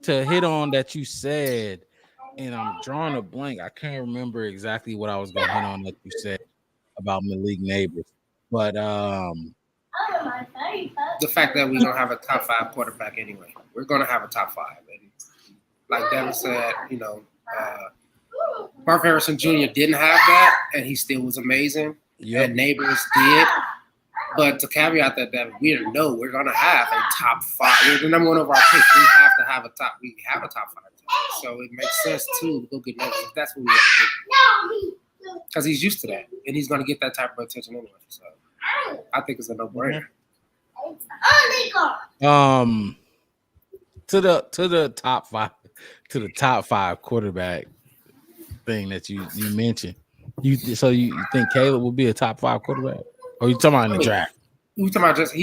A: hit on that you said, and I'm drawing a blank. I can't remember exactly what I was going to hit on that you said about Malik Nabers, but
D: the fact that we don't have a top 5 quarterback anyway. We're going to have a top 5, and like Devin said, Marvin Harrison Jr. didn't have that, and he still was amazing. And Nabers did. But to caveat that we didn't know we're going to have a top 5. We're the number 1 of our picks. We have a top 5. So it makes sense, too, to go get Nabers if that's what we want to do. Because he's used to that, and he's going to get that type of attention anyway. So I think it's a no-brainer.
A: To the top 5 quarterback thing that you mentioned. You think Caleb will be a top 5 quarterback? Or are you talking about in the draft?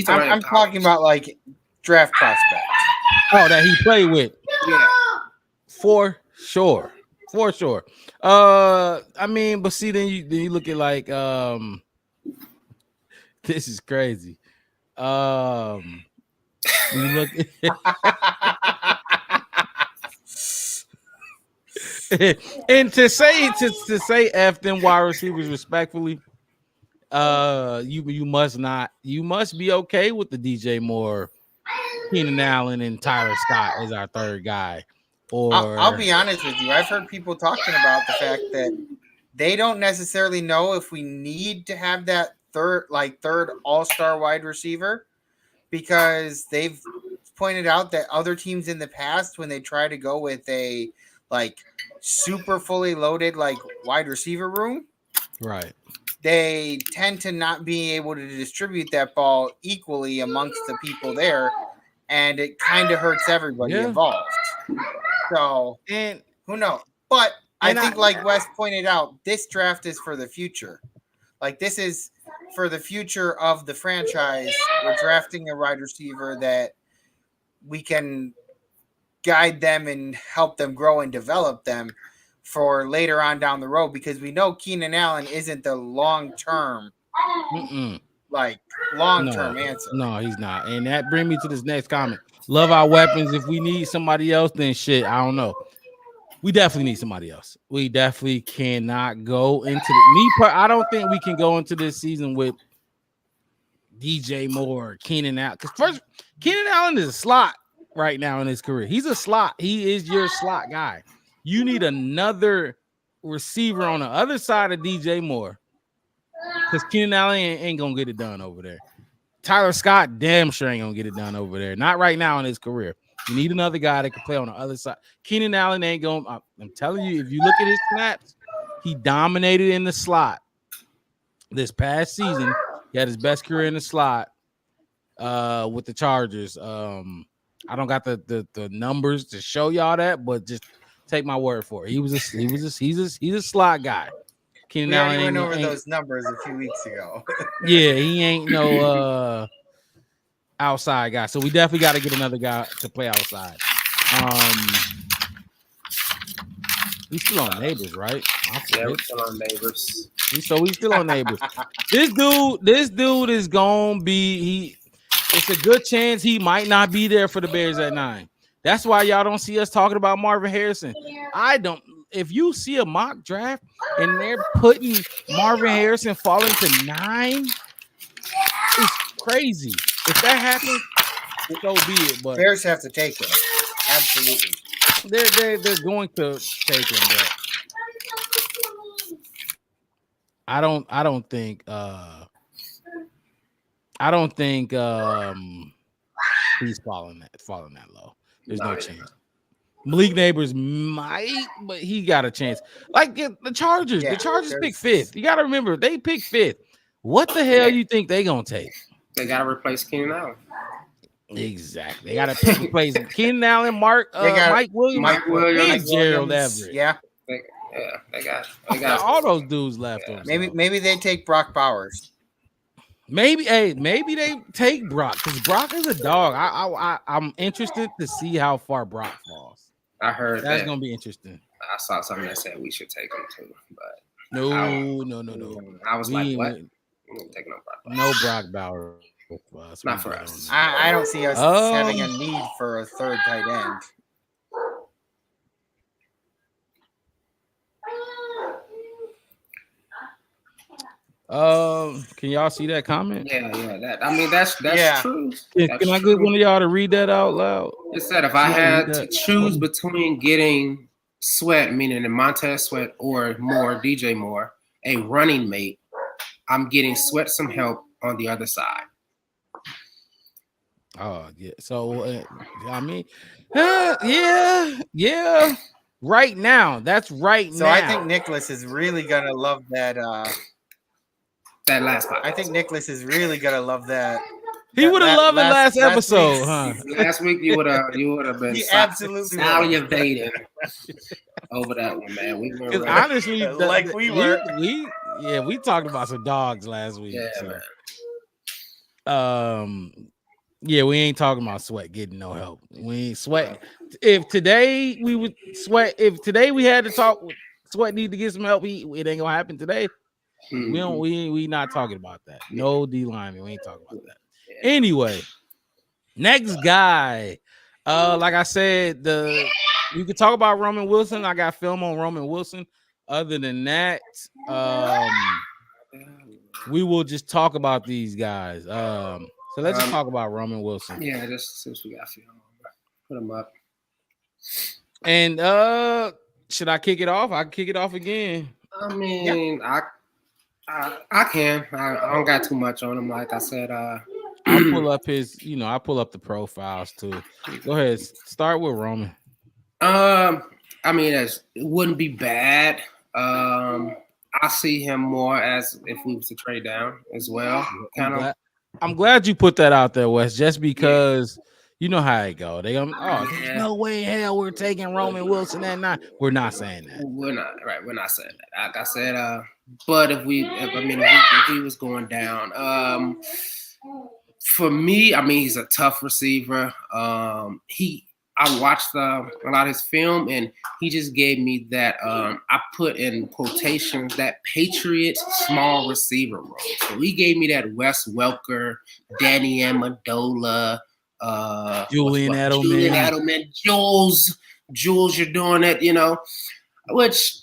F: I'm talking about like draft prospects.
A: Oh, that he played with.
D: Yeah.
A: For sure. I mean, but see, then you look at like this is crazy. You look and to say F them wide receivers respectfully, you must be okay with the DJ Moore, Keenan Allen, and Tyler Scott as our third guy. Or
F: I'll be honest with you. I've heard people talking about the fact that they don't necessarily know if we need to have that third all-star wide receiver, because they've pointed out that other teams in the past, when they try to go with a like super fully loaded like wide receiver room,
A: right,
F: they tend to not be able to distribute that ball equally amongst the people there, and it kind of hurts everybody involved. So, and who knows? But I think, like Wes pointed out, this draft is for the future. Like, this is for the future of the franchise. We're drafting a wide receiver that we can guide them and help them grow and develop them for later on down the road, because we know Keenan Allen isn't the long-term answer.
A: No, he's not. And that brings me to this next comment. Love our weapons. If we need somebody else, then shit, I don't know. We definitely need somebody else. We definitely cannot go into I don't think we can go into this season with DJ Moore, Keenan Allen. Because first, Keenan Allen is a slot right now in his career. He's a slot. He is your slot guy. You need another receiver on the other side of DJ Moore, because Keenan Allen ain't gonna get it done over there. Tyler Scott damn sure ain't gonna get it done over there. Not right now in his career. You need another guy that can play on the other side. Keenan Allen ain't going. I'm telling you, if you look at his snaps, he dominated in the slot this past season. He had his best career in the slot with the Chargers. I don't got the numbers to show y'all that, but just take my word for it. He's a slot guy.
F: Keenan Allen went over those numbers a few weeks ago.
A: Yeah, he ain't no outside guy. So we definitely got to get another guy to play outside. He's still on Neighbors, right?
D: Yeah, we're still on Neighbors.
A: So he's still on Neighbors. This dude is gonna be. It's a good chance he might not be there for the Bears at 9. That's why y'all don't see us talking about Marvin Harrison. I don't. If you see a mock draft and they're putting Marvin Harrison falling to 9, it's crazy. If that happens, so be it. But
F: Bears have to take him. Absolutely.
A: They're going to take him, but I don't think he's falling that low. There's no chance. Malik Nabers might, but he got a chance. Like the Chargers. The Chargers pick 5th. You got to remember, they pick 5th. What the hell you think they gonna take?
D: They got to replace Keenan Allen.
A: Exactly. They got to replace Keenan Allen, Mike Williams, Gerald Everett.
F: Yeah.
D: They got
A: all those dudes left.
D: Yeah.
F: Maybe they take Brock Bowers.
A: Maybe they take Brock, because Brock is a dog. I'm interested to see how far Brock falls.
D: I heard
A: that's gonna be interesting.
D: I saw something that said we should take him too, but
A: no.
D: I was like, what? We don't take no Brock Bowers.
A: No Brock Bowers.
D: Not for us.
F: I don't see us having a need for a third tight end.
A: Can y'all see that comment?
D: Yeah. That's true.
A: Can I get one of y'all to read that out loud?
D: It said if I had to choose between getting Sweat, meaning the Montez Sweat, or DJ Moore, a running mate, I'm getting Sweat some help on the other side.
A: Oh yeah. So yeah. Right now, that's right now.
F: So I think Nicholas is really gonna love that.
D: That last part.
F: I think Nicholas is really gonna love that.
A: He would have loved the last episode, huh?
D: Last week you would have been
F: absolutely
D: salivating over that one, man. We were
A: honestly
F: we
A: we talked about some dogs last week.
D: Yeah,
A: so.
D: Man.
A: Yeah, we ain't talking about Sweat getting no help. We ain't Sweat. If today we would Sweat, if today we had to talk, Sweat need to get some help. It ain't gonna happen today.
D: Mm-hmm.
A: We not talking about that. No D lineman. We ain't talking about that. Anyway, next guy. Like I said, you could talk about Roman Wilson. I got film on Roman Wilson. Other than that, we will just talk about these guys. So let's just talk about Roman Wilson.
D: Yeah, just since we got film, put him up.
A: And should I kick it off? I can kick it off again.
D: I mean, I can. I don't got too much on him. Like I said,
A: I'll pull up I pull up the profiles too. Go ahead. Start with Roman.
D: I mean, it wouldn't be bad. I see him more as if we was to trade down as well.
A: I'm glad you put that out there, Wes, just because You know how it go. They go,
D: Yeah.
A: there's no way in hell we're taking Roman Wilson at 9. We're not saying that.
D: We're not right. We're not saying that. Like I said, but if we was going down, for me, I mean, he's a tough receiver. I watched a lot of his film, and he just gave me that. I put in quotations that Patriot small receiver role. So he gave me that Wes Welker, Danny Amendola,
A: Julian Edelman,
D: Jules, you're doing it, you know, which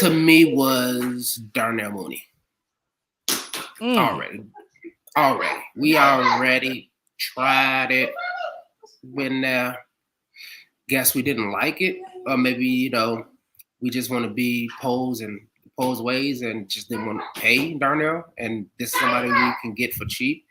D: to me was Darnell Mooney. Already. We already tried it. Been there. Guess we didn't like it. Or maybe, you know, we just want to be posed ways and just didn't want to pay Darnell. And this is somebody we can get for cheap.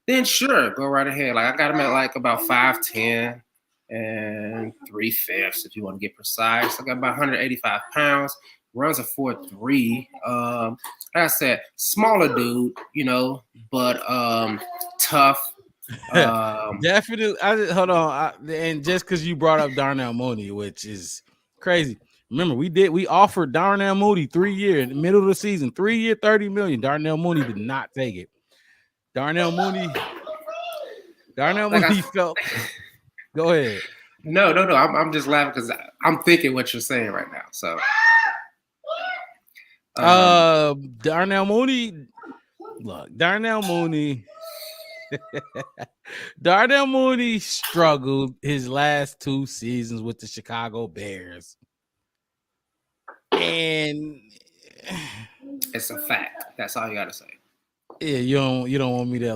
D: Then sure, go right ahead. Like I got him at like about 5'10" and 3/5 if you want to get precise. I got about 185 pounds. Runs a 4.3. Like I said, smaller dude, you know, but tough.
A: Definitely. Hold on. And just because you brought up Darnell Mooney, which is crazy. Remember, we offered Darnell Mooney 3 years in the middle of the season, 3 year, $30 million. Darnell Mooney did not take it. Darnell Mooney felt. Go ahead.
D: No. I'm just laughing because I'm thinking what you're saying right now. So,
A: Darnell Mooney. Look, Darnell Mooney struggled his last 2 seasons with the Chicago Bears, and
D: it's a fact. That's all you gotta say.
A: Yeah, you don't want me to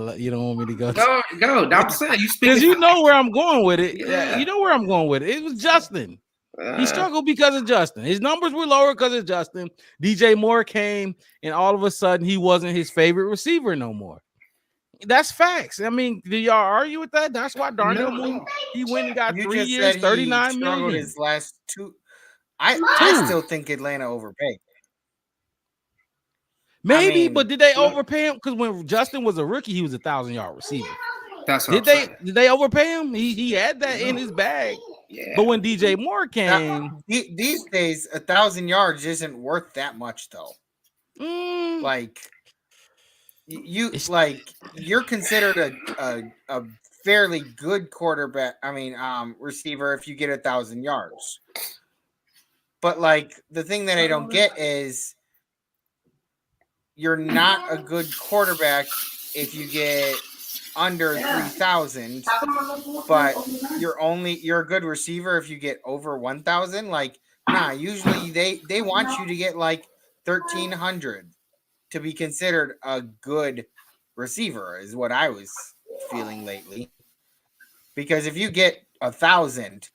A: go.
D: Go. I'm saying you
A: because you know where I'm going with it. Yeah. You know where I'm going with it. It was Justin. He struggled because of Justin. His numbers were lower because of Justin. DJ Moore came, and all of a sudden he wasn't his favorite receiver no more. That's facts. I mean, do y'all argue with that? That's why Darnell Mooney, he went and got 3 years, $39 million.
F: His last 2. I still think Atlanta overpaid.
A: Maybe, but did they overpay him? Because when Justin was a rookie, he was a 1,000-yard receiver.
D: That's
A: what did they overpay him? He had that in his bag.
D: Yeah.
A: But when DJ Moore came,
F: these days 1,000 yards isn't worth that much though. Like you're considered a fairly good quarterback. I mean, receiver if you get 1,000 yards. But like the thing that I don't get is you're not a good quarterback if you get under 3,000, but you're a good receiver if you get over 1,000. Like, nah, usually they want you to get like 1,300 to be considered a good receiver, is what I was feeling lately. Because if you get 1,000,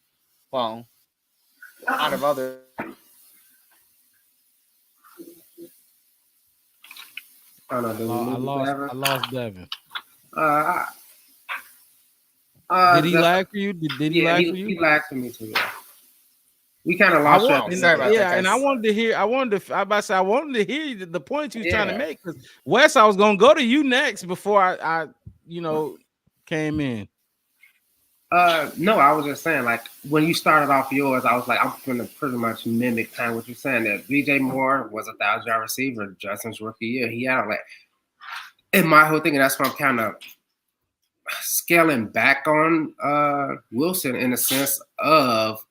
F: well, out of other.
A: I lost Devin. Did he lag for you? Did he lag for you?
D: He lagged for me too. Yeah. We kind of lost.
F: Sorry about that,
A: and I wanted to hear the point you was trying to make. Because Wes, I was gonna go to you next before I came in.
D: No, I was just saying, like, when you started off yours, I was like, I'm going to pretty much mimic kind of what you're saying. That DJ Moore was a 1,000-yard receiver. Justin's rookie year, he had like, in my whole thing, and that's why I'm kind of scaling back on Wilson in the sense of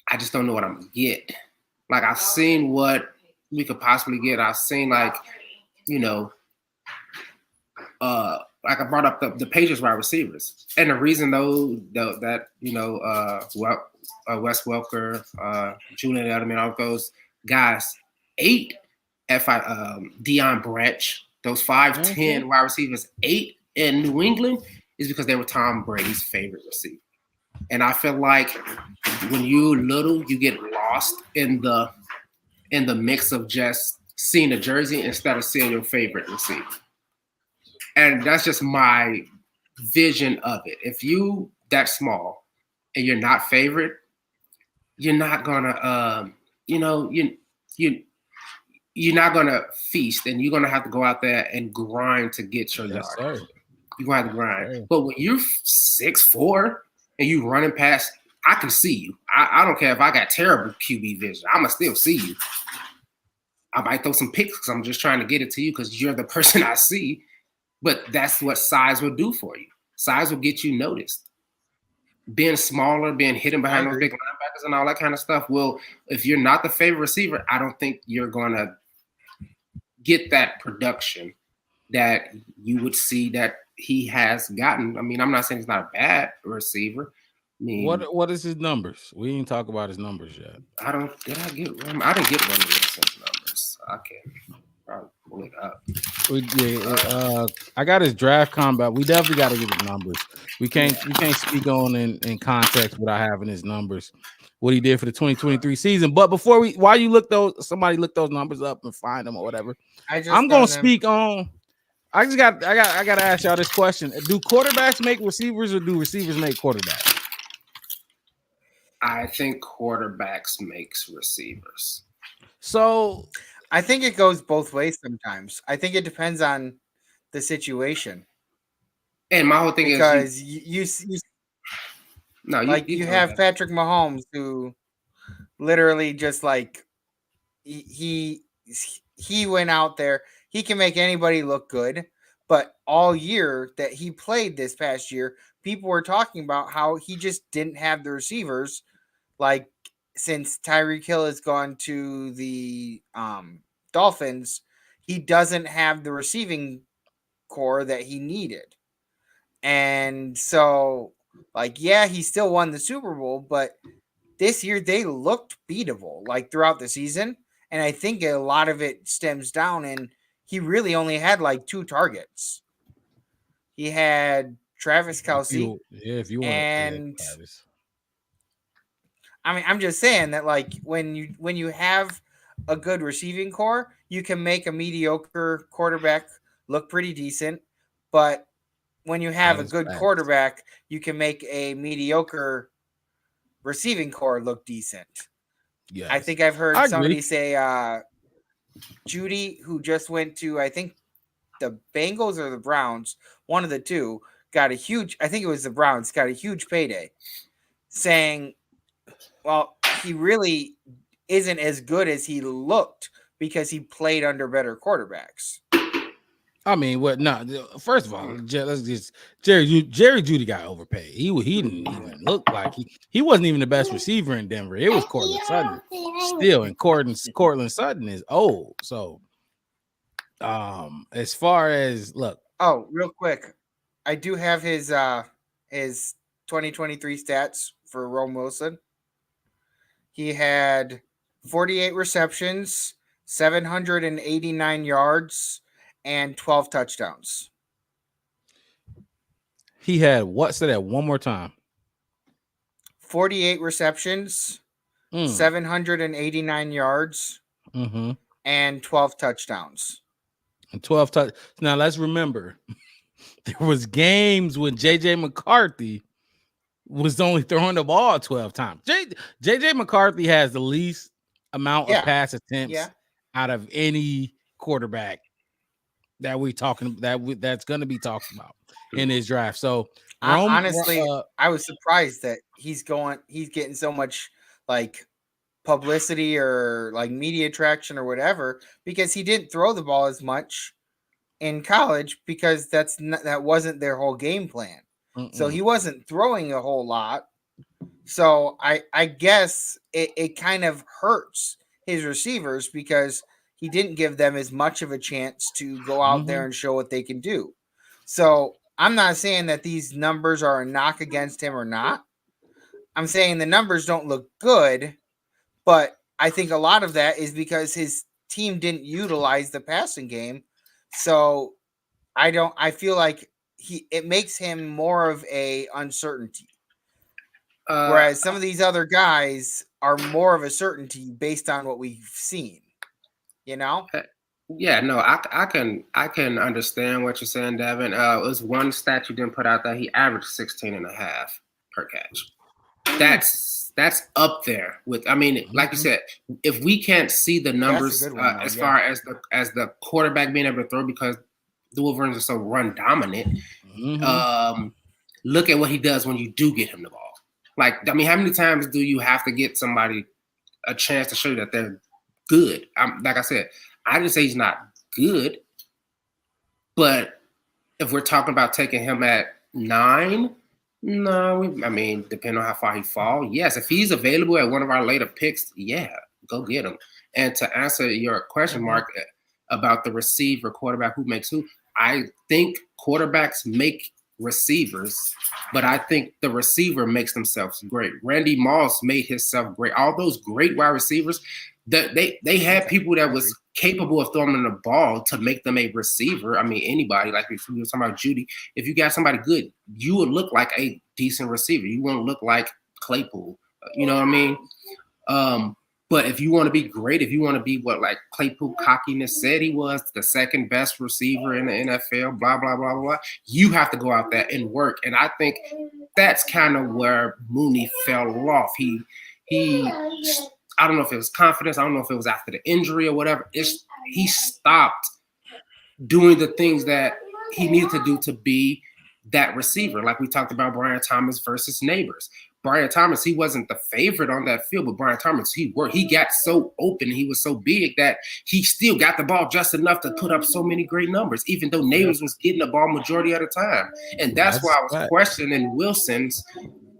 D: I just don't know what I'm going to get. Like, I've seen what we could possibly get. I've seen, like, like I brought up the Patriots wide receivers, and the reason that Wes Welker, Julian Edelman, all those guys ate Deion Branch, those 5'10" wide receivers ate in New England is because they were Tom Brady's favorite receiver, and I feel like when you little, you get lost in the mix of just seeing the jersey instead of seeing your favorite receiver. And that's just my vision of it. If you that small and you're not favorite, you're not gonna, you're not gonna feast, and you're gonna have to go out there and grind to get your yard. You're gonna have to grind. But when you're 6'4" and you running past, I can see you. I don't care if I got terrible QB vision. I'ma still see you. I might throw some picks because I'm just trying to get it to you because you're the person I see. But that's what size will do for you. Size will get you noticed. Being smaller, being hidden behind those big linebackers and all that kind of stuff will, if you're not the favorite receiver, I don't think you're going to get that production that you would see that he has gotten. I mean, I'm not saying he's not a bad receiver. I mean,
A: what is his numbers? We didn't talk about his numbers yet.
D: I didn't get one of Wilson's numbers. I can probably pull it up.
A: I got his draft combat. We definitely got to get his numbers. We can't speak on in context without having his numbers. What he did for the 2023 season. But while you somebody look those numbers up and find them or whatever. I'm gonna speak on. I got to ask y'all this question: do quarterbacks make receivers, or do receivers make quarterbacks?
D: I think quarterbacks makes receivers.
A: So
F: I think it goes both ways sometimes. I think it depends on the situation.
D: And my whole thing
F: is you have Patrick Mahomes who literally just like he went out there. He can make anybody look good, but all year that he played this past year, people were talking about how he just didn't have the receivers. Like since Tyreek Hill has gone to the Dolphins, he doesn't have the receiving core that he needed. And so, like, yeah, he still won the Super Bowl, but this year they looked beatable, like, throughout the season. And I think a lot of it stems down, and he really only had, like, 2 targets. He had Travis Kelce.
A: If you want
F: and
A: Travis.
F: I mean, I'm just saying that, like, when you have a good receiving core, you can make a mediocre quarterback look pretty decent, but when you have a good quarterback, you can make a mediocre receiving core look decent.
A: Yes.
F: I think I've heard somebody say Judy, who just went to, I think, the Bengals or the Browns, one of the two, got a huge, I think it was the Browns, got a huge payday, saying, well, he really isn't as good as he looked because he played under better quarterbacks.
A: I mean, what? No, first of all, let's just Jerry Judy got overpaid. He didn't even look like he wasn't even the best receiver in Denver. It was Cortland Sutton still, and Cortland Sutton is old. So, as far as look,
F: real quick, I do have his 2023 stats for Rome Wilson. He had 48 receptions, 789 yards. And 12 touchdowns.
A: He had what? Say that one more time.
F: 48 receptions, 789 yards, and 12 touchdowns.
A: And 12 touch. Now let's remember, there was games when JJ McCarthy was only throwing the ball 12 times. JJ McCarthy has the least amount of pass attempts out of any quarterback that that's going to be talked about in his draft. So
F: honestly, I was surprised that he's getting so much like publicity or like media traction or whatever, because he didn't throw the ball as much in college because that wasn't their whole game plan. So he wasn't throwing a whole lot. So I guess it kind of hurts his receivers because he didn't give them as much of a chance to go out there and show what they can do. So I'm not saying that these numbers are a knock against him or not. I'm saying the numbers don't look good, but I think a lot of that is because his team didn't utilize the passing game. So I feel like it makes him more of a uncertainty. Whereas some of these other guys are more of a certainty based on what we've seen. You know?
D: Yeah, no, I can understand what you're saying, Devin. It was one stat you didn't put out there. He averaged 16.5 per catch. That's up there with. I mean, like you said, if we can't see the numbers far as the quarterback being able to throw, because the Wolverines are so run dominant, Look at what he does when you do get him the ball. Like, I mean, how many times do you have to get somebody a chance to show you that they're good? Like I said, I didn't say he's not good, but if we're talking about taking him at 9, no, I mean, depending on how far he falls, yes. If he's available at one of our later picks, yeah, go get him. And to answer your question, Mark, about the receiver quarterback who makes who, I think quarterbacks make receivers, but I think the receiver makes themselves great. Randy Moss made himself great. All those great wide receivers, they had people that was capable of throwing the ball to make them a receiver. I mean, anybody, like if we were talking about Judy, if you got somebody good, you would look like a decent receiver. You wouldn't look like Claypool. You know what I mean? But if you want to be great, if you want to be what like Claypool cockiness said he was, the second best receiver in the NFL, blah, blah, blah, blah, you have to go out there and work. And I think that's kind of where Mooney fell off. He I don't know if it was confidence. I don't know if it was after the injury or whatever. He stopped doing the things that he needed to do to be that receiver. Like we talked about Brian Thomas versus Nabers. Brian Thomas, he wasn't the favorite on that field, but Brian Thomas, he got so open, he was so big that he still got the ball just enough to put up so many great numbers, even though Nabers was getting the ball majority of the time. And that's why I was questioning Wilson's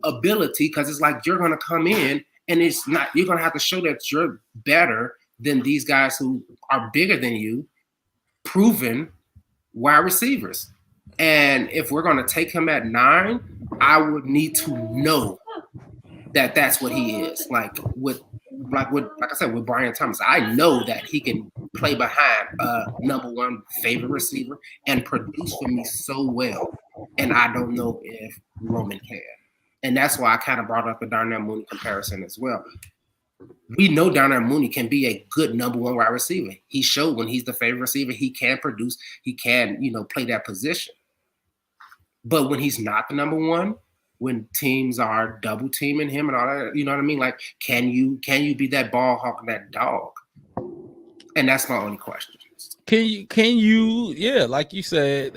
D: ability, because it's like you're going to come in and it's not, you're going to have to show that you're better than these guys who are bigger than you, proven wide receivers. And if we're going to take him at 9, I would need to know that that's what he is. Like I said, with Brian Thomas, I know that he can play behind number 1 favorite receiver and produce for me so well. And I don't know if Roman can. And that's why I kind of brought up the Darnell Mooney comparison as well. We know Darnell Mooney can be a good number 1 wide receiver. He showed when he's the favorite receiver, he can produce, he can, play that position. But when he's not the number 1, when teams are double teaming him and all that, you know what I mean? Like, can you be that ball hawk and that dog? And that's my only question.
A: Can you, yeah, like you said,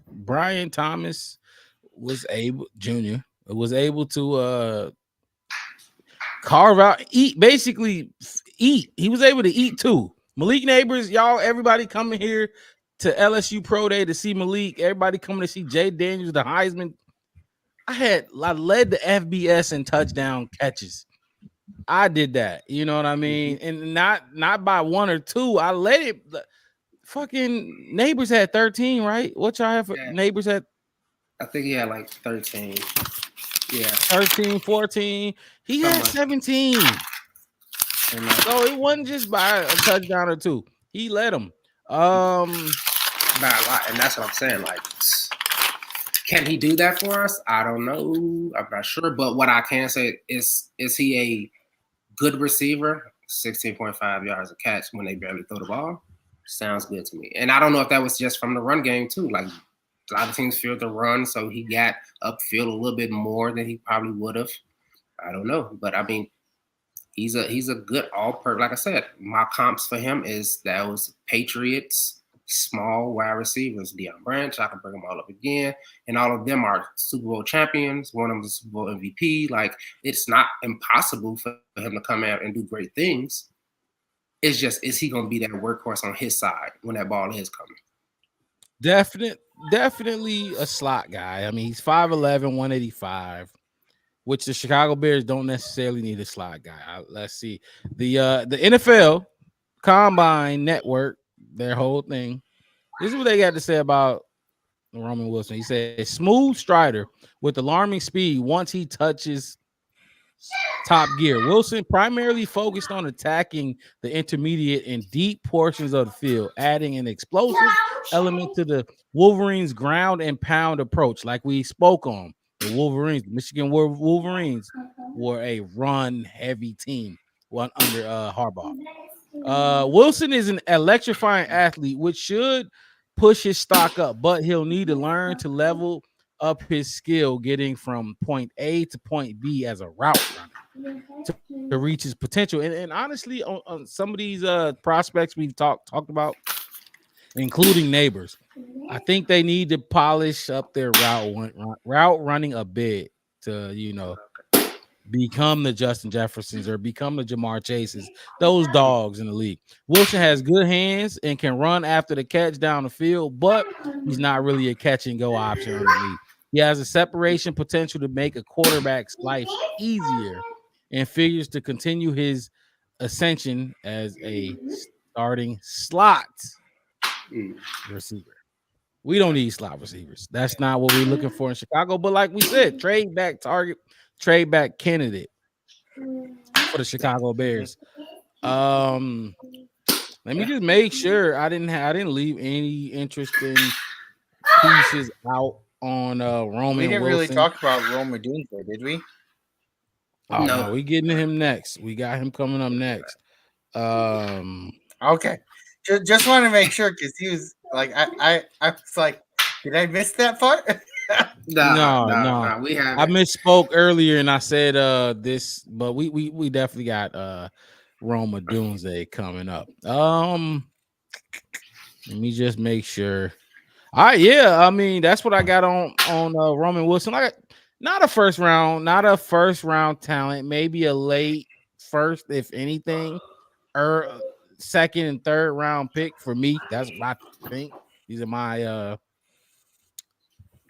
A: Brian Thomas was able to carve out, basically eat. He was able to eat too. Malik Nabers, y'all, everybody coming here to LSU Pro Day to see Malik. Everybody coming to see Jay Daniels, the Heisman. I led the FBS in touchdown catches. I did that. You know what I mean? And not by 1 or 2. I led it. Fucking Nabers had 13, right? What y'all have for Nabers had?
D: I think he had like 13. Yeah.
A: 13, 14. He had 17. So it wasn't just by a touchdown or 2. He led them.
D: By a lot. And that's what I'm saying. Like, can he do that for us? I don't know. I'm not sure. But what I can say is he a good receiver? 16.5 yards a catch when they barely throw the ball. Sounds good to me. And I don't know if that was just from the run game too. Like, a lot of teams feared the run, so he got upfield a little bit more than he probably would have. I don't know. But I mean, he's a good all-purpose. Like I said, my comps for him is those Patriots small wide receivers, Deion Branch. I can bring them all up again, and all of them are Super Bowl champions. One of them is a Super Bowl MVP. Like, it's not impossible for him to come out and do great things. It's just, is he going to be that workhorse on his side when that ball is coming?
A: Definitely a slot guy. I mean, he's 5'11", 185, which the Chicago Bears don't necessarily need a slot guy. Let's see. The NFL Combine Network, their whole thing. This is what they got to say about Roman Wilson. He said, smooth strider with alarming speed once he touches top gear. Wilson primarily focused on attacking the intermediate and deep portions of the field, adding an explosive element to the Wolverines' ground and pound approach. Like we spoke on, the Wolverines, Michigan Wolverines were a run-heavy team under Harbaugh. Wilson is an electrifying athlete, which should push his stock up, but he'll need to learn to level up his skill getting from point A to point B as a route runner to reach his potential. And honestly, on some of these prospects we've talked about, including neighbors. I think they need to polish up their route running a bit to, become the Justin Jeffersons or become the Jamar Chases, those dogs in the league. Wilson has good hands and can run after the catch down the field, but he's not really a catch and go option underneath. He has a separation potential to make a quarterback's life easier and figures to continue his ascension as a starting slot receiver. We don't need slot receivers. That's not what we're looking for in Chicago. But like we said, trade back candidate for the Chicago Bears. Let me just make sure I didn't leave any interesting pieces out on Roman.
F: We didn't
A: Wilson.
F: really talk about Rome Odunze, did we?
A: Oh no, we getting to him next. We got him coming up next.
F: Okay. Just want to make sure because he was like, I was like, did I miss that part?
A: No.
D: We have.
A: I misspoke earlier and I said this, but we definitely got Roma Odunze coming up. Let me just make sure. All right, yeah. I mean, that's what I got on Roman Wilson. Not a first round talent, maybe a late first, if anything, or second and third round pick for me. That's what I think. These are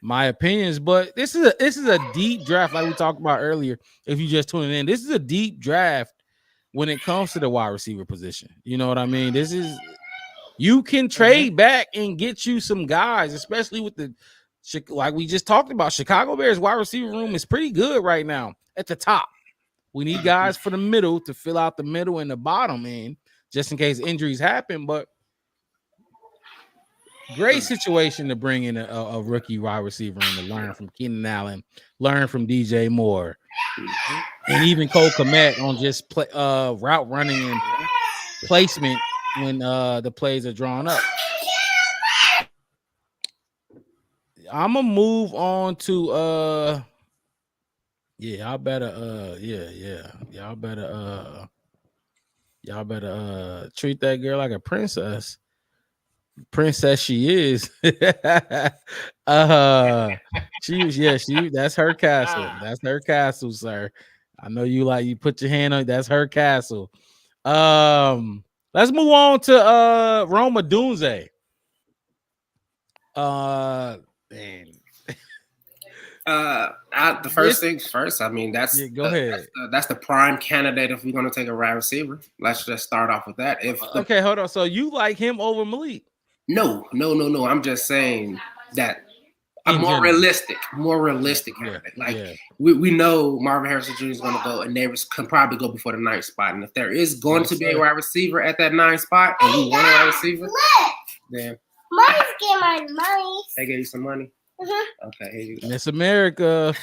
A: my opinions, but this is a deep draft, like we talked about earlier. If you just tuning in, this is a deep draft when it comes to the wide receiver position. You know what I mean? You can trade back and get you some guys, especially with like we just talked about. Chicago Bears wide receiver room is pretty good right now at the top. We need guys for the middle to fill out the middle and the bottom end, just in case injuries happen. But great situation to bring in a rookie wide receiver and to learn from Keenan Allen, learn from DJ Moore, and even Cole Kmet on just route running and placement when the plays are drawn up. I'm gonna move on to y'all better treat that girl like a princess she is. That's her castle, sir. I know you put your hand on it. That's her castle. Let's move on to Rome Odunze.
D: The first things first. I mean, that's
A: go ahead.
D: That's the prime candidate if we're going to take a wide receiver. Let's just start off with that.
A: Okay, hold on. So you like him over Malik?
D: No. I'm just saying that I'm more realistic candidate. We know Marvin Harrison Jr. is going to go, and neighbors can probably go before the 9th spot. And if there is going to be a wide receiver at that 9th spot, and we want a wide receiver, then
I: Mommy's getting my money.
D: They gave you some money. Okay, here you go.
A: It's America.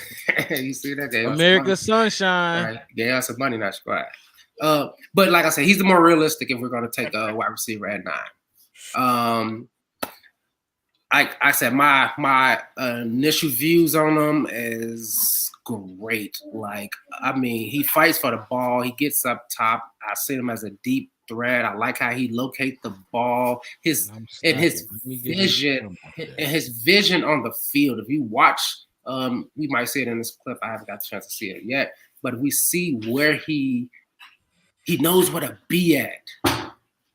D: You see that?
A: America sunshine.
D: Right. Gave us some money, not squad. But like I said, he's the more realistic if we're going to take a wide receiver at 9. I said my initial views on him is great. Like, I mean, he fights for the ball. He gets up top. I see him as a deep threat. I like how he locates the ball. His vision on the field. If you watch, we might see it in this clip. I haven't got the chance to see it yet, but we see where he knows where to be at.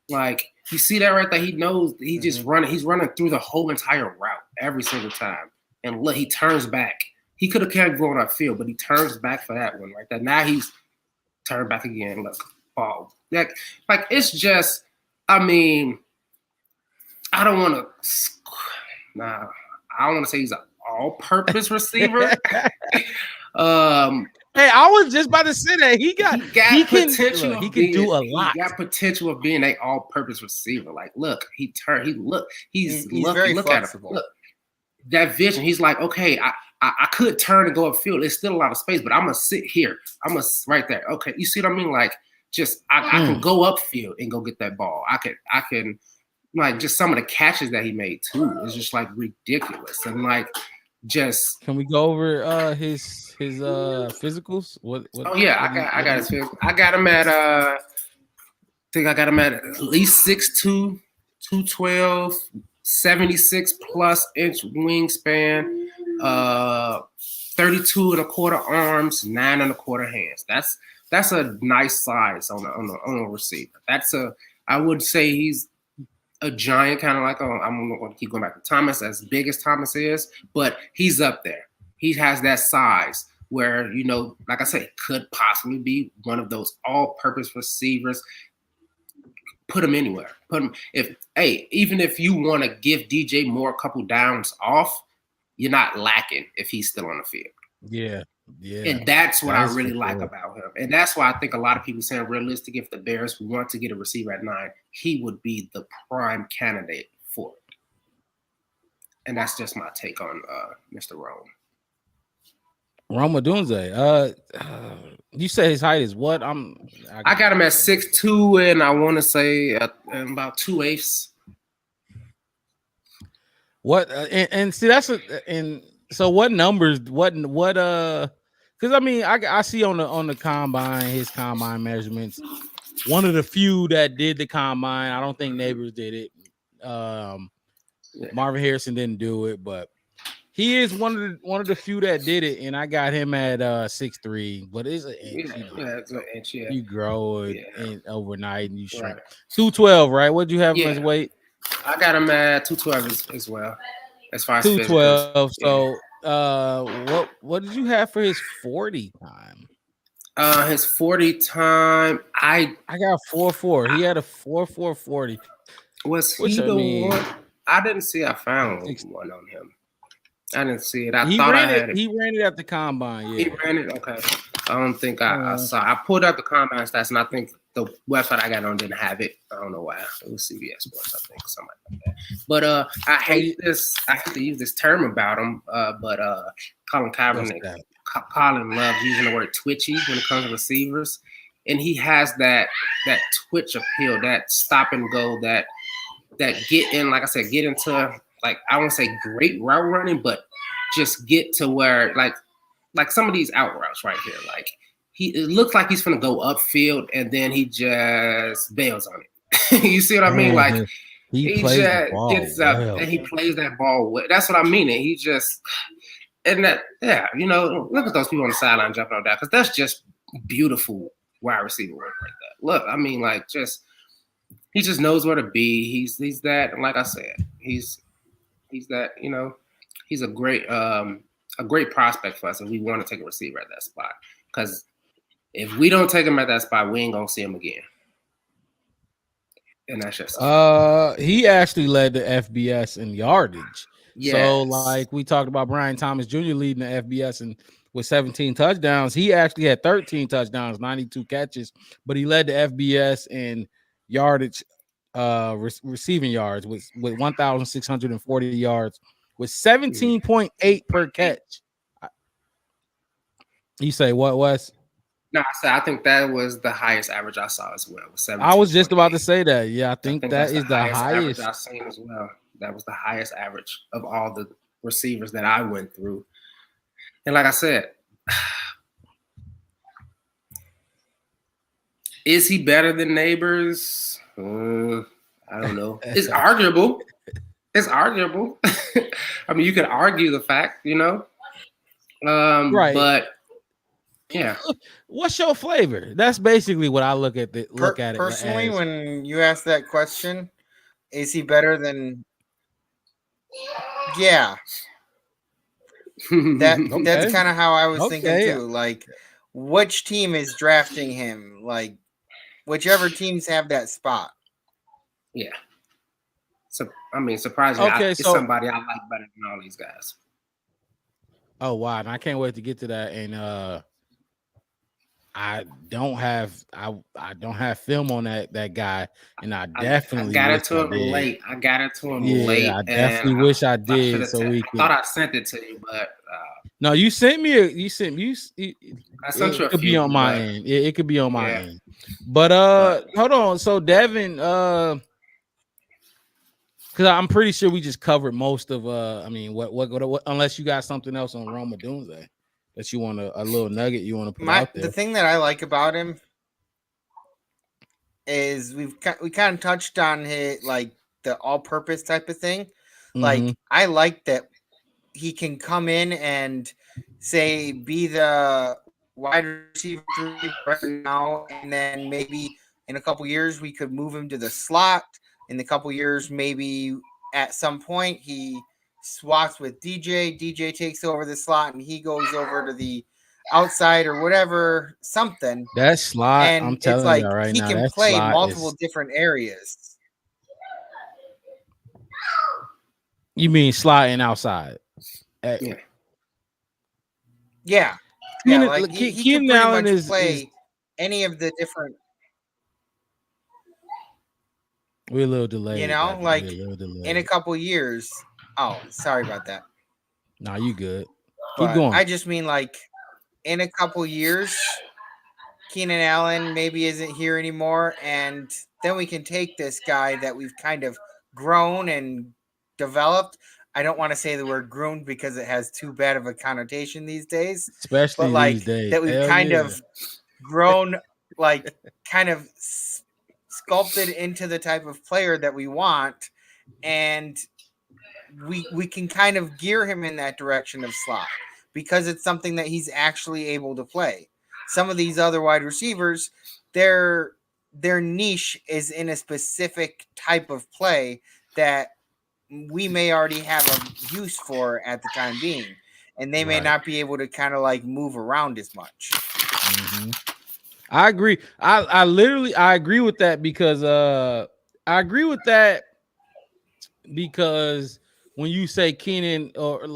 D: Like, you see that right there? He knows he's just running. He's running through the whole entire route every single time. And look, he turns back. He could have kept going upfield, but he turns back for that one right there. Now he's turned back again. Look, ball. Like it's just, I mean, I don't want to say he's an all-purpose receiver.
A: Hey, I was just about to say that he can do a lot.
D: He got potential of being an all-purpose receiver. Like, look, he's very flexible. Look, that vision. He's like, okay, I could turn and go upfield. There's still a lot of space, but I'm gonna sit here. I'm gonna right there. Okay, you see what I mean? Like, just I can go upfield and go get that ball. I can like just some of the catches that he made too is just like ridiculous. And like, just
A: can we go over his physicals? What
D: oh yeah, I got his physical. I got him at I think I got him at least 6'2", 212, 76 plus inch wingspan, 32 and a quarter arms, 9 and a quarter hands. That's a nice size on a receiver. I would say he's a giant, kind of like I'm going to keep going back to Thomas, as big as Thomas is, but he's up there. He has that size where, like I said, could possibly be one of those all-purpose receivers. Put him anywhere. Even if you want to give DJ Moore a couple downs off, you're not lacking if he's still on the field.
A: Yeah.
D: And that's what I really like about him. And that's why I think a lot of people saying realistic, if the Bears want to get a receiver at 9, he would be the prime candidate for it. And that's just my take on Mr. Rome.
A: Rome Odunze. You say his height is what?
D: I got him at 6'2", and I want to say about 2/8.
A: What and see that's so what numbers? What? Because I see on the combine, his combine measurements. One of the few that did the combine. I don't think Nabers did it. Marvin Harrison didn't do it, but he is one of the few that did it, and I got him at 6'3", but it's an inch.
D: It's an inch. Yeah,
A: you grow it overnight and you shrink.
D: Right.
A: 212, right? What do you have him as weight?
D: I got him at 212 as well. As far as
A: 212. So, what did you have for his 40 time?
D: His 40 time, I
A: got 4.4. He had a 4.4 40.
D: Was he the one? I didn't see. I found one on him. I didn't see it. I thought I had it.
A: He ran it at the combine. Yeah.
D: He ran it. Okay. I don't think I saw. I pulled up the combine stats, and I think the website I got on didn't have it. I don't know why. It was CBS Sports, I think, something like that. But I hate this. I hate to use this term about him. But Colin Kaepernick, Colin loves using the word twitchy when it comes to receivers, and he has that twitch appeal, that stop and go, that get in. Like I said, get into. Like, I won't say great route running, but just get to where, like some of these out routes right here, like it looks like he's going to go upfield and then he just bails on it. You see what I mean? Like he just gets up and he plays that ball. That's what I mean. And he just, and that, look at those people on the sideline jumping on that, because that's just beautiful wide receiver work right there. Look, I mean, like, he just knows where to be. He's that, and like I said, he's that, he's a great prospect for us if we want to take a receiver at that spot. Because if we don't take him at that spot, we ain't gonna see him again. And that's just
A: he actually led the FBS in yardage.
D: Yes.
A: So like we talked about Brian Thomas Jr. leading the FBS and with 17 touchdowns. He actually had 13 touchdowns, 92 catches, but he led the FBS in yardage. Receiving yards with 1,640 yards with 17.8 per catch. You say what, Wes?
D: No, I think that was the highest average I saw as well.
A: I was just about to say that. Yeah, I think that is the highest
D: I've seen as well. That was the highest average of all the receivers that I went through. And like I said, is he better than Nabers? I don't know. It's arguable. It's arguable. I mean, you could argue the fact, right? But yeah,
A: what's your flavor? That's basically what I look at. Look at it
F: personally. When you ask that question, is he better than? Yeah, that's kind of how I was thinking too. Like, which team is drafting him? Like, whichever teams have that spot.
D: Yeah. So I mean, surprisingly, it's somebody I like better than all these guys.
A: Oh wow! And I can't wait to get to that. And I don't have film on that guy, and I definitely
D: got it to him late. I got it to him late.
A: I definitely wish I did. I
D: thought I sent it to you, but
A: no, you sent me. I sent you.
D: It
A: could be on my end. It could be on my end. But hold on. So Devin, because I'm pretty sure we just covered most of. I mean, what unless you got something else on Rome Odunze that you want a little nugget you want to put out there.
F: The thing that I like about him is we kind of touched on his like the all-purpose type of thing.
A: Mm-hmm.
F: Like, I like that he can come in and say be the wide receiver 3 right now, and then maybe in a couple years we could move him to the slot. In a couple years, maybe at some point he swaps with DJ. DJ takes over the slot and he goes over to the outside or whatever, something.
A: That slot,
F: And
A: I'm
F: it's
A: telling
F: like
A: you right
F: he
A: now,
F: can
A: that
F: play
A: slot
F: multiple
A: is.
F: different areas.
A: You mean sliding outside?
D: Yeah.
F: Yeah.
A: Keenan,
F: Like he can
A: Keenan
F: pretty
A: Allen
F: much
A: is
F: play any of the different,
A: we're a little delayed.
F: you know,
A: baby.
F: like
A: We're a little delayed.
F: in a couple years. Oh, sorry about that.
A: Nah, you good.
F: But
A: Keep going.
F: I just mean like in a couple years, Keenan Allen maybe isn't here anymore, and then we can take this guy that we've kind of grown and developed. I don't want to say the word groomed because it has too bad of a connotation these days.
A: Especially
F: but like
A: these days.
F: that we've
A: Hell
F: kind
A: yeah.
F: of grown, like kind of sculpted into the type of player that we want, and we can kind of gear him in that direction of slot because it's something that he's actually able to play. Some of these other wide receivers, their niche is in a specific type of play that we may already have a use for at the time being, and they may
A: Right.
F: not be able to kind of like move around as much.
A: Mm-hmm. I agree. I literally I agree with that because when you say Keenan or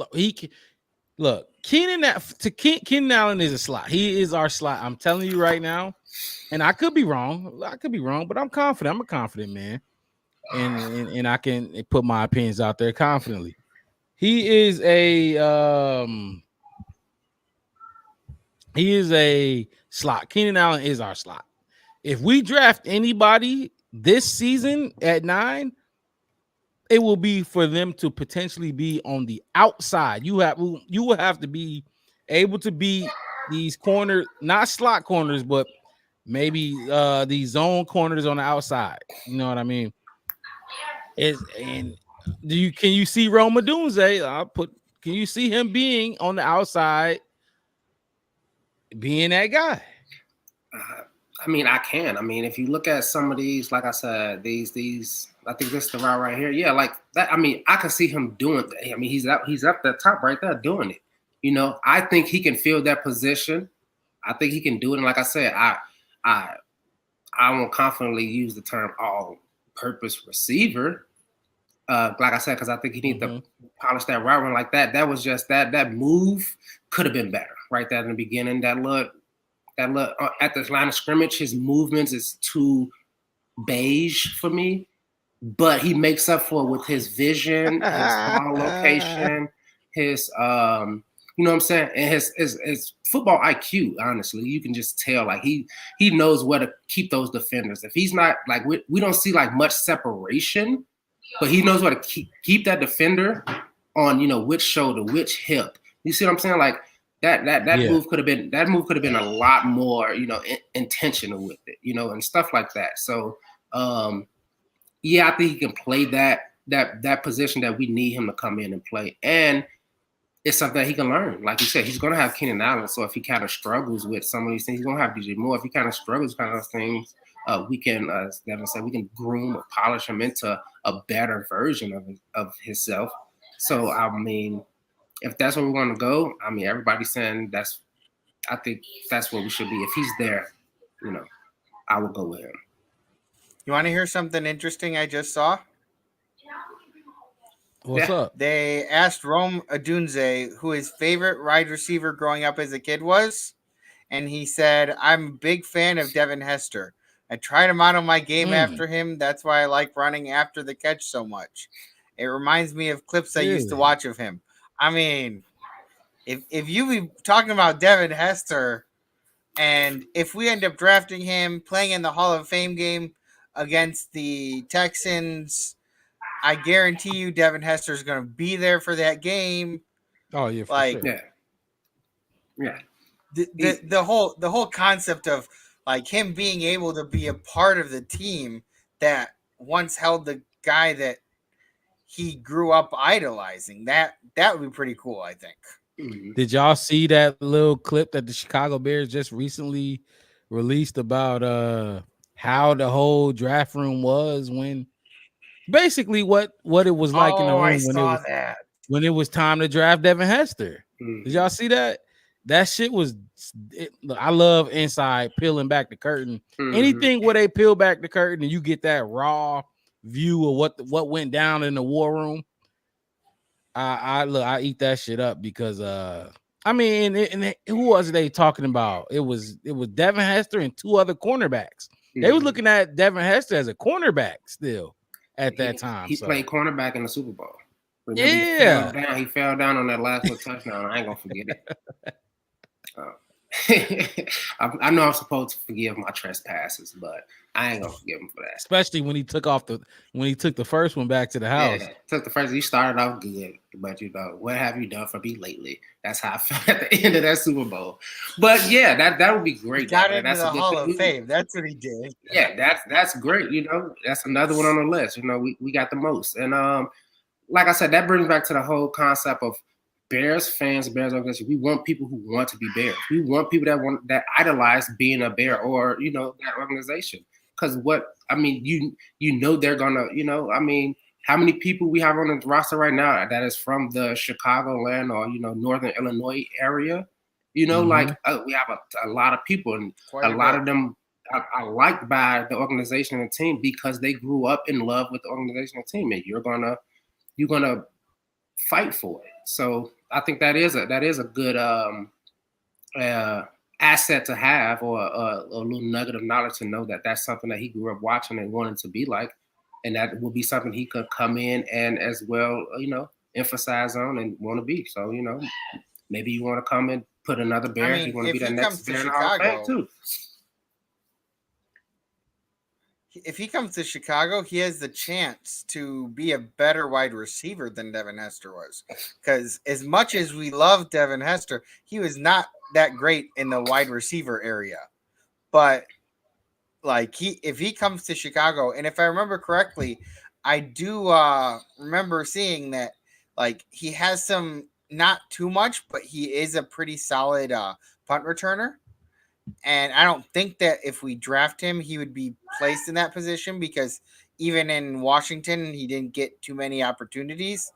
A: Keenan Allen is a slot. He is our slot. I'm telling you right now, and I could be wrong. But I'm confident. I'm a confident man, and I can put my opinions out there confidently. He is a slot. Keenan Allen is our slot. If we draft anybody this season at 9, it will be for them to potentially be on the outside. You will have to be able to be these corners, not slot corners, but maybe these zone corners on the outside. You know what I mean? Can you see Rome Odunze? Can you see him being on the outside, being that guy?
D: I mean, I can. I mean, if you look at some of these, like I said, these, I think this is the route right here. Yeah, like that. I mean, I can see him doing that. I mean, he's up the top right there doing it. You know, I think he can fill that position. I think he can do it. And like I said, I won't confidently use the term all-purpose receiver. Like I said, because I think he needs to polish that route run like that. That was just that move could have been better right there in the beginning. That look at this line of scrimmage, his movements is too beige for me, but he makes up for it with his vision, his ball location, his you know what I'm saying, and his football IQ. Honestly, you can just tell like he knows where to keep those defenders. If he's not like we don't see like much separation, but he knows where to keep that defender on, you know, which shoulder, which hip. You see what I'm saying? Like that move could have been a lot more, you know, intentional with it, you know, and stuff like that. So yeah, I think he can play that position that we need him to come in and play. And it's something that he can learn. Like you said, he's going to have Keenan Allen. So if he kind of struggles with some of these things, he's going to have DJ Moore. If he kind of struggles with kind of those things, we can, as Devin said, we can groom or polish him into a better version of himself. So, I mean, if that's where we want to go, I mean, everybody's saying I think that's where we should be. If he's there, you know, I will go with him.
F: You want to hear something interesting I just saw?
A: What's up?
F: They asked Rome Odunze who his favorite wide receiver growing up as a kid was, and he said, "I'm a big fan of Devin Hester. I try to model my game after him. That's why I like running after the catch so much. It reminds me of clips I used to watch of him." I mean, if you be talking about Devin Hester, and if we end up drafting him, playing in the Hall of Fame game against the Texans, I guarantee you Devin Hester is going to be there for that game.
A: Oh yeah, for
F: like
A: sure.
D: Yeah.
F: The whole concept of like him being able to be a part of the team that once held the guy that he grew up idolizing. That would be pretty cool, I think.
A: Did y'all see that little clip that the Chicago Bears just recently released about how the whole draft room was when basically what it was like in the room when it was time to draft Devin Hester? Did y'all see that? That shit was look, I love inside peeling back the curtain. Anything where they peel back the curtain and you get that raw view of what went down in the war room. I eat that shit up because I mean who was they talking about? It was Devin Hester and two other cornerbacks. They was looking at Devin Hester as a cornerback still at that time.
D: He played cornerback in the Super Bowl.
A: Remember,
D: he fell down on that last little touchdown. I ain't gonna forget it. I know I'm supposed to forgive my trespasses, but I ain't gonna forgive him for that.
A: Especially when he took the first one back to the house.
D: Yeah, took the first. You started off good, but what have you done for me lately? That's how I felt at the end of that Super Bowl. But yeah, that would be great.
F: He got into the Hall of Fame. That's what he did.
D: Yeah, that's great. That's another one on the list. We got the most, and like I said, that brings back to the whole concept of Bears fans, Bears organization. We want people who want to be Bears. We want people that idolize being a Bear or that organization. Because they're gonna. How many people we have on the roster right now that is from the Chicagoland or Northern Illinois area? We have a lot of people, and a lot of them are liked by the organization and the team because they grew up in love with the organization and team, and you're gonna fight for it. So I think that is a good asset to have, or a little nugget of knowledge to know that that's something that he grew up watching and wanted to be like, and that will be something he could come in and as well, emphasize on and want to be. So maybe you want to come and put another Bear. You want to be that next Bear in the Hall of Fame too.
F: If he comes to Chicago, he has the chance to be a better wide receiver than Devin Hester was. Because as much as we love Devin Hester, he was not that great in the wide receiver area. But if he comes to Chicago, and if I remember correctly, I do remember seeing that he has some, not too much, but he is a pretty solid punt returner. And I don't think that if we draft him, he would be placed in that position because even in Washington, he didn't get too many opportunities.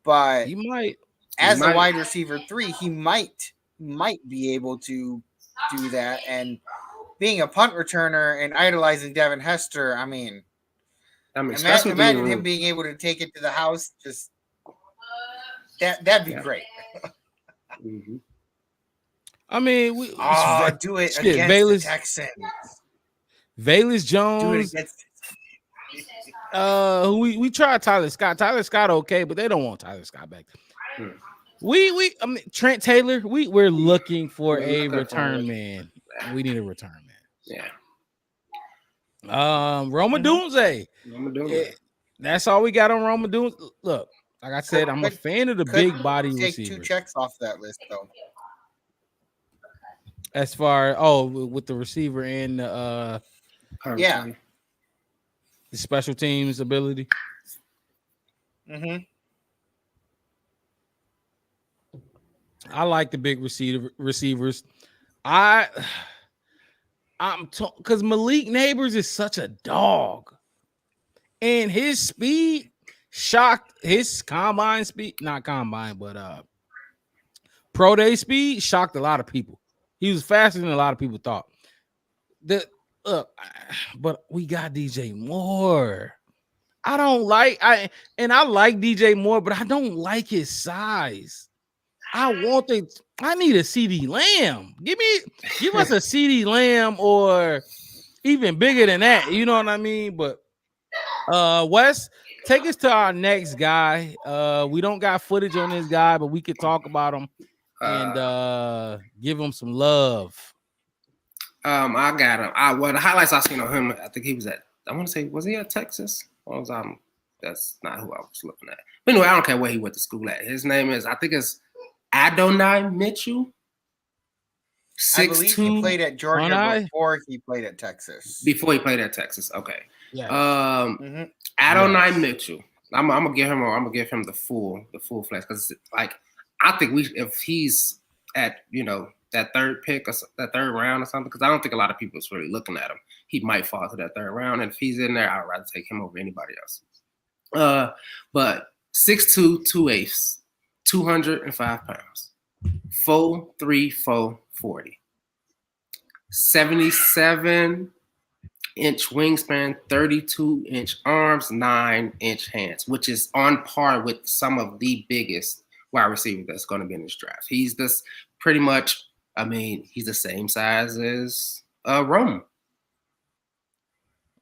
F: But
A: he might,
F: as a wide receiver 3, he might be able to do that. And being a punt returner and idolizing Devin Hester, imagine him being able to take it to the house. Just that'd be great.
A: Mm-hmm.
F: We do it against the Texans.
A: Valus Jones.
F: Do it against.
A: We tried Tyler Scott. Tyler Scott, okay, but they don't want Tyler Scott back. Trent Taylor. We're looking for a return man. We need a return man.
D: Yeah.
A: Roma Dunze. That's all we got on Roma Dunze. Look, like I said, I'm a fan of the big body
F: take
A: receiver.
F: 2 checks off that list though.
A: As far with the receiver and the special teams ability.
F: Mm-hmm.
A: I like the big receivers. Because Malik Nabers is such a dog, and his speed shocked his combine speed, not combine, but pro day speed shocked a lot of people. He was faster than a lot of people thought. But we got DJ Moore. I like DJ Moore, but I don't like his size. I need a CD Lamb. Give us a CD Lamb or even bigger than that. You know what I mean? But Wes, take us to our next guy. We don't got footage on this guy, but we could talk about him and give him some love.
D: I got him. The highlights I seen on him, I think he was was he at Texas? Or was that's not who I was looking at. But anyway, I don't care where he went to school at. His name is, I think it's Adonai Mitchell. 6'2".
F: I believe he played at Georgia before he played at Texas.
D: Before he played at Texas, okay.
A: Yeah.
D: Adonai Adonai Mitchell. I'm gonna give him the full flex because like I think if he's at that third pick or that third round or something, because I don't think a lot of people is really looking at him. He might fall to that third round, and if he's in there, I'd rather take him over anybody else. But 6'2", 2/8, 205 pounds, 4'3", 440, 77-inch wingspan, 32-inch arms, 9-inch hands, which is on par with some of the biggest wide receivers that's going to be in this draft. He's this pretty much. I mean, he's the same size as Rome.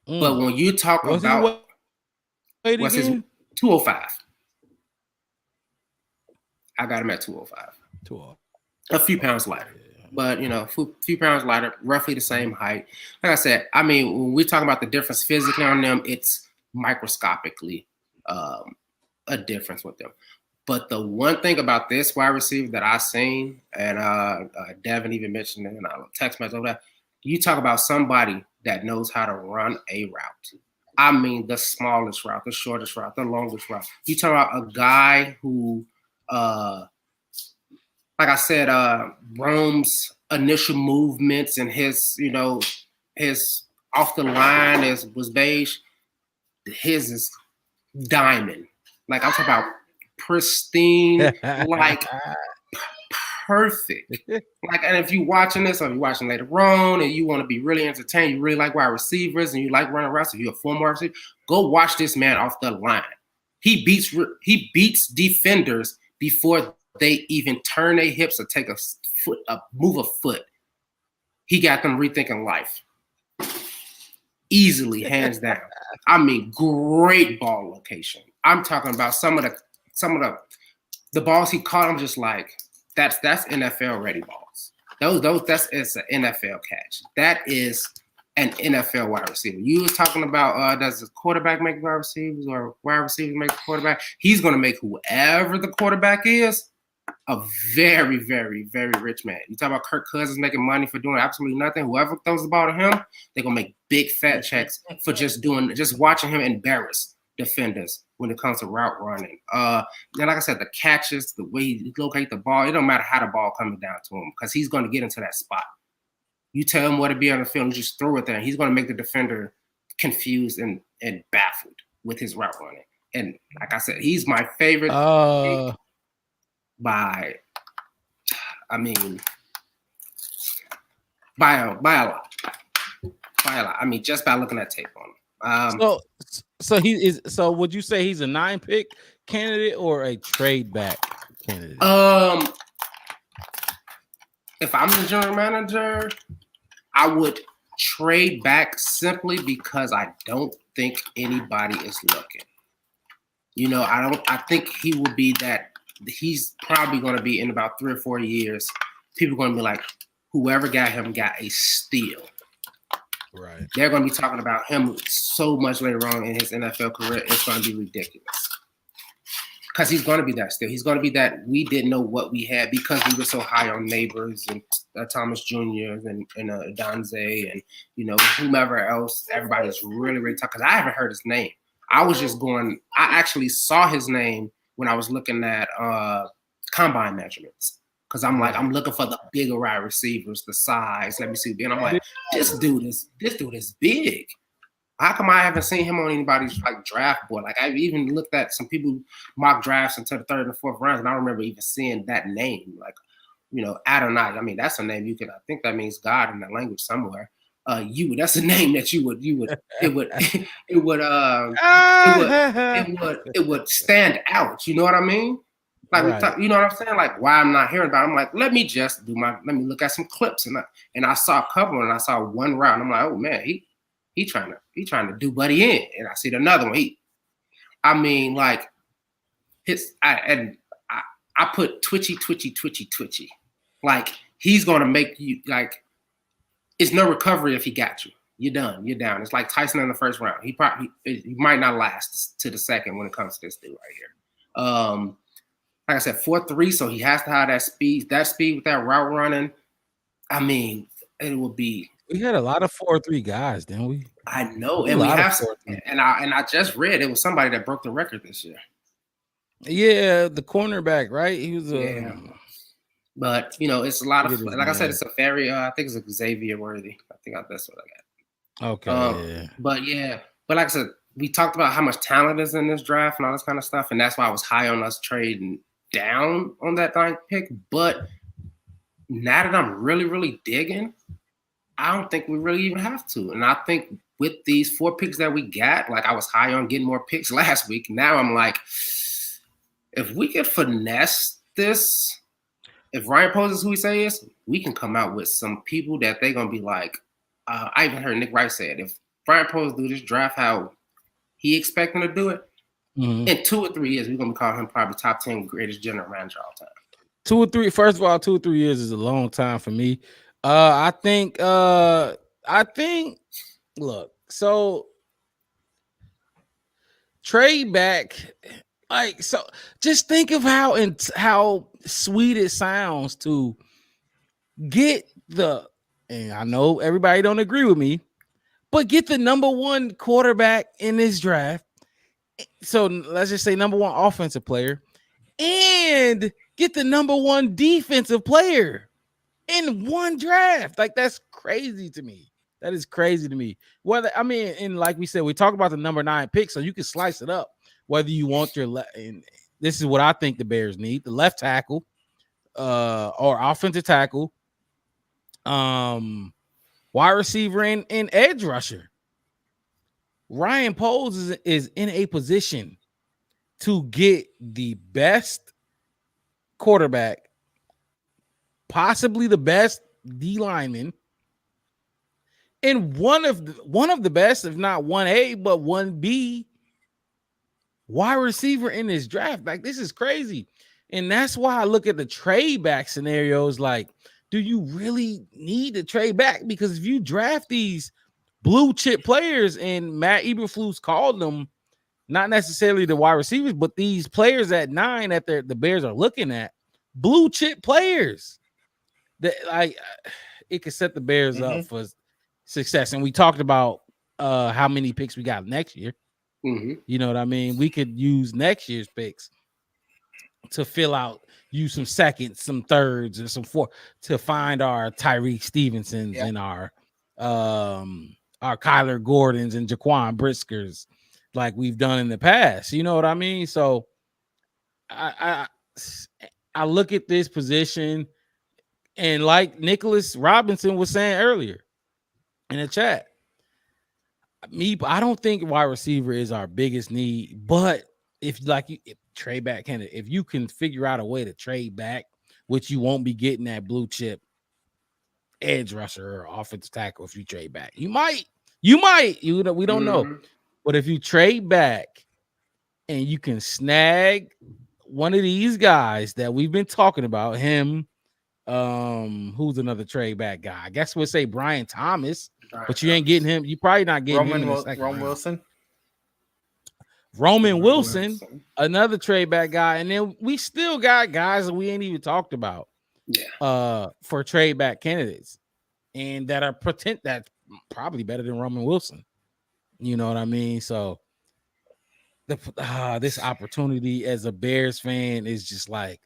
D: But when you talk about what's his 205, I got him at 205. A few pounds lighter, but a few pounds lighter, roughly the same height. Like I said, I mean, when we talk about the difference physically on them, it's microscopically a difference with them. But the one thing about this wide receiver that I seen, and Devin even mentioned it in our text message over that, you talk about somebody that knows how to run a route. I mean, the smallest route, the shortest route, the longest route. You talk about a guy who, like I said, Rome's initial movements and his off the line was beige. His is diamond. Like I'm talking about pristine, like perfect. Like, and if you're watching this or you're watching later on and you want to be really entertained, you really like wide receivers and you like running routes, if you're a former receiver, go watch this man off the line. He beats defenders before they even turn their hips or take move a foot. He got them rethinking life. Easily, hands down. I mean, great ball location. I'm talking about some of the balls he caught. I'm just like, that's NFL ready balls. It's an NFL catch. That is an NFL wide receiver. You was talking about does the quarterback make wide receivers or wide receivers make the quarterback? He's going to make whoever the quarterback is a very, very, very rich man. You talk about Kirk Cousins making money for doing absolutely nothing. Whoever throws the ball to him, they're going to make big fat checks for just watching him embarrass defenders when it comes to route running. And like I said, the catches, the way he locate the ball, it don't matter how the ball coming down to him because he's going to get into that spot. You tell him what to be on the field, you just throw it there. And he's going to make the defender confused and baffled with his route running. And like I said, he's my favorite by a lot. I mean, just by looking at tape on him.
A: So he is. So would you say he's a 9-pick candidate or a trade back candidate?
D: If I'm the general manager, I would trade back simply because I don't think anybody is looking. I think he will be that. He's probably going to be in about 3 or 4 years. People are going to be like, whoever got him got a steal.
A: Right.
D: They're going to be talking about him so much later on in his NFL career. It's going to be ridiculous. Because he's going to be that steal. He's going to be that we didn't know what we had because we were so high on Nabers and Thomas Jr. and Odunze and, whomever else. Everybody's really, really talking. Because I haven't heard his name. I actually saw his name when I was looking at combine measurements. Because I'm looking for the bigger wide receivers, the size. Let me see. And I'm like, this dude is big. How come I haven't seen him on anybody's draft board? Like I've even looked at some people mock drafts into the 3rd and 4th rounds, and I don't remember even seeing that name. Like, Adonai. I mean, that's a name you could. I think that means God in that language somewhere. That's a name that it would stand out. You know what I mean? Like right. You know what I'm saying? Like why I'm not hearing about it. I'm like, let me look at some clips and I saw a couple and I saw one route and I'm like, oh man, he trying to do buddy in. And I see another one. I put twitchy. Like he's gonna make you like it's no recovery if he got you. You're done. You're down. It's like Tyson in the 1st round. He might not last to the 2nd when it comes to this dude right here. Like I said, 4.3, so he has to have that speed with that route running. I mean, it would be.
A: We had a lot of 4.3 guys, didn't we?
D: I know, and we have, and I just read it was somebody that broke the record this year.
A: Yeah, the cornerback, right? He was
D: But it's a lot of, like I said, it's a very I think it's Xavier Worthy. I think that's what I got.
A: Okay,
D: but like I said, we talked about how much talent is in this draft and all this kind of stuff, and that's why I was high on us trading down on that 9th pick. But now that I'm really, really digging, I don't think we really even have to. And I think with these 4 picks that we got, like I was high on getting more picks last week. Now I'm like, if we can finesse this, if Ryan Poles is who he says, we can come out with some people that they're going to be like, I even heard Nick Wright said, if Ryan Poles do this draft how he expecting to do it, in 2 or 3 years, we're going to call him probably top 10 greatest general manager all time.
A: 2 or 3. First of all, 2 or 3 years is a long time for me. I think. Look, so trade back, like, so. Just think of how sweet it sounds to get the. And I know everybody don't agree with me, but get the number 1 quarterback in this draft. So let's just say number 1 offensive player, and get the number 1 defensive player in one draft. Like, that's crazy to me. That is crazy to me. And like we said, we talk about the number 9 pick, so you can slice it up. Whether you want your and this is what I think the Bears need: the left tackle, or offensive tackle, wide receiver, and edge rusher. Ryan Poles is in a position to get the best quarterback, possibly the best D lineman, and one of the best, if not 1A, but 1B wide receiver in this draft. Like, this is crazy. And that's why I look at the trade back scenarios like, do you really need to trade back? Because if you draft these blue chip players, and Matt Eberflus called them, not necessarily the wide receivers, but these players at 9 that the Bears are looking at, blue chip players that, like, it could set the Bears up for success. And we talked about how many picks we got next year. You know what I mean? We could use next year's picks to fill out, use some seconds, some thirds, and some 4 to find our Tyreek Stevensons and our Kyler Gordons and Jaquan Briskers, like we've done in the past. You know what I mean? So I look at this position, and like Nicholas Robinson was saying earlier in the chat, I don't think wide receiver is our biggest need, but if trade back candidate, if you can figure out a way to trade back, which you won't be getting that blue chip edge rusher or offensive tackle, if you trade back, we don't know. But if you trade back and you can snag one of these guys that we've been talking about, him, who's another trade back guy? I guess we'll say Brian Thomas, but you ain't getting him. You probably not getting him in the second round. Roman Wilson, another trade back guy, and then we still got guys that we ain't even talked about for trade back candidates, and that are that's probably better than Roman Wilson. You know what I mean? So this opportunity as a Bears fan is just like,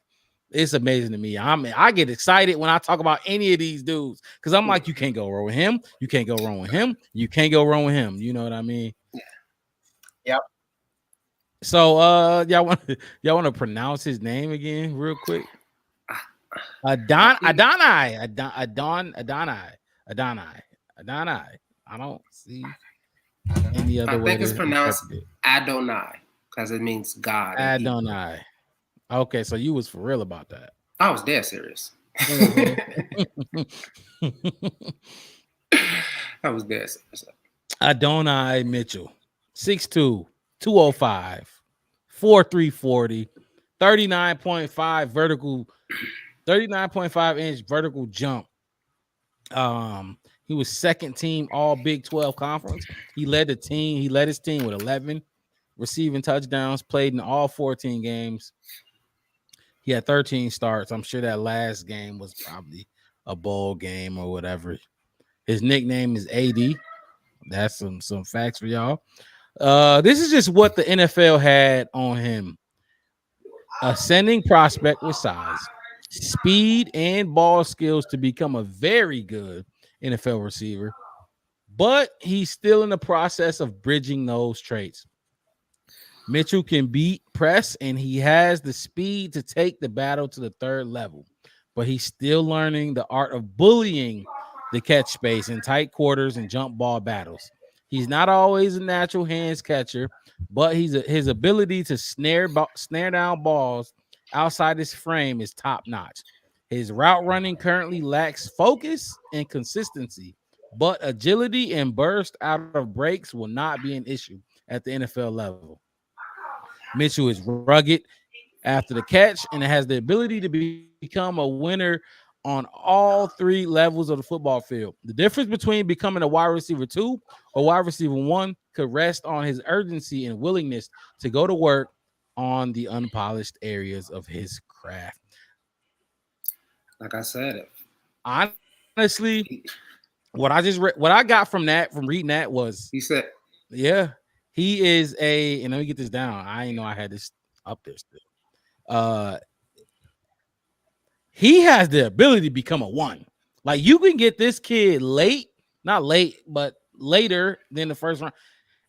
A: it's amazing to me. I get excited when I talk about any of these dudes, because I'm like, you can't go wrong with him. You can't go wrong with him. You can't go wrong with him. You know what I mean?
F: Yep.
A: So y'all want to pronounce his name again real quick? Adonai. I don't see any other way.
D: I think it's pronounced Adonai because it means God.
A: Adonai. Okay, so you was for real about that.
D: I was dead serious. I was dead serious.
A: Adonai Mitchell, 6'2", 205, 4.340, 39.5 inch vertical jump. He was second team all Big 12 conference. He led his team with 11 receiving touchdowns, played in all 14 games. He had 13 starts. I'm sure that last game was probably a bowl game or whatever. His nickname is AD. That's some facts for y'all. This is just what the NFL had on him. Ascending prospect with size, speed, and ball skills to become a very good NFL receiver, but he's still in the process of bridging those traits. Mitchell can beat press, and he has the speed to take the battle to the third level, but he's still learning the art of bullying the catch space in tight quarters and jump ball battles. He's not always a natural hands catcher, but his ability to snare down balls outside his frame is top notch. His route running currently lacks focus and consistency, but agility and burst out of breaks will not be an issue at the NFL level. Mitchell is rugged after the catch and has the ability to become a winner on all three levels of the football field. The difference between becoming a wide receiver 2 or wide receiver 1 could rest on his urgency and willingness to go to work on the unpolished areas of his craft.
D: Like I said,
A: honestly, what I got from reading that was
D: he said,
A: yeah, he is and let me get this down. I didn't know I had this up there still. He has the ability to become a 1. Like, you can get this kid not late, but later than the first round,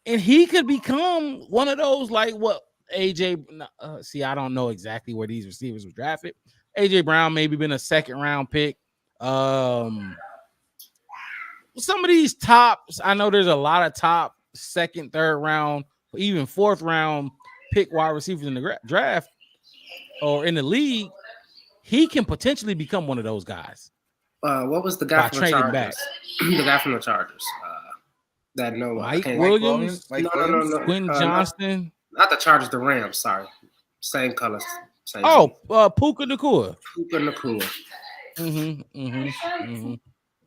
A: and he could become one of those, like what AJ. I don't know exactly where these receivers were drafted. AJ Brown maybe been a second round pick. Some of these tops, I know there's a lot of top second, third round, even fourth round pick wide receivers in the draft or in the league. He can potentially become one of those guys.
D: What was the guy from the Chargers? The guy from the Chargers.
A: Mike Williams.
D: No.
A: Quinn Johnston.
D: Not the Chargers, the Rams. Sorry, same colors.
A: Puka Nacua.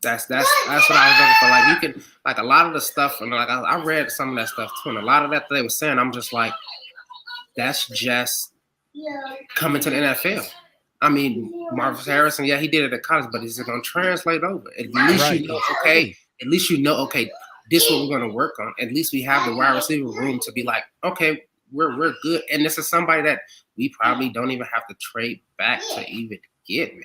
D: That's what I was looking for. Like, you can, like, a lot of the stuff, and like I read some of that stuff too, and a lot of that they were saying, I'm just like, that's just coming to the NFL. I mean, Marcus Harrison, yeah, he did it at college, but is it going to translate over? At least you know, okay, this is what we're going to work on. At least we have the wide receiver room to be like, okay, we're good. And this is somebody that we probably don't even have to trade back to even get, maybe.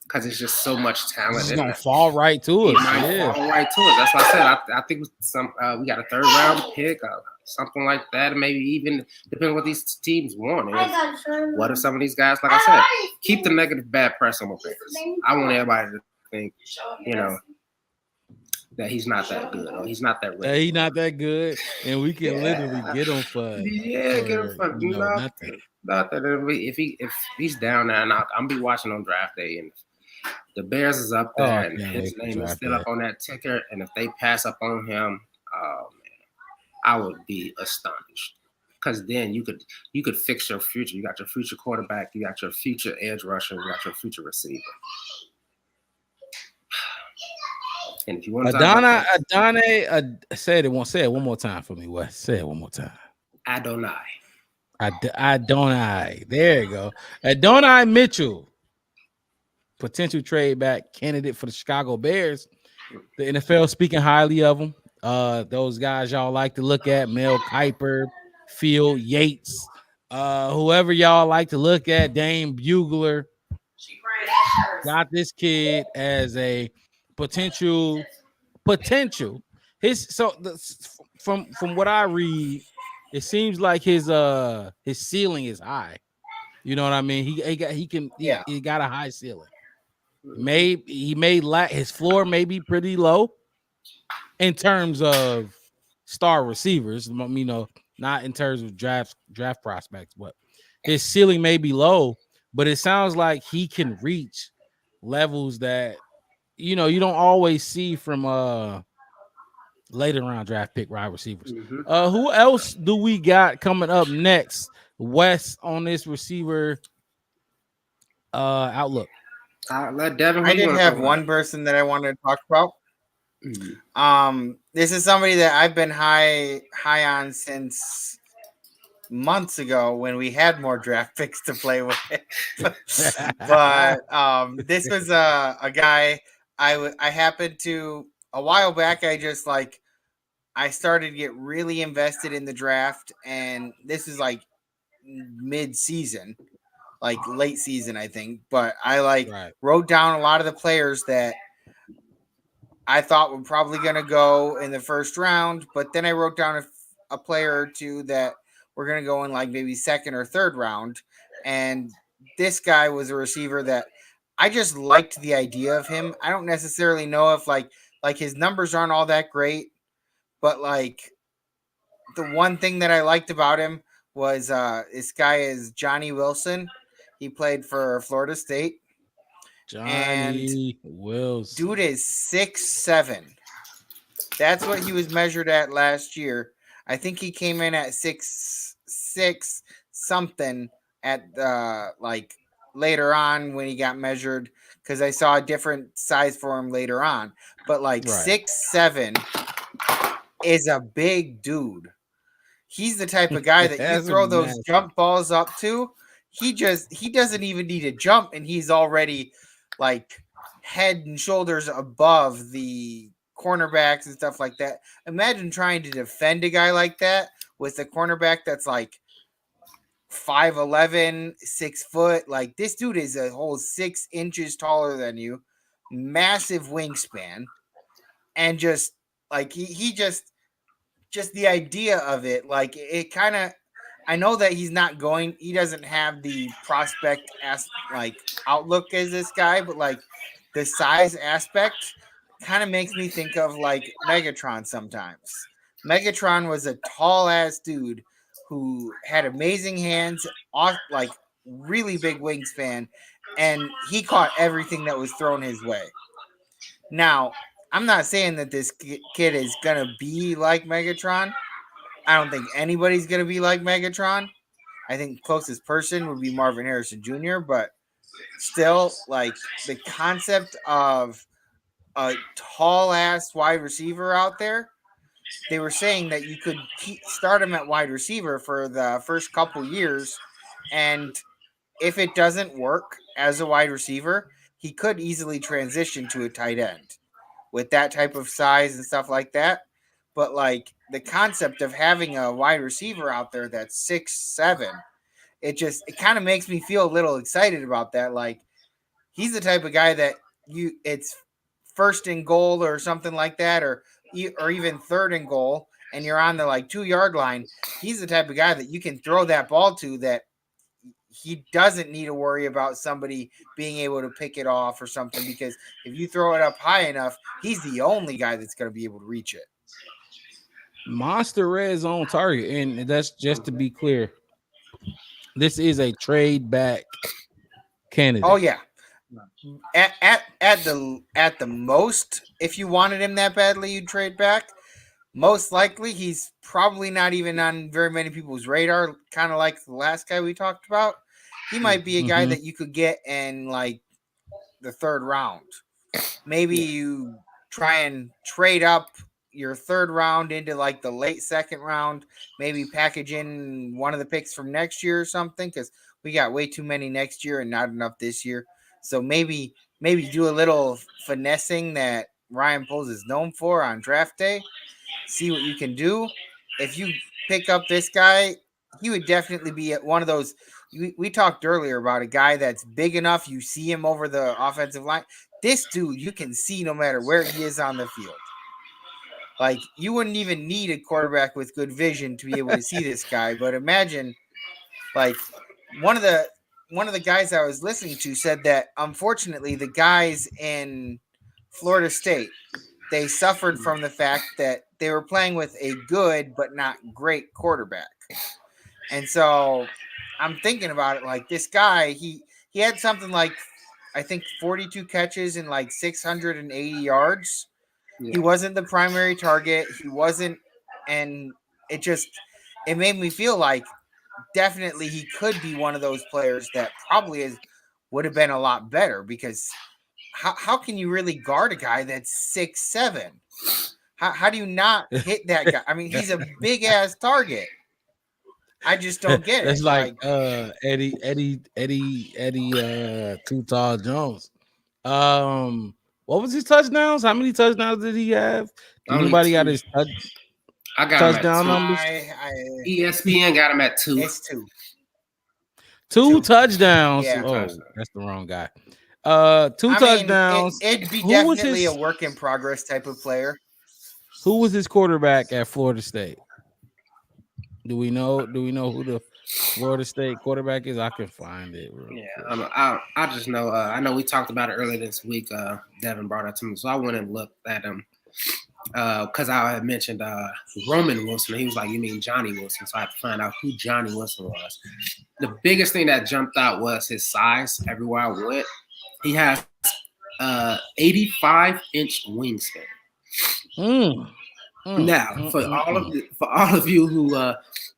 D: Because it's just so much talent.
A: It's going to fall right to us.
D: Fall right to us. That's what I said. I think we got a third round pick, something like that, maybe even depending on what these teams want. What if some of these guys, like I said, keep the negative bad press on the Bears? I want everybody to think, that he's not that good or he's not that ready.
A: He's not that good, and we can literally get him for
D: get him for nothing. If he's down there, and I'm be watching on draft day, and the Bears is up there, and his name is still up on that ticker, and if they pass up on him, I would be astonished, because then you could fix your future. You got your future quarterback, you got your future edge rusher, you got your future receiver. And if you want to
A: Adonai, say it one more time for me, Wes. Say it one more time.
D: Adonai.
A: There you go. Adonai Mitchell, potential trade back candidate for the Chicago Bears. The NFL speaking highly of him. Those guys y'all like to look at, Mel Kiper, Phil Yates, whoever y'all like to look at, Dane Bugler, got this kid as a potential. From what I read, it seems like his ceiling is high. You know what I mean? He got a high ceiling. He may lack, his floor may be pretty low in terms of star receivers, not in terms of draft prospects, but his ceiling may be low, but it sounds like he can reach levels that you don't always see from later round draft pick wide receivers. Mm-hmm. Who else do we got coming up next, Wes, on this receiver outlook?
F: I did have one person that I wanted to talk about. Mm-hmm. This is somebody that I've been high on since months ago when we had more draft picks to play with. But this was a guy I happened to a while back, I started to get really invested in the draft, and this is like mid-season, like late season, I think. But I wrote down a lot of the players that I thought were probably going to go in the first round, but then I wrote down a player or two that were going to go in like maybe second or third round, and this guy was a receiver that I just liked the idea of him. I don't necessarily know if like his numbers aren't all that great, but like the one thing that I liked about him was this guy is Johnny Wilson. He played for Florida State.
A: Johnny Wilson.
F: Dude is 6'7". That's what he was measured at last year. I think he came in at 6'6" something at like later on when he got measured, because I saw a different size for him later on. But like 6'7" is a big dude. He's the type of guy that you throw those jump balls up to. He doesn't even need to jump, and he's already like head and shoulders above the cornerbacks and stuff like that. Imagine trying to defend a guy like that with a cornerback that's like 5'11", 6 foot. Like, this dude is a whole 6 inches taller than you, massive wingspan, and just like he just the idea of it, like it kind of, I know that he doesn't have the prospect like outlook as this guy, but like the size aspect kind of makes me think of like Megatron sometimes. Megatron was a tall ass dude who had amazing hands, like really big wingspan, and he caught everything that was thrown his way. Now, I'm not saying that this kid is going to be like Megatron. I don't think anybody's going to be like Megatron. I think closest person would be Marvin Harrison Jr., but still, like, the concept of a tall-ass wide receiver out there, they were saying that you could start him at wide receiver for the first couple years, and if it doesn't work as a wide receiver, he could easily transition to a tight end with that type of size and stuff like that. But like the concept of having a wide receiver out there that's 6'7", it kind of makes me feel a little excited about that. Like, he's the type of guy that it's first and goal or something like that, or even third and goal, and you're on the like 2-yard line. He's the type of guy that you can throw that ball to, that he doesn't need to worry about somebody being able to pick it off or something, because if you throw it up high enough, he's the only guy that's going to be able to reach it.
A: Monster red zone target, and that's just to be clear. This is a trade back candidate.
F: Oh yeah, at the most, if you wanted him that badly, you'd trade back. Most likely, he's probably not even on very many people's radar. Kind of like the last guy we talked about. He might be a guy that you could get in like the third round. Maybe you try and trade up your third round into like the late second round. Maybe package in one of the picks from next year or something, because we got way too many next year and not enough this year. So maybe do a little finessing that Ryan Poles is known for on draft day. See what you can do. If you pick up this guy, he would definitely be one of those. We talked earlier about a guy that's big enough. You see him over the offensive line. This dude, you can see no matter where he is on the field. Like, you wouldn't even need a quarterback with good vision to be able to see this guy. But imagine, like, one of the guys I was listening to said that unfortunately the guys in Florida State, they suffered from the fact that they were playing with a good but not great quarterback. And so I'm thinking about it, like, this guy, he had something like, I think 42 catches and like 680 yards. Yeah. He wasn't the primary target. He wasn't, and it made me feel like definitely he could be one of those players that probably would have been a lot better, because how can you really guard a guy that's 6'7"? How do you not hit that guy? I mean, he's a big ass target. I just don't get it.
A: It's like Eddie Too Tall Jones. What was his touchdowns? How many touchdowns did he have? Anybody got his
D: I got
A: touchdown numbers?
D: ESPN got him at 2.
F: It's 2.
A: Two touchdowns.
F: Yeah.
A: Oh, that's the wrong guy. 2 touchdowns.
F: It'd be definitely a work in progress type of player.
A: Who was his quarterback at Florida State? Do we know who the Florida State quarterback is? I can find it.
D: I just know. I know we talked about it earlier this week. Devin brought it to me, so I went and looked at him because I had mentioned Roman Wilson. He was like, "You mean Johnny Wilson?" So I had to find out who Johnny Wilson was. The biggest thing that jumped out was his size. Everywhere I went, he has 85-inch wingspan. Now, for all of you who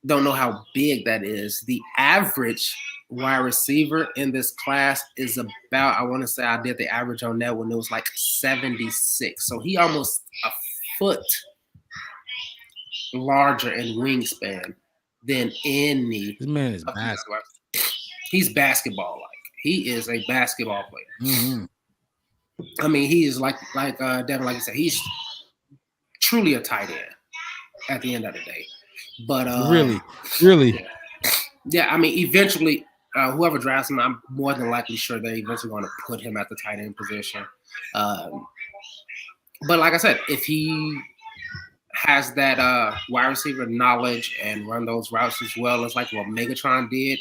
D: don't know how big that is, the average wide receiver in this class is about, I want to say I did the average on that when it was like 76. So he almost a foot larger in wingspan than any.
A: This man is basketball.
D: He's basketball-like. He is a basketball player.
A: Mm-hmm.
D: I mean, he is like Devin, like you said, he's truly a tight end at the end of the day. But
A: really,
D: yeah. I mean, eventually, whoever drafts him, I'm more than likely sure they're eventually going to put him at the tight end position. But like I said, if he has that wide receiver knowledge and run those routes as well as like what Megatron did,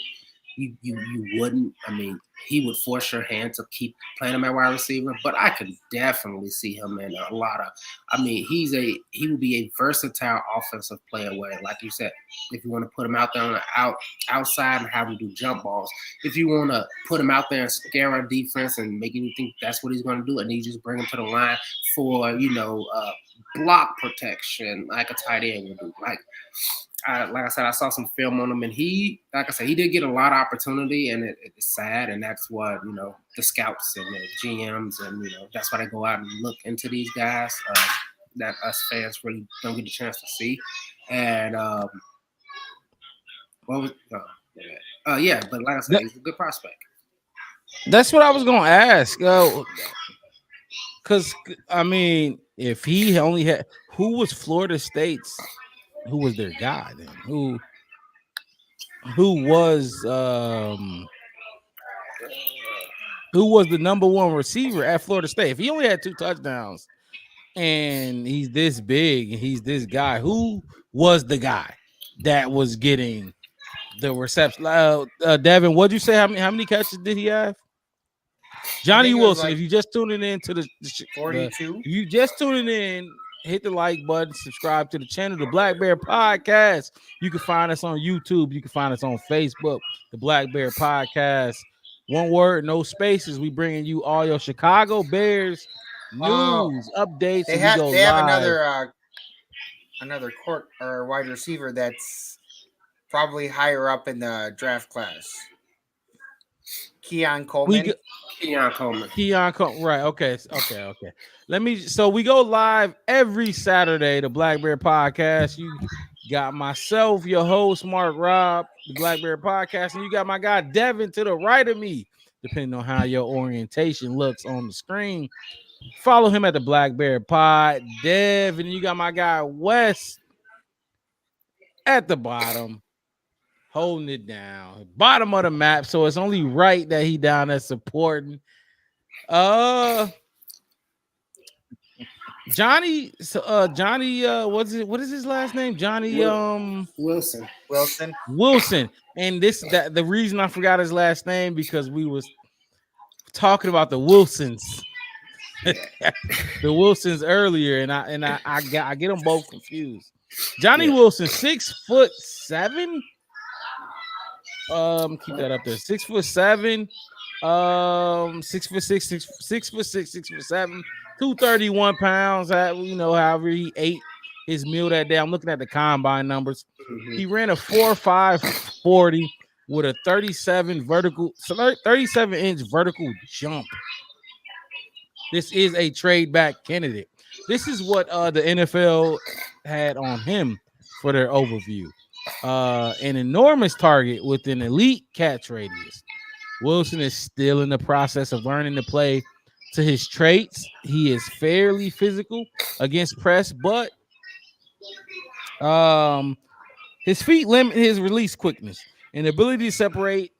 D: you wouldn't. I mean, he would force your hand to keep playing him at wide receiver, but I could definitely see him in a lot of. I mean, he would be a versatile offensive player. Where, like you said, if you want to put him out there on the outside and have him do jump balls, if you want to put him out there and scare our defense and make you think that's what he's going to do, and then you just bring him to the line for block protection like a tight end would do. Like I said, I saw some film on him, and he did get a lot of opportunity, and it's sad, and that's what, the scouts and the GMs, and, that's why they go out and look into these guys that us fans really don't get a chance to see. And but like I said, he's a good prospect.
A: That's what I was going to ask. Because, I mean, if he only had, who was Florida State's, who was their guy then? Who was the number one receiver at Florida State? If he only had 2 touchdowns and he's this big and he's this guy, who was the guy that was getting the reception? Devin, what'd you say? How many catches did he have? Johnny Wilson. If you just tuning in to the
F: 42,
A: you just tuning in, hit the like button, subscribe to the channel, the Black Bear Podcast. You can find us on YouTube. You can find us on Facebook, the Black Bear Podcast. One word, no spaces. We bringing you all your Chicago Bears news, updates.
F: They have another court or wide receiver that's probably higher up in the draft class. Keon Coleman.
A: Right. Okay. So we go live every Saturday, the Black Bear Podcast. You got myself, your host, Mark Robb, the Black Bear Podcast, and you got my guy Devin to the right of me, depending on how your orientation looks on the screen. Follow him at the Black Bear Pod. Devin, you got my guy Wes at the bottom, holding it down, bottom of the map. So it's only right that he down there supporting. Johnny, what is his last name? Johnny
F: Wilson.
A: And the reason I forgot his last name because we was talking about the Wilsons. The Wilsons earlier, and I get them both confused. Johnny Wilson, 6'7". Keep that up there. 6'7", 6'7", 231 pounds. However he ate his meal that day. I'm looking at the combine numbers. Mm-hmm. He ran a 4.5 40 with a 37-inch vertical jump. This is a trade back candidate. This is what the NFL had on him for their overview. An enormous target with an elite catch radius. Wilson is still in the process of learning to play to his traits, he is fairly physical against press, but his feet limit his release quickness and ability to separate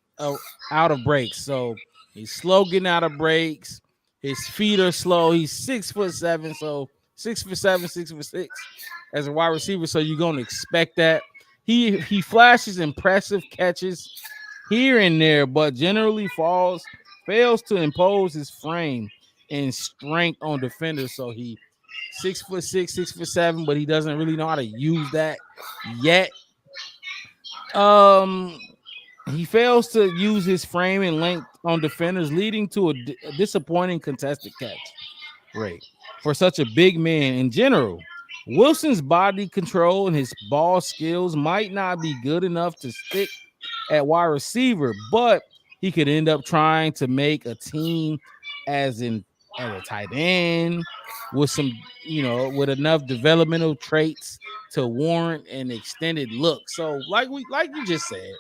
A: out of breaks. So he's slow getting out of breaks. His feet are slow. He's 6'7", so 6'7", 6'6" as a wide receiver. So you're gonna expect that. He flashes impressive catches here and there, but generally fails to impose his frame and strength on defenders. So he 6'6", 6'7", but he doesn't really know how to use that yet. He fails to use his frame and length on defenders, leading to a disappointing contested catch rate for such a big man in general. Wilson's body control and his ball skills might not be good enough to stick at wide receiver, but he could end up trying to make a team as a tight end with some, with enough developmental traits to warrant an extended look. So, like you just said,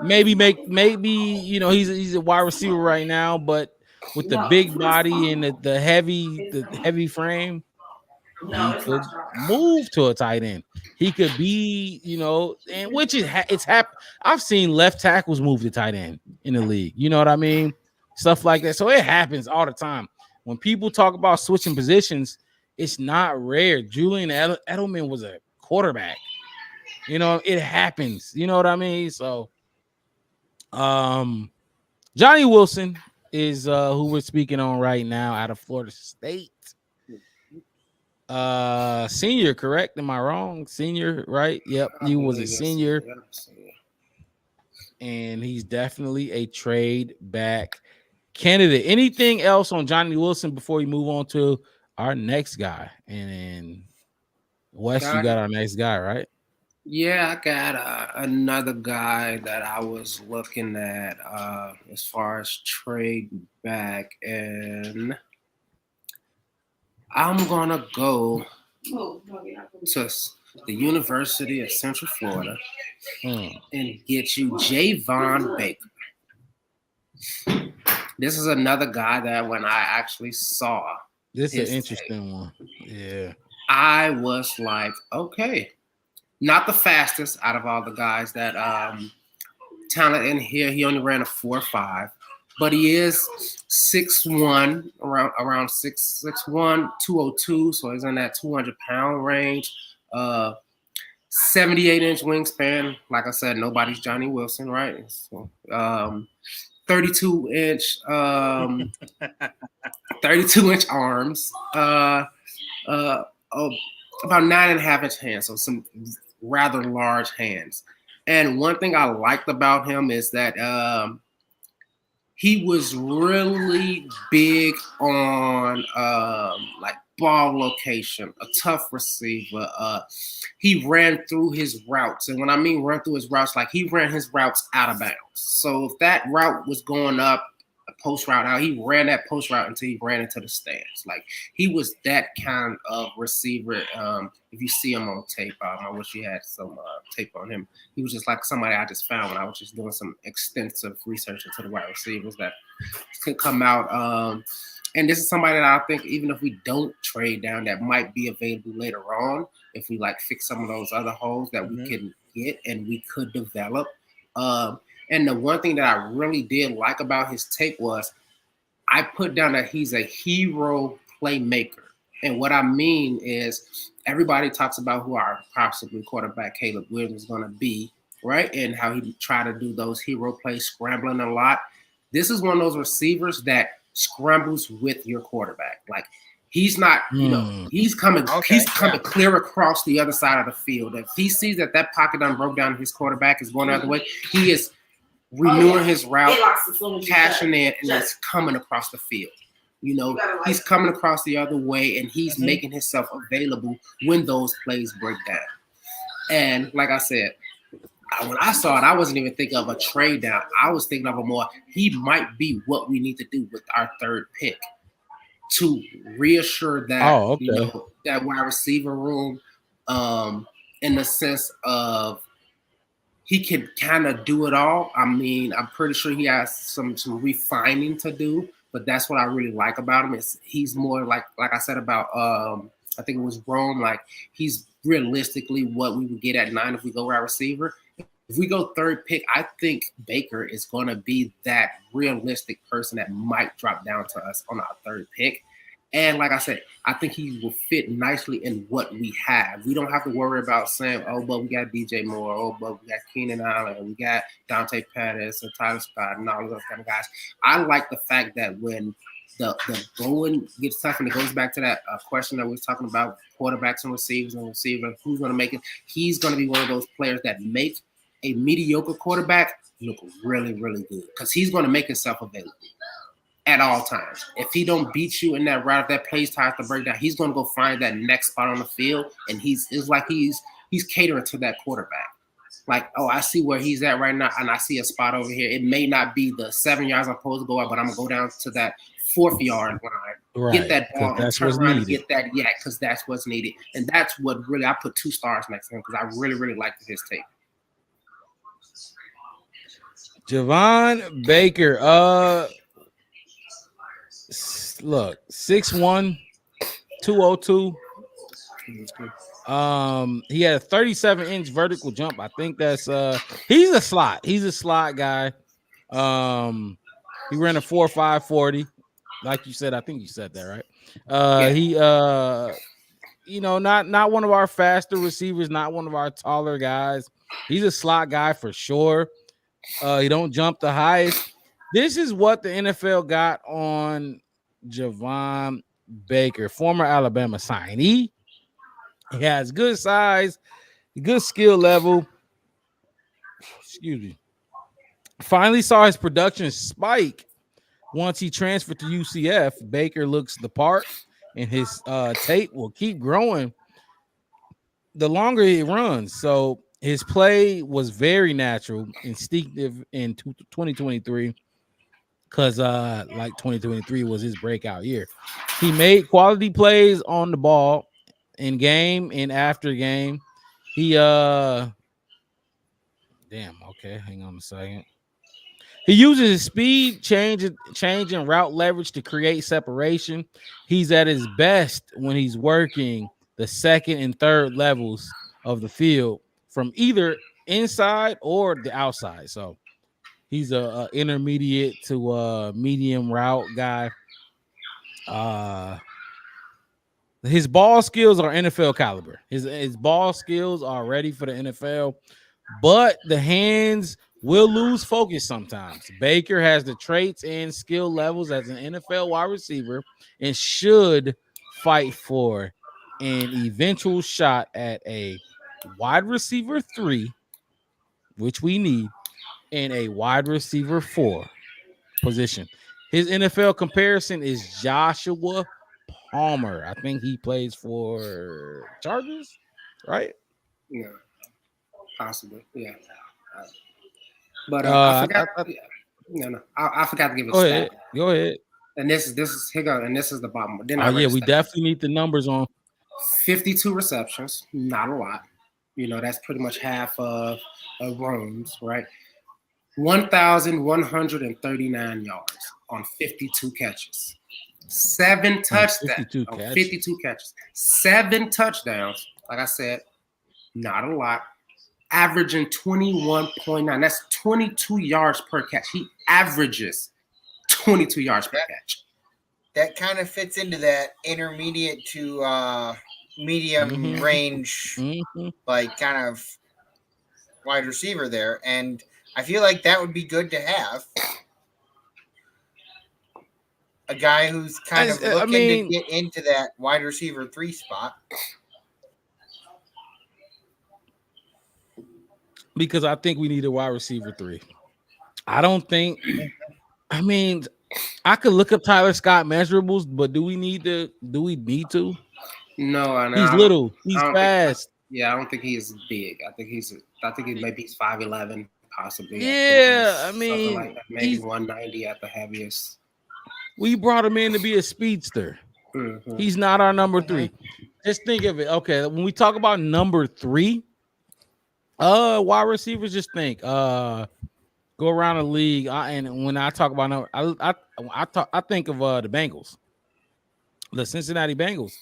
A: maybe he's a wide receiver right now, but with the big body and the heavy frame, he could move to a tight end. He could be, and which it's happened. I've seen left tackles move to tight end in the league. You know what I mean? Stuff like that. So it happens all the time. When people talk about switching positions, it's not rare. Julian Edelman was a quarterback. It happens. You know what I mean? So, Johnny Wilson is who we're speaking on right now out of Florida State. Senior, correct? Am I wrong? Senior, right? Yep, he was a senior. And he's definitely a trade back candidate. Anything else on Johnny Wilson before we move on to our next guy? And then Wes, you got our next guy, right?
D: Yeah, I got another guy that I was looking at as far as trade back, and I'm gonna go to the University of Central Florida and get you Javon Baker. This is another guy that when I actually saw
A: this is an interesting one. Yeah.
D: I was like, okay. Not the fastest out of all the guys that talent in here. He only ran a 4.5, but he is 6'1", around 6'1", 202. So he's in that 200-pound range. 78-inch wingspan. Like I said, nobody's Johnny Wilson, right? So, 32-inch, 32-inch arms. About 9.5-inch hands. So some rather large hands. And one thing I liked about him is that he was really big on like ball location, a tough receiver. He ran through his routes. And when I mean run through his routes, like he ran his routes out of bounds. So if that route was going up, a post route, how he ran that post route until he ran into the stands. Like he was that kind of receiver. If you see him on tape, I wish he had some tape on him. He was just like somebody I just found when I was just doing some extensive research into the wide receivers that could come out. And this is somebody that I think even if we don't trade down, that might be available later on if we like fix some of those other holes that we can get and we could develop. And the one thing that I really did like about his tape was I put down that he's a hero playmaker. And what I mean is everybody talks about who our possibly quarterback Caleb Williams is going to be, right? And how he try to do those hero plays, scrambling a lot. This is one of those receivers that scrambles with your quarterback. Like he's not, he's coming clear across the other side of the field. If he sees that pocket done broke down, his quarterback is going the other way, he is renewing his route, cashing in, and it's coming across the field. He's coming across the other way, and he's making himself available when those plays break down. And like I said, when I saw it, I wasn't even thinking of a trade down. I was thinking of a more, he might be what we need to do with our third pick to reassure that, that wide receiver room in the sense of he can kind of do it all. I mean, I'm pretty sure he has some refining to do, but that's what I really like about him. Is he's more like I said about I think it was Rome. Like he's realistically what we would get at 9 if we go wide receiver. If we go third pick, I think Baker is going to be that realistic person that might drop down to us on our third pick. And like I said, I think he will fit nicely in what we have. We don't have to worry about saying, oh, but we got DJ Moore, oh, but we got Keenan Allen, we got Dante Pettis and Tyler Scott and all those kind of guys. I like the fact that when the going gets tough, and it goes back to that question that we were talking about, quarterbacks and receivers, who's going to make it, he's going to be one of those players that make a mediocre quarterback look really, really good because he's going to make himself available at all times. If he don't beat you in that route, if that plays starts to break down, he's going to go find that next spot on the field, and it's like he's catering to that quarterback. Like, oh, I see where he's at right now, and I see a spot over here. It may not be the 7 yards I'm supposed to go out, but I'm going to go down to that 4th yard line, get that ball, and turn around and get that yak because that's what's needed. And that's what really, I put 2 stars next to him because I really, really liked his tape.
A: Javon Baker, look, 6'1", 202. He had a 37-inch vertical jump. I think that's he's a slot. He's a slot guy. He ran a 4.5 40. Like you said, I think you said that, right? Yeah. He not one of our faster receivers, not one of our taller guys. He's a slot guy for sure. He don't jump the highest. This is what the NFL got on Javon Baker, former Alabama signee. He has good size, good skill level. Excuse me. Finally saw his production spike once he transferred to UCF. Baker looks the part, and his tape will keep growing the longer he runs. So his play was very natural, instinctive in 2023 because like 2023 was his breakout year. He made quality plays on the ball in game and after game. He hang on a second. He uses his speed, change and route leverage to create separation. He's at his best when he's working the second and third levels of the field from either inside or the outside. So he's a intermediate to medium route guy. His ball skills are NFL caliber. His ball skills are ready for the NFL, but the hands will lose focus sometimes. Baker has the traits and skill levels as an NFL wide receiver and should fight for an eventual shot at a wide receiver 3, which we need, and a wide receiver 4 position. His NFL comparison is Joshua Palmer. I think he plays for Chargers, right?
D: Yeah, possibly. Yeah. But I forgot. I forgot to give a stat.
A: Go ahead.
D: And this is here go, and this is the bottom. Then
A: we definitely need the numbers on.
D: 52 receptions, not a lot. That's pretty much half of Rome's, right? 1,139 yards on 52 catches. 7 touchdowns. 52 catches. 7 touchdowns. Like I said, not a lot. Averaging 21.9. That's 22 yards per catch. He averages 22 yards per catch.
F: That kind of fits into that intermediate to medium range, like kind of wide receiver there. And I feel like that would be good to have. A guy who's kind of looking to get into that wide receiver 3 spot.
A: Because I think we need a wide receiver 3. I could look up Tyler Scott measurables, but do we need to?
D: No,
A: he's little. He's fast.
D: I don't think he is big. I think he's maybe he's 5'11", possibly.
A: Yeah,
D: something like that. Maybe 190 at the heaviest.
A: We brought him in to be a speedster. Mm-hmm. He's not our number 3. Just think of it. Okay, when we talk about number 3, Wide receivers, just think. Go around the league, and when I talk about I think of the Bengals, the Cincinnati Bengals.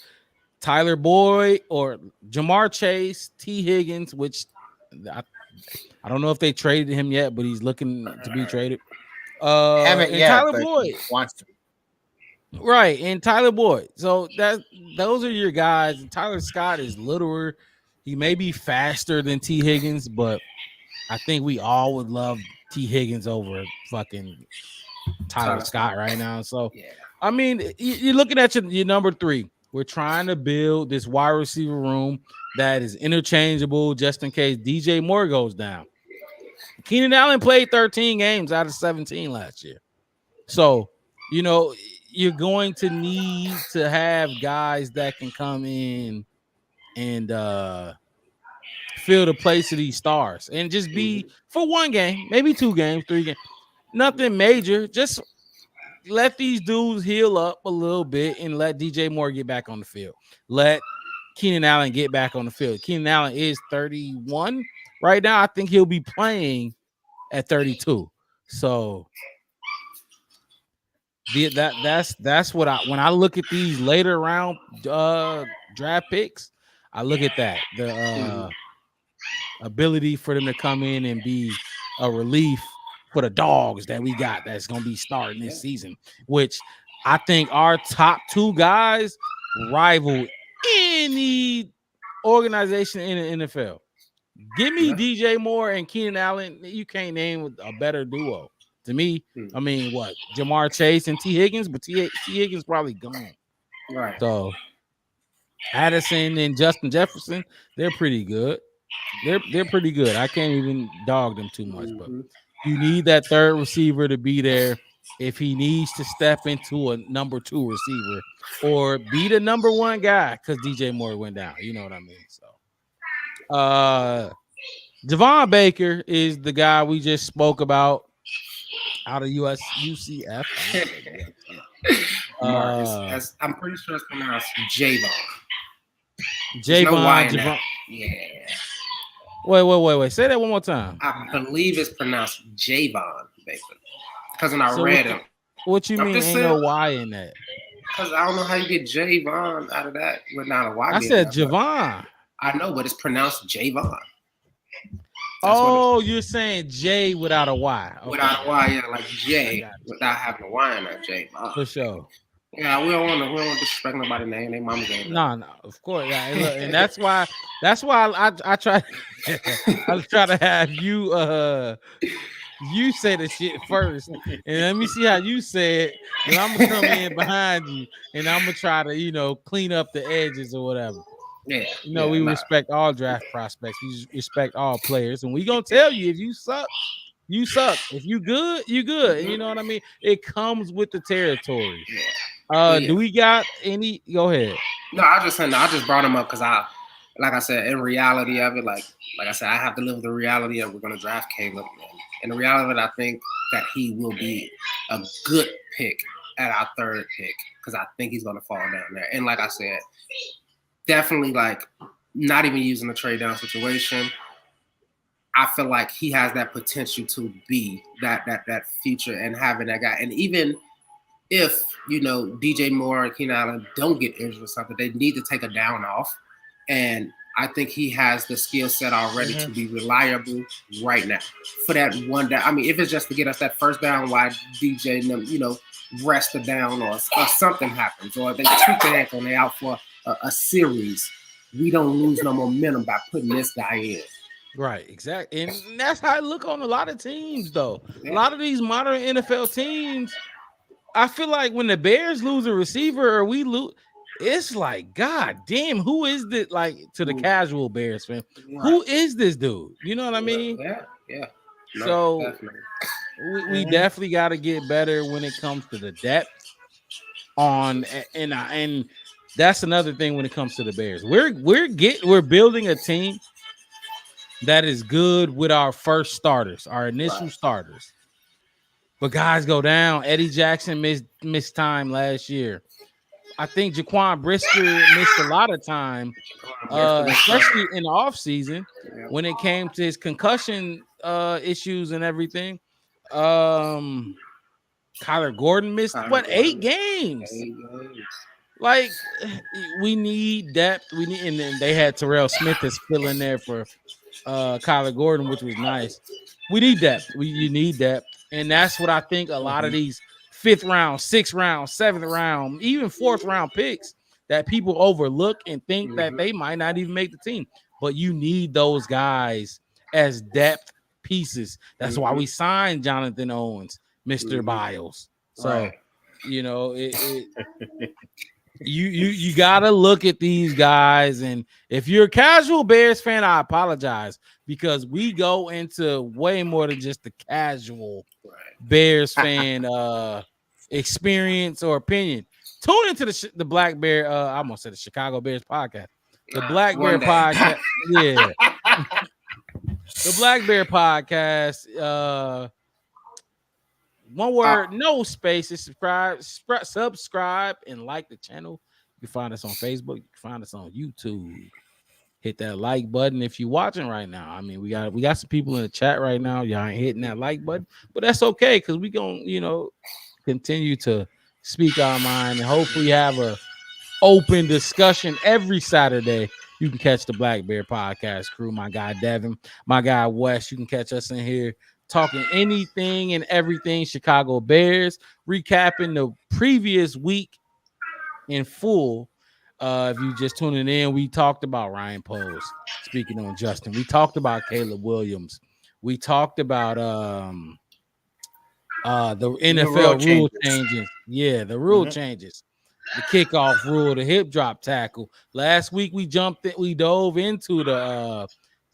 A: Tyler Boyd or Jamar Chase, T. Higgins, which I don't know if they traded him yet, but he's looking to be traded.
F: Haven't
A: And
F: yet,
A: Tyler
F: but
A: Boyd
F: he wants to.
A: right, and Tyler Boyd. So those are your guys. Tyler Scott is littler. He may be faster than T. Higgins, but I think we all would love T. Higgins over fucking Tyler Scott right now. So
D: yeah.
A: I mean, you're looking at your number 3. We're trying to build this wide receiver room that is interchangeable just in case DJ Moore goes down. Keenan Allen played 13 games out of 17 last year. So, you're going to need to have guys that can come in and fill the place of these stars and just be for one game, maybe 2 games, 3 games. Nothing major. Just let these dudes heal up a little bit and let DJ Moore get back on the field. Let Keenan Allen get back on the field. Keenan Allen is 31 right now. I think he'll be playing at 32. So that's what when I look at these later round draft picks, I look at that. The ability for them to come in and be a relief for the dogs that we got that's going to be starting this season, which I think our top 2 guys rival any organization in the NFL. Give me DJ Moore and Keenan Allen. You can't name a better duo to me. I mean, what? Jamar Chase and T. Higgins, but T. Higgins probably gone.
D: Right.
A: So Addison and Justin Jefferson, they're pretty good. They're pretty good. I can't even dog them too much, but you need that third receiver to be there if he needs to step into a number 2 receiver or be the number 1 guy because DJ Moore went down. You know what I mean? So Devon Baker is the guy we just spoke about out of UCF.
D: I'm pretty sure it's pronounced Javon.
A: Javon.
D: Yeah.
A: Wait. Say that one more time.
D: I believe it's pronounced Javon Baker. Because when I read it.
A: What you mean ain't no Y in that?
D: Because I don't know how you get Javon out of that without a Y.
A: I said Javon.
D: I know, but it's pronounced Javon.
A: You're saying J without a Y. Okay.
D: Without a Y, yeah, like J without having a Y in that Javon.
A: For sure.
D: Yeah, we don't want to disrespect nobody's name. They mama's name.
A: No, of course. Yeah, and that's why I try I try to have you you say the shit first, and let me see how you say it. And I'm gonna come in behind you, and I'm gonna try to clean up the edges or whatever.
D: Yeah,
A: we respect all draft prospects. We respect all players, and we gonna tell you if you suck, you suck. If you good, you good. And you know what I mean? It comes with the territory. Do we got any? Go ahead.
D: No, I just brought him up because like I said, in reality of it, like I said, I have to live with the reality of we're gonna draft Caleb. And the reality of it, I think that he will be a good pick at our 3rd pick because I think he's gonna fall down there. And like I said, definitely like not even using the trade down situation. I feel like he has that potential to be that future and having that guy. And even if DJ Moore and Keenan Allen don't get injured or something, they need to take a down off. And I think he has the skill set already to be reliable right now for that one down. I mean, if it's just to get us that first down, why DJ and them, rest the down or something happens, or they tweak their ankle and they out for a series, we don't lose no momentum by putting this guy in.
A: Right, exactly. And that's how I look on a lot of teams, though. Yeah. A lot of these modern NFL teams, I feel like when the Bears lose a receiver or we lose, it's like, God damn, who is this? Like, to the casual Bears fan, who is this dude? You know what I mean?
D: Yeah. No,
A: so
D: definitely.
A: we definitely got to get better when it comes to the depth on, and that's another thing when it comes to the Bears. We're building a team that is good with our first starters, our initial starters. But guys go down. Eddie Jackson missed time last year. I think Jaquan Brisker missed a lot of time, especially in the offseason when it came to his concussion issues and everything. Kyler Gordon missed 8 games. Like, we need depth. We need, and then they had Terrell Smith as fill in there for Kyler Gordon, which was nice. We need depth. You need depth, and that's what I think a lot of these 5th round, 6th round, 7th round, even 4th round picks that people overlook and think that they might not even make the team. But you need those guys as depth pieces. That's why we signed Jonathan Owens, Mr. Biles. So, you know, you gotta look at these guys, and if you're a casual Bears fan, I apologize, because we go into way more than just the casual Bears fan experience or opinion. Tune into the Black Bear. I almost said the Chicago Bears podcast. The Black Bear podcast. Yeah. The Black Bear podcast. One word, no spaces. Subscribe and like the channel. You can find us on Facebook. You can find us on YouTube. Hit that like button if you're watching right now. I mean, we got some people in the chat right now. Y'all ain't hitting that like button, but that's okay, because we gonna, continue to speak our mind and hopefully have a open discussion every Saturday. You can catch the Black Bear Podcast crew. My guy Devin, my guy Wes. You can catch us in here talking anything and everything Chicago Bears, recapping the previous week in full. If you just tuning in, we talked about Ryan Poles, speaking on Justin. We talked about Caleb Williams. We talked about the NFL rule changes. Yeah, the rule changes. The kickoff rule, the hip drop tackle. Last week we dove into the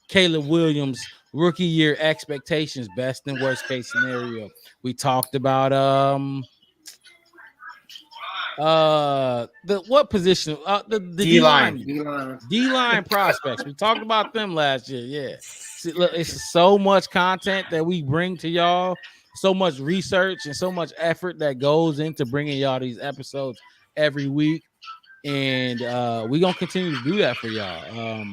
A: Caleb Williams rookie year expectations, best and worst case scenario. We talked about what position? The D-line prospects. We talked about them last year. Yeah. See, look, it's so much content that we bring to y'all, so much research and so much effort that goes into bringing y'all these episodes every week, and we're gonna continue to do that for y'all.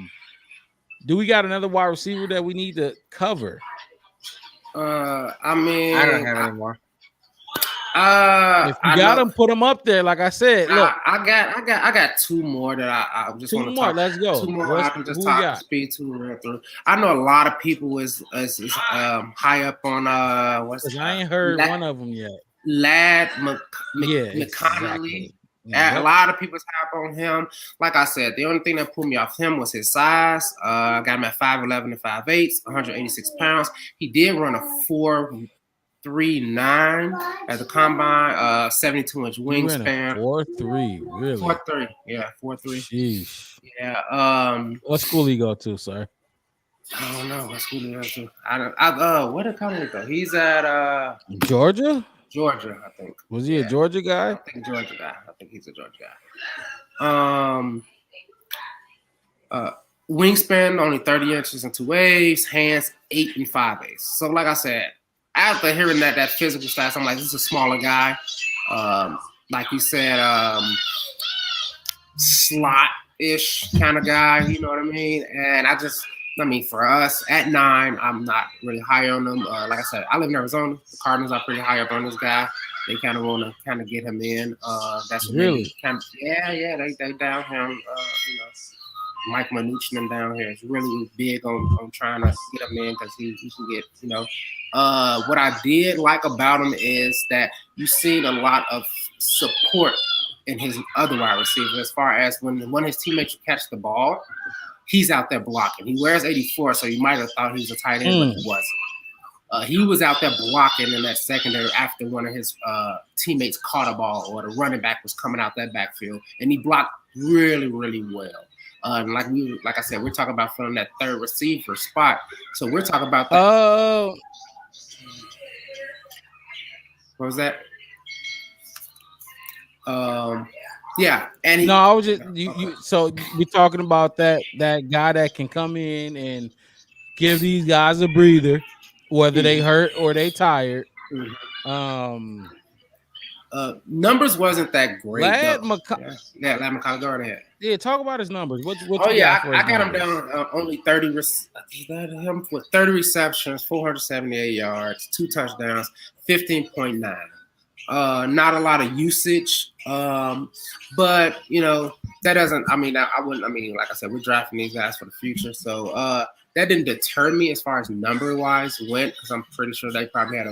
A: Do we got another wide receiver that we need to cover?
D: I mean,
F: I don't have any more.
A: If you got them, put them up there. Like I said, look,
D: I got 2 more that I just want to talk.
A: Let's go.
D: 2 more I can just talk speed to. I know a lot of people is high up on
A: I ain't heard one of them yet.
D: Ladd
A: McConnelly.
D: Exactly. A lot of people's hype on him. Like I said, the only thing that pulled me off him was his size. I got him at 5'11" and 5'8", 186 pounds. He did run a 4.39 at the combine, 72-inch wingspan.
A: 4.3, really?
D: 4.3, yeah, 4.3.
A: Jeez.
D: Yeah.
A: What school he go to, sir?
D: I don't know what school he go to. Where did Connelly go? He's at
A: Georgia, I think. Was he a Georgia guy?
D: I think Georgia guy. I think he's a Georgia guy. Wingspan only 30 inches and 2/8, hands 8 and 5/8. So like I said, after hearing that physical stats, I'm like, this is a smaller guy. Like you said, slot-ish kind of guy, you know what I mean? And for us at 9, I'm not really high on them. Like I said, I live in Arizona. The Cardinals are pretty high up on this guy. They kind of want to get him in. That's
A: really
D: they down him. Mike Mnuchin them down here is really big on trying to get him in because he can get, what I did like about him is that you've seen a lot of support in his other wide receivers as far as when one of his teammates catch the ball, he's out there blocking. He wears 84, so you might have thought he was a tight end, but he wasn't. He was out there blocking in that secondary after one of his teammates caught a ball or the running back was coming out that backfield, and he blocked really, really well. Like I said, we're talking about filling that third receiver spot. So we're talking about that.
A: Oh,
D: what was that? Yeah, and
A: I was just so we're talking about that guy that can come in and give these guys a breather, whether they hurt or they tired.
D: Numbers wasn't that great.
A: Lad
D: Lad McCollum, go ahead.
A: Yeah, talk about his numbers. What
D: Oh
A: you
D: yeah,
A: got for
D: I
A: his
D: got
A: numbers?
D: him down only 30. Him with 30 receptions, 478 yards, 2 touchdowns, 15.9. Not a lot of usage, but that doesn't. I wouldn't. Like I said, we're drafting these guys for the future, so that didn't deter me as far as number wise went, because I'm pretty sure they probably had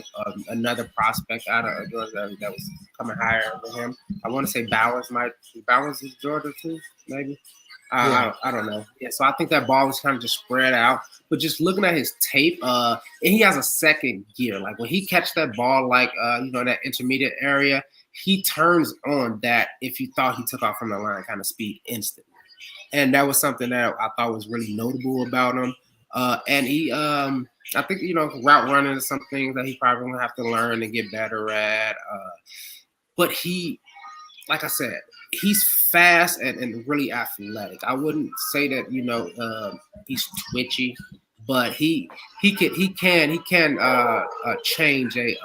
D: another prospect out of Georgia that was coming higher than him. I want to say Bowers is Georgia too, maybe. I don't know. Yeah, so I think that ball was kind of just spread out. But just looking at his tape, and he has a second gear. Like when he catch that ball, like that intermediate area, he turns on that if you thought he took off from the line kind of speed instantly. And that was something that I thought was really notable about him. And he, I think route running is some things that he probably gonna have to learn and get better at. But he, like I said, he's fast and really athletic. I wouldn't say that he's twitchy, but he can change a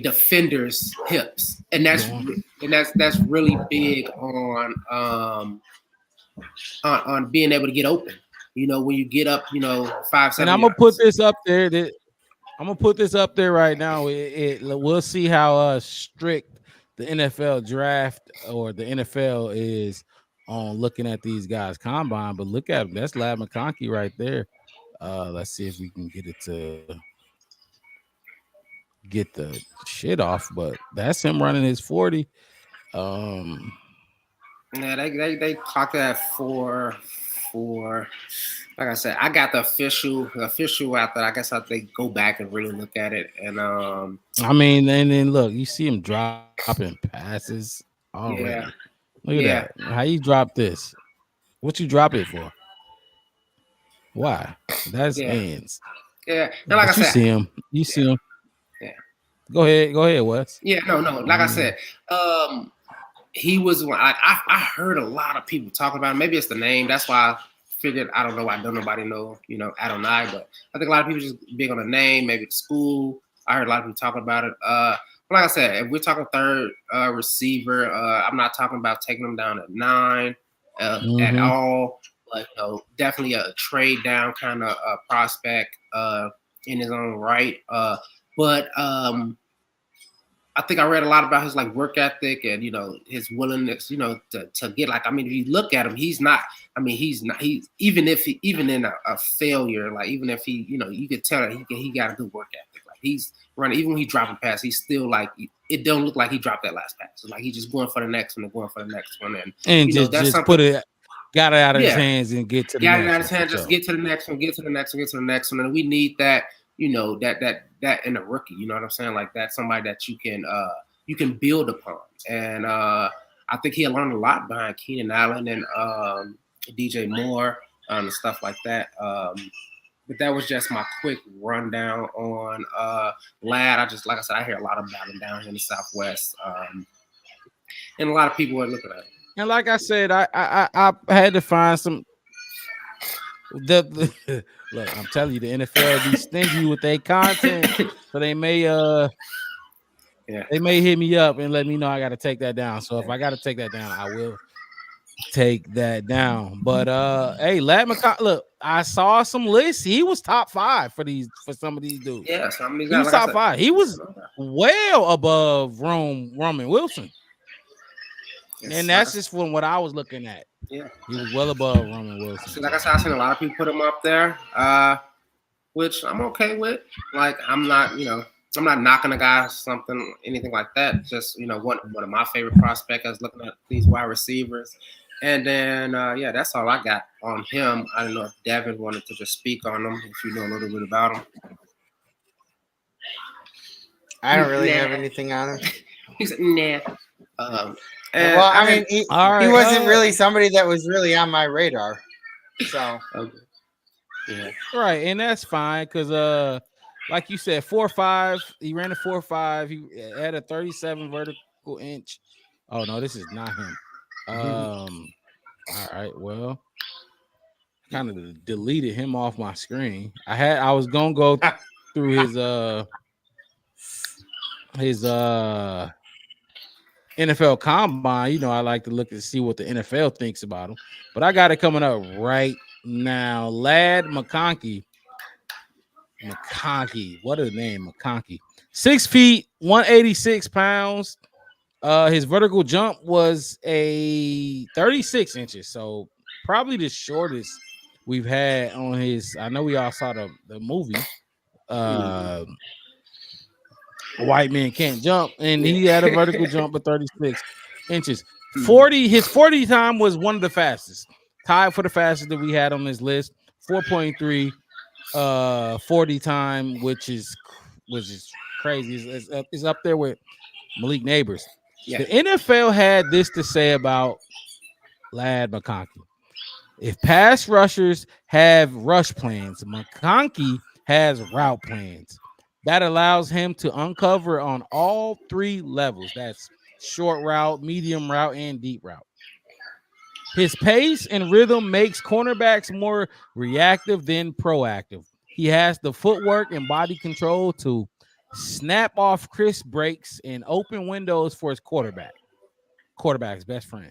D: defender's hips, and that's really big on being able to get open. When you get up, 5-7.
A: And I'm gonna put this up there. I'm gonna put this up there right now. We'll see how strict the NFL draft or the NFL is on looking at these guys combine. But look at him. That's Lad McConkey right there. Let's see if we can get it to get the shit off. But that's him running his 40.
D: Yeah, they clocked that for. Like I said, I got the official after. I guess I think go back and really look at it. And and
A: then look, you see him dropping passes already.
D: Yeah.
A: Look at that. How you drop this? What you drop it for? Why? That's hands.
D: Yeah. And like I said,
A: you see him.
D: Yeah.
A: Go ahead, Wes.
D: Yeah, no. Like I said, he was one. I heard a lot of people talking about him. Maybe it's the name. That's why I figured, I don't know. I don't nobody know, Adonai, but I think a lot of people just big on the name, maybe the school. I heard a lot of people talking about it. But like I said, if we're talking third receiver, I'm not talking about taking him down at 9 at all. But definitely a trade down kind of prospect in his own right. But I think I read a lot about his work ethic and his willingness to get if you look at him, he's even in a failure, even if he you could tell that he got a good work ethic. He's running, even when he's dropping pass, he's still it don't look like he dropped that last pass. It's he's just going for the next one and going for the next one, and that's something.
A: Got it out of his hands and get to the next one. Got it out of his hands,
D: just get to the next one, get to the next one, get to the next one, and we need that. That in a rookie, you know what I'm saying? That's somebody that you can build upon. And I think he'll learn a lot behind Keenan Allen and DJ Moore and stuff like that. But that was just my quick rundown on Lad. Like I said, I hear a lot about him down here in the Southwest. And a lot of people are looking at it.
A: And like I said, I had to find some. Look, I'm telling you, the NFL be stingy with their content, so they may hit me up and let me know I got to take that down. So if I got to take that down, I will take that down. But hey, Lad McConkey, look, I saw some lists. He was top 5 for some of these dudes.
D: Yeah, some of these
A: guys, he was top 5. He was well above Roman Wilson. And that's just from what I was looking at.
D: Yeah,
A: he was well above Roman Wilson.
D: So like I said, I've seen a lot of people put him up there, which I'm okay with. I'm not knocking a guy or anything like that. Just one of my favorite prospects. I was looking at these wide receivers, and then that's all I got on him. I don't know if Devin wanted to just speak on him, if you know a little bit about him.
F: I don't really have anything on him.
D: He said, nah.
F: He wasn't really somebody that was really on my radar. So,
D: yeah,
A: right, and that's fine because, like you said, 4.5. He ran a 4.5. He had a 37 vertical inch. Oh no, this is not him. All right, well, kind of deleted him off my screen. I was gonna go through his NFL combine. You know, I like to look and see what the NFL thinks about him. But I got it coming up right now. Lad McConkey. What a name, McConkey. 6 feet, 186 pounds. His vertical jump was a 36 inches, so probably the shortest we've had on his. I know we all saw the movie. White Man Can't Jump, and he had a vertical jump of 36 inches. 40. His 40 time was one of the fastest, tied for the fastest that we had on this list. 4.3 40 time, which is crazy. It's up there with Malik Nabers. Yeah. The NFL had this to say about Lad McConkey. If pass rushers have rush plans, McConkey has route plans. That allows him to uncover on all 3 levels. That's short route, medium route, and deep route. His pace and rhythm makes cornerbacks more reactive than proactive. He has the footwork and body control to snap off crisp breaks and open windows for his quarterback's best friend.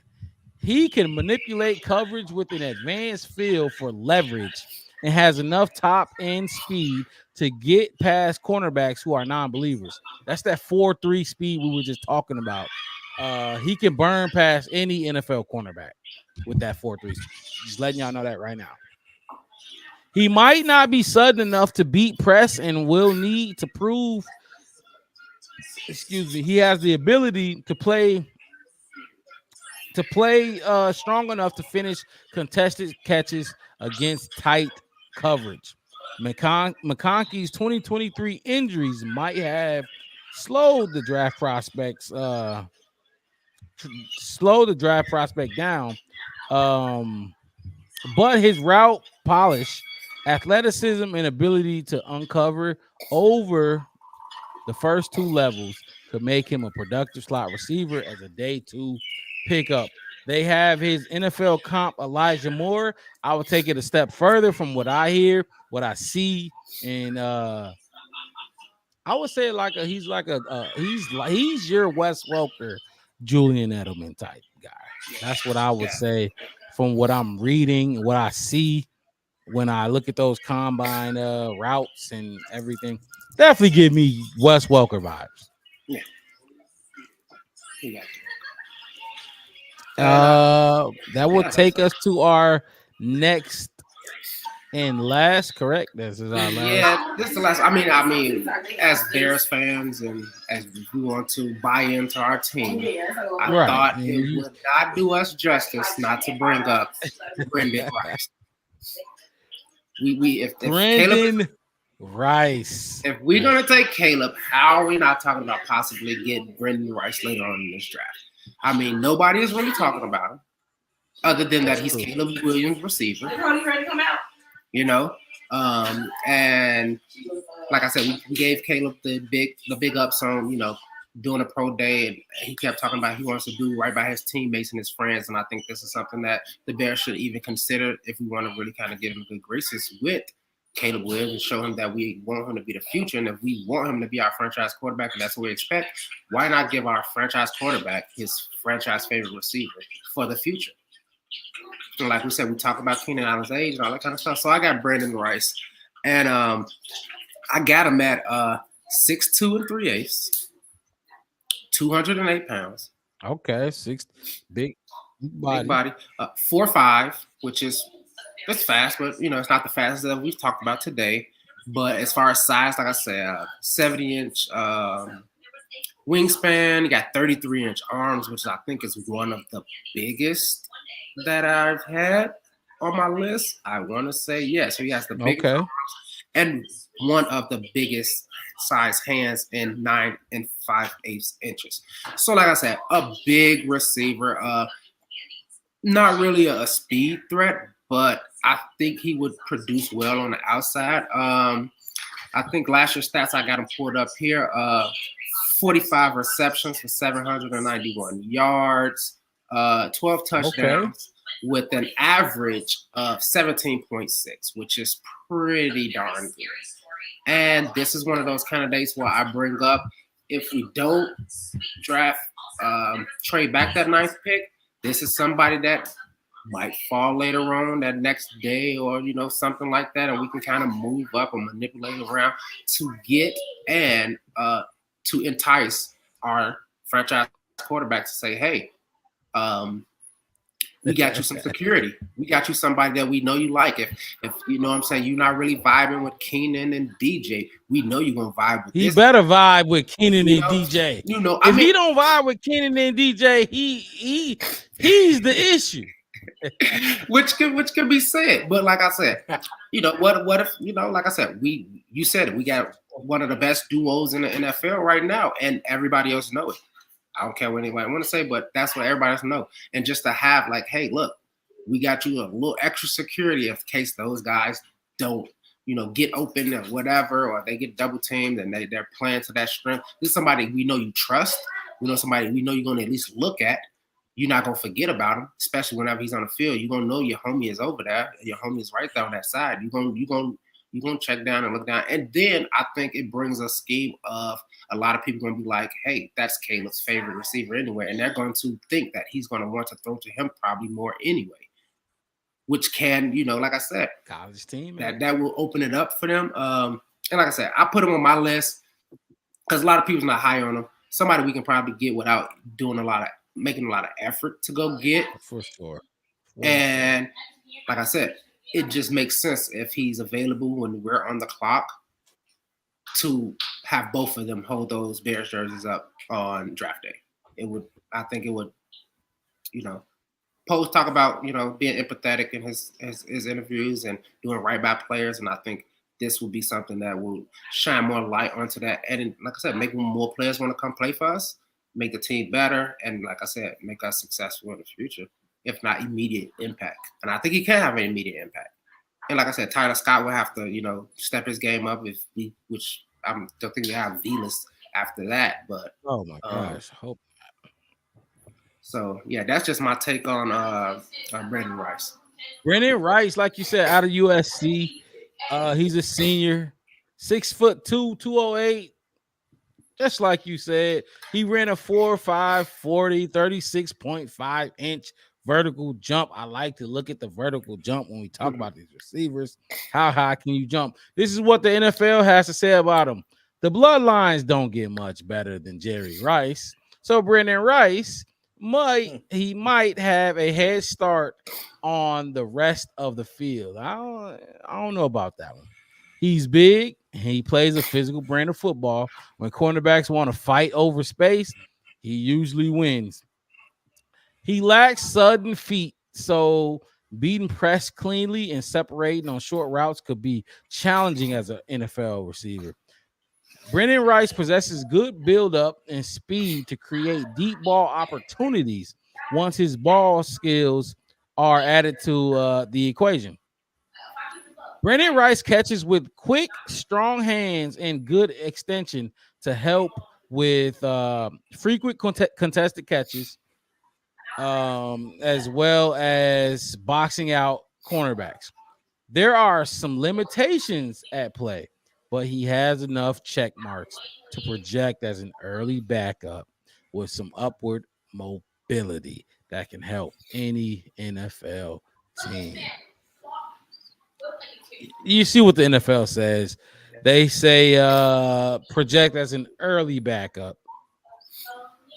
A: He can manipulate coverage with an advanced feel for leverage and has enough top end speed to get past cornerbacks who are non-believers. That's that 4.3 speed we were just talking about. He can burn past any NFL cornerback with that 4.3. Just letting y'all know that right now. He might not be sudden enough to beat press and will need to prove, he has the ability to play strong enough to finish contested catches against tight coverage. McConkey's 2023 injuries might have slowed the draft prospect down. But his route polish, athleticism, and ability to uncover over the first 2 levels could make him a productive slot receiver as a day 2 pickup. They have his NFL comp, Elijah Moore. I would take it a step further from what I hear, what I see, and I would say he's your Wes Welker, Julian Edelman type guy. That's what I would say from what I'm reading, what I see when I look at those combine routes and everything. Definitely give me Wes Welker vibes.
D: Yeah.
A: That will take us to our next and last, correct? This is our last.
D: Yeah, this is the last. I mean, as Bears fans and as we want to buy into our team, I thought it would not do us justice not to bring up Brendan Rice. If
A: Brendan Rice.
D: If we're gonna take Caleb, how are we not talking about possibly getting Brendan Rice later on in this draft? I mean, nobody is really talking about him, other than that he's Caleb Williams' receiver. You know, and like I said, we gave Caleb the big ups on, you know, doing a pro day, and he kept talking about he wants to do right by his teammates and his friends, and I think this is something that the Bears should even consider if we want to really kind of give him good graces with Caleb Williams and show him that we want him to be the future, and if we want him to be our franchise quarterback, and that's what we expect, why not give our franchise quarterback his franchise favorite receiver for the future? And like we said, we talk about Keenan Allen's age and all that kind of stuff. So I got Brendan Rice, and I got him at 6'2" 3/8, 208 pounds.
A: Okay, big body.
D: 4'5", which is that's fast, but you know it's not the fastest that we've talked about today. But as far as size, like I said, 70-inch wingspan. He got 33-inch arms, which I think is one of the biggest that I've had on my list. I want to say yes. So he has the biggest arms and one of the biggest size hands in 9 5/8 inches. So like I said, a big receiver. Not really a speed threat, but I think he would produce well on the outside. I think last year's stats, I got him pulled up here. 45 receptions for 791 yards, 12 touchdowns. with an average of 17.6, which is pretty darn good. And this is one of those kind of days where I bring up, if we don't draft, trade back that 9th pick, this is somebody that might fall later on that next day or, something like that. And we can kind of move up and manipulate around to get and to entice our franchise quarterback to say, hey, we got you some security. We got you somebody that we know you like. If you know what I'm saying, you're not really vibing with Keenan and DJ, we know you're gonna vibe with.
A: He better vibe with Keenan and DJ.
D: If
A: he don't vibe with Keenan and DJ, he's the issue.
D: which can be said, but like I said, what if like I said, you said it. We got one of the best duos in the NFL right now, and everybody else know it. I don't care what anybody want to say, but that's what everybody else know. And just to have like, hey, look, we got you a little extra security in case those guys don't, get open or whatever, or they get double teamed and they're playing to that strength. This is somebody we know you trust. Somebody we know you're going to at least look at. You're not going to forget about him, especially whenever he's on the field. You're going to know your homie is over there. Your homie is right there on that side. You're going to check down and look down. And then I think it brings a scheme of a lot of people going to be like, hey, that's Caleb's favorite receiver anyway. And they're going to think that he's going to want to throw to him probably more anyway, which can, like I said,
A: college team,
D: that will open it up for them. And like I said, I put him on my list because a lot of people's not high on him. Somebody we can probably get without making a lot of effort to go get.
A: For sure.
D: And like I said, it just makes sense if he's available when we're on the clock to have both of them hold those Bears jerseys up on draft day. I think it would, Post talk about, being empathetic in his interviews and doing right by players. And I think this will be something that will shine more light onto that. And like I said, make more players want to come play for us, make the team better. And like I said, make us successful in the future, if not immediate impact. And I think he can have an immediate impact. And like I said, Tyler Scott will have to, step his game up which I don't think we have V-list after that. But
A: oh my gosh, hope not.
D: So yeah, that's just my take on Brandon Rice.
A: Brandon Rice, like you said, out of USC, he's a senior, 6'2", 208. Just like you said, he ran a 4.5 40, 36.5 inch vertical jump. I like to look at the vertical jump when we talk about these receivers. How high can you jump? This is what the NFL has to say about him. The bloodlines don't get much better than Jerry Rice. So Brandon Rice might have a head start on the rest of the field. I don't know about that one. He's big and he plays a physical brand of football. When cornerbacks want to fight over space, he usually wins. He lacks sudden feet, so beating press cleanly and separating on short routes could be challenging as an NFL receiver. Brandon Rice possesses good build-up and speed to create deep ball opportunities once his ball skills are added to the equation. Brandon Rice catches with quick, strong hands and good extension to help with frequent contested catches, as well as boxing out cornerbacks. There are some limitations at play, but he has enough check marks to project as an early backup with some upward mobility that can help any NFL team. You see what the NFL says. They say project as an early backup.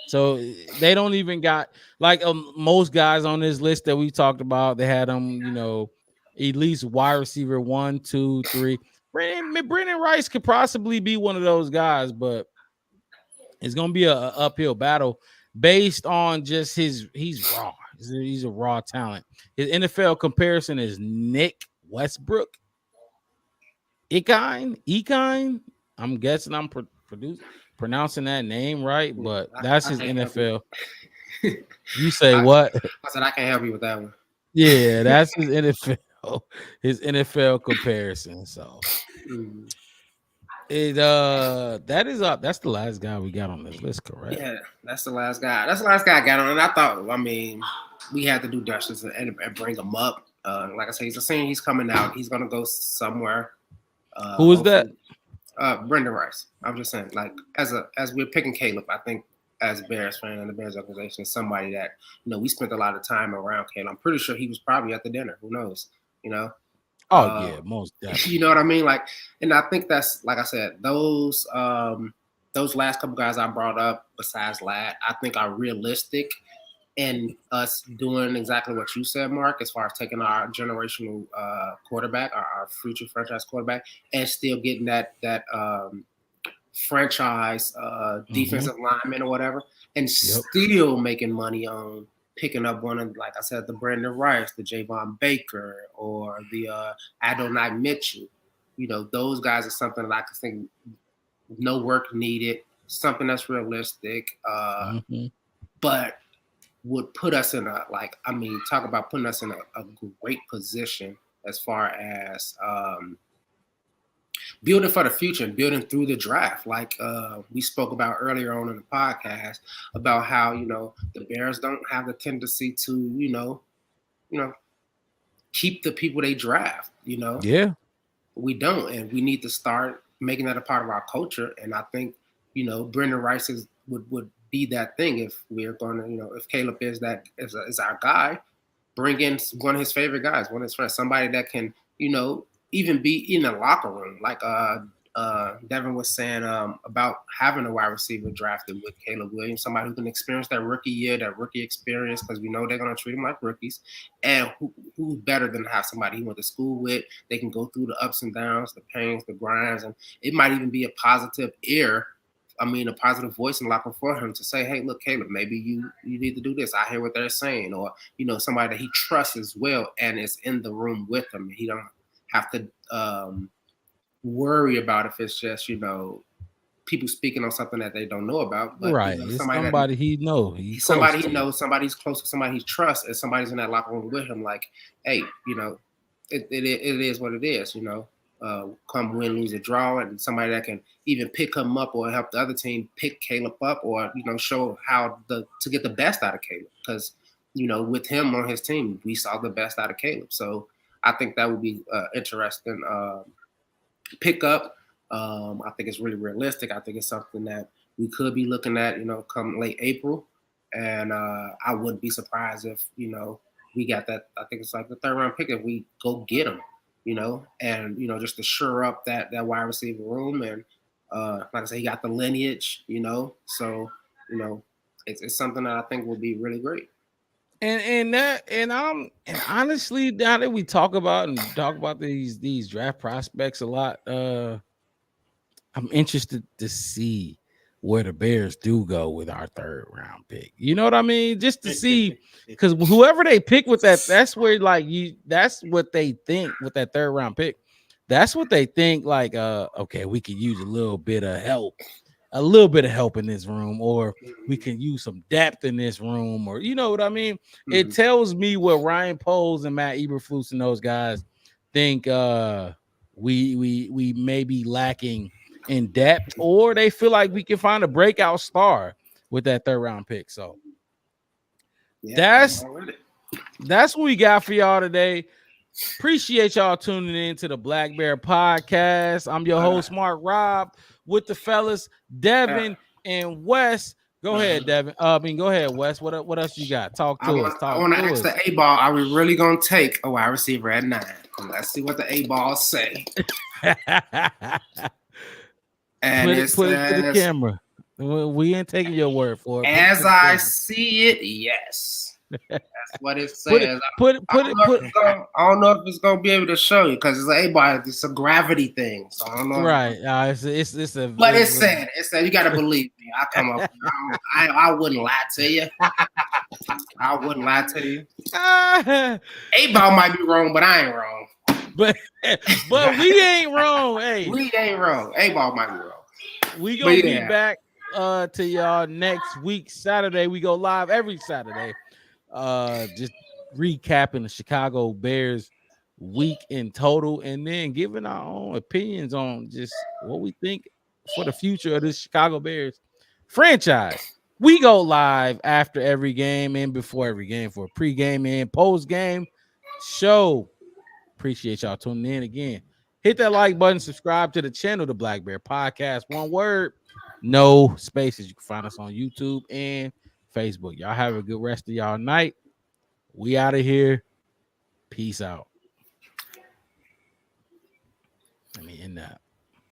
A: So they don't even got like most guys on this list that we talked about. They had them, at least wide receiver 1, 2, 3. Brandon Rice could possibly be one of those guys, but it's gonna be an uphill battle based on just he's raw. He's a raw talent. His NFL comparison is Nick Westbrook. Ekine. I'm guessing I'm pronouncing that name right, but that's his NFL. You say what?
D: I said I can't help you with that one.
A: Yeah, that's his NFL. His NFL comparison. So that is up. That's the last guy we got on this list, correct?
D: Yeah, that's the last guy. That's the last guy I got on. And I thought, we had to do justice and bring him up. Like I say, he's a senior. He's coming out. He's gonna go somewhere.
A: Who is that?
D: Brendan Rice. I'm just saying, like as we're picking Caleb, I think as a Bears fan and the Bears organization, somebody that we spent a lot of time around Caleb. I'm pretty sure he was probably at the dinner. Who knows?
A: Oh yeah, most definitely.
D: You know what I mean? Like, and I think that's like I said, those last couple guys I brought up, besides Ladd, I think are realistic. And us doing exactly what you said, Mark, as far as taking our generational quarterback, our future franchise quarterback, and still getting that franchise defensive lineman or whatever, and still making money on picking up one of, like I said, the Brandon Rice, the Javon Baker, or the Adonai Mitchell. Those guys are something that I can think no work needed, something that's realistic, but would put us in talk about putting us in a great position as far as building for the future and building through the draft. Like we spoke about earlier on in the podcast about how, the Bears don't have the tendency to, keep the people they draft,
A: Yeah.
D: We don't. And we need to start making that a part of our culture. And I think, Brendan Rice would be that thing if we're going to, if Caleb is our guy, bring in one of his favorite guys, one of his friends, somebody that can, even be in the locker room. Like Devin was saying about having a wide receiver drafted with Caleb Williams, somebody who can experience that rookie year, that rookie experience, because we know they're going to treat them like rookies. And who's better than to have somebody he went to school with? They can go through the ups and downs, the pains, the grinds, and it might even be a positive a positive voice in the locker room for him to say, hey, look, Caleb, maybe you need to do this. I hear what they're saying. Or, somebody that he trusts as well and is in the room with him. He don't have to worry about if it's just, people speaking on something that they don't know about. But,
A: right. Somebody he knows.
D: Somebody he knows, somebody's close to, somebody he trusts, and somebody's in that locker room with him like, hey, it is what it is, come win, lose, or draw, and somebody that can even pick him up or help the other team pick Caleb up, or show how to get the best out of Caleb. Because with him on his team, we saw the best out of Caleb. So I think that would be interesting pickup. I think it's really realistic. I think it's something that we could be looking at, come late April, and I wouldn't be surprised if we got that. I think it's like the 3rd round pick if we go get him. And just to shore up that wide receiver room. And like I said, he got the lineage, so it's something that I think will be really great.
A: And honestly, now that we talk about these draft prospects a lot, I'm interested to see where the Bears do go with our 3rd round pick. You know what I mean? Just to see, because whoever they pick with that's where that's what they think with that 3rd round pick. That's what they think. Like, okay, we could use a little bit of help in this room, or we can use some depth in this room, or you know what I mean? Mm-hmm. It tells me what Ryan Poles and Matt Eberflus and those guys think we may be lacking in depth, or they feel like we can find a breakout star with that 3rd round pick. So that's what we got for y'all today. Appreciate y'all tuning in to the Black Bear Podcast. I'm your host, Mark Robb, with the fellas Devin and Wes. Go ahead, Devin. Go ahead, Wes. What else you got? Talk to us.
D: I want to ask the A-ball, are we really going to take a wide receiver at 9? Let's see what the A-balls say. And
A: put it to the camera. We ain't taking your word for it.
D: As I see it, yes. That's what it says. I don't know if it's gonna be able to show you because it's a gravity thing. So I don't know.
A: Right. It's a.
D: But it said you got to believe me. I come up. I wouldn't lie to you. I wouldn't lie to you. A-ball might be wrong, but I ain't wrong.
A: But we ain't wrong. Hey,
D: we ain't wrong. A-ball might be wrong.
A: We gonna be back to y'all next week Saturday. We go live every Saturday. Just recapping the Chicago Bears week in total, and then giving our own opinions on just what we think for the future of this Chicago Bears franchise. We go live after every game and before every game for a pregame and post-game show. Appreciate y'all tuning in again. Hit that like button, subscribe to the channel, The Black Bear Podcast. One word, no spaces. You can find us on YouTube and Facebook. Y'all have a good rest of y'all night. We out of here. Peace out. Let me end that.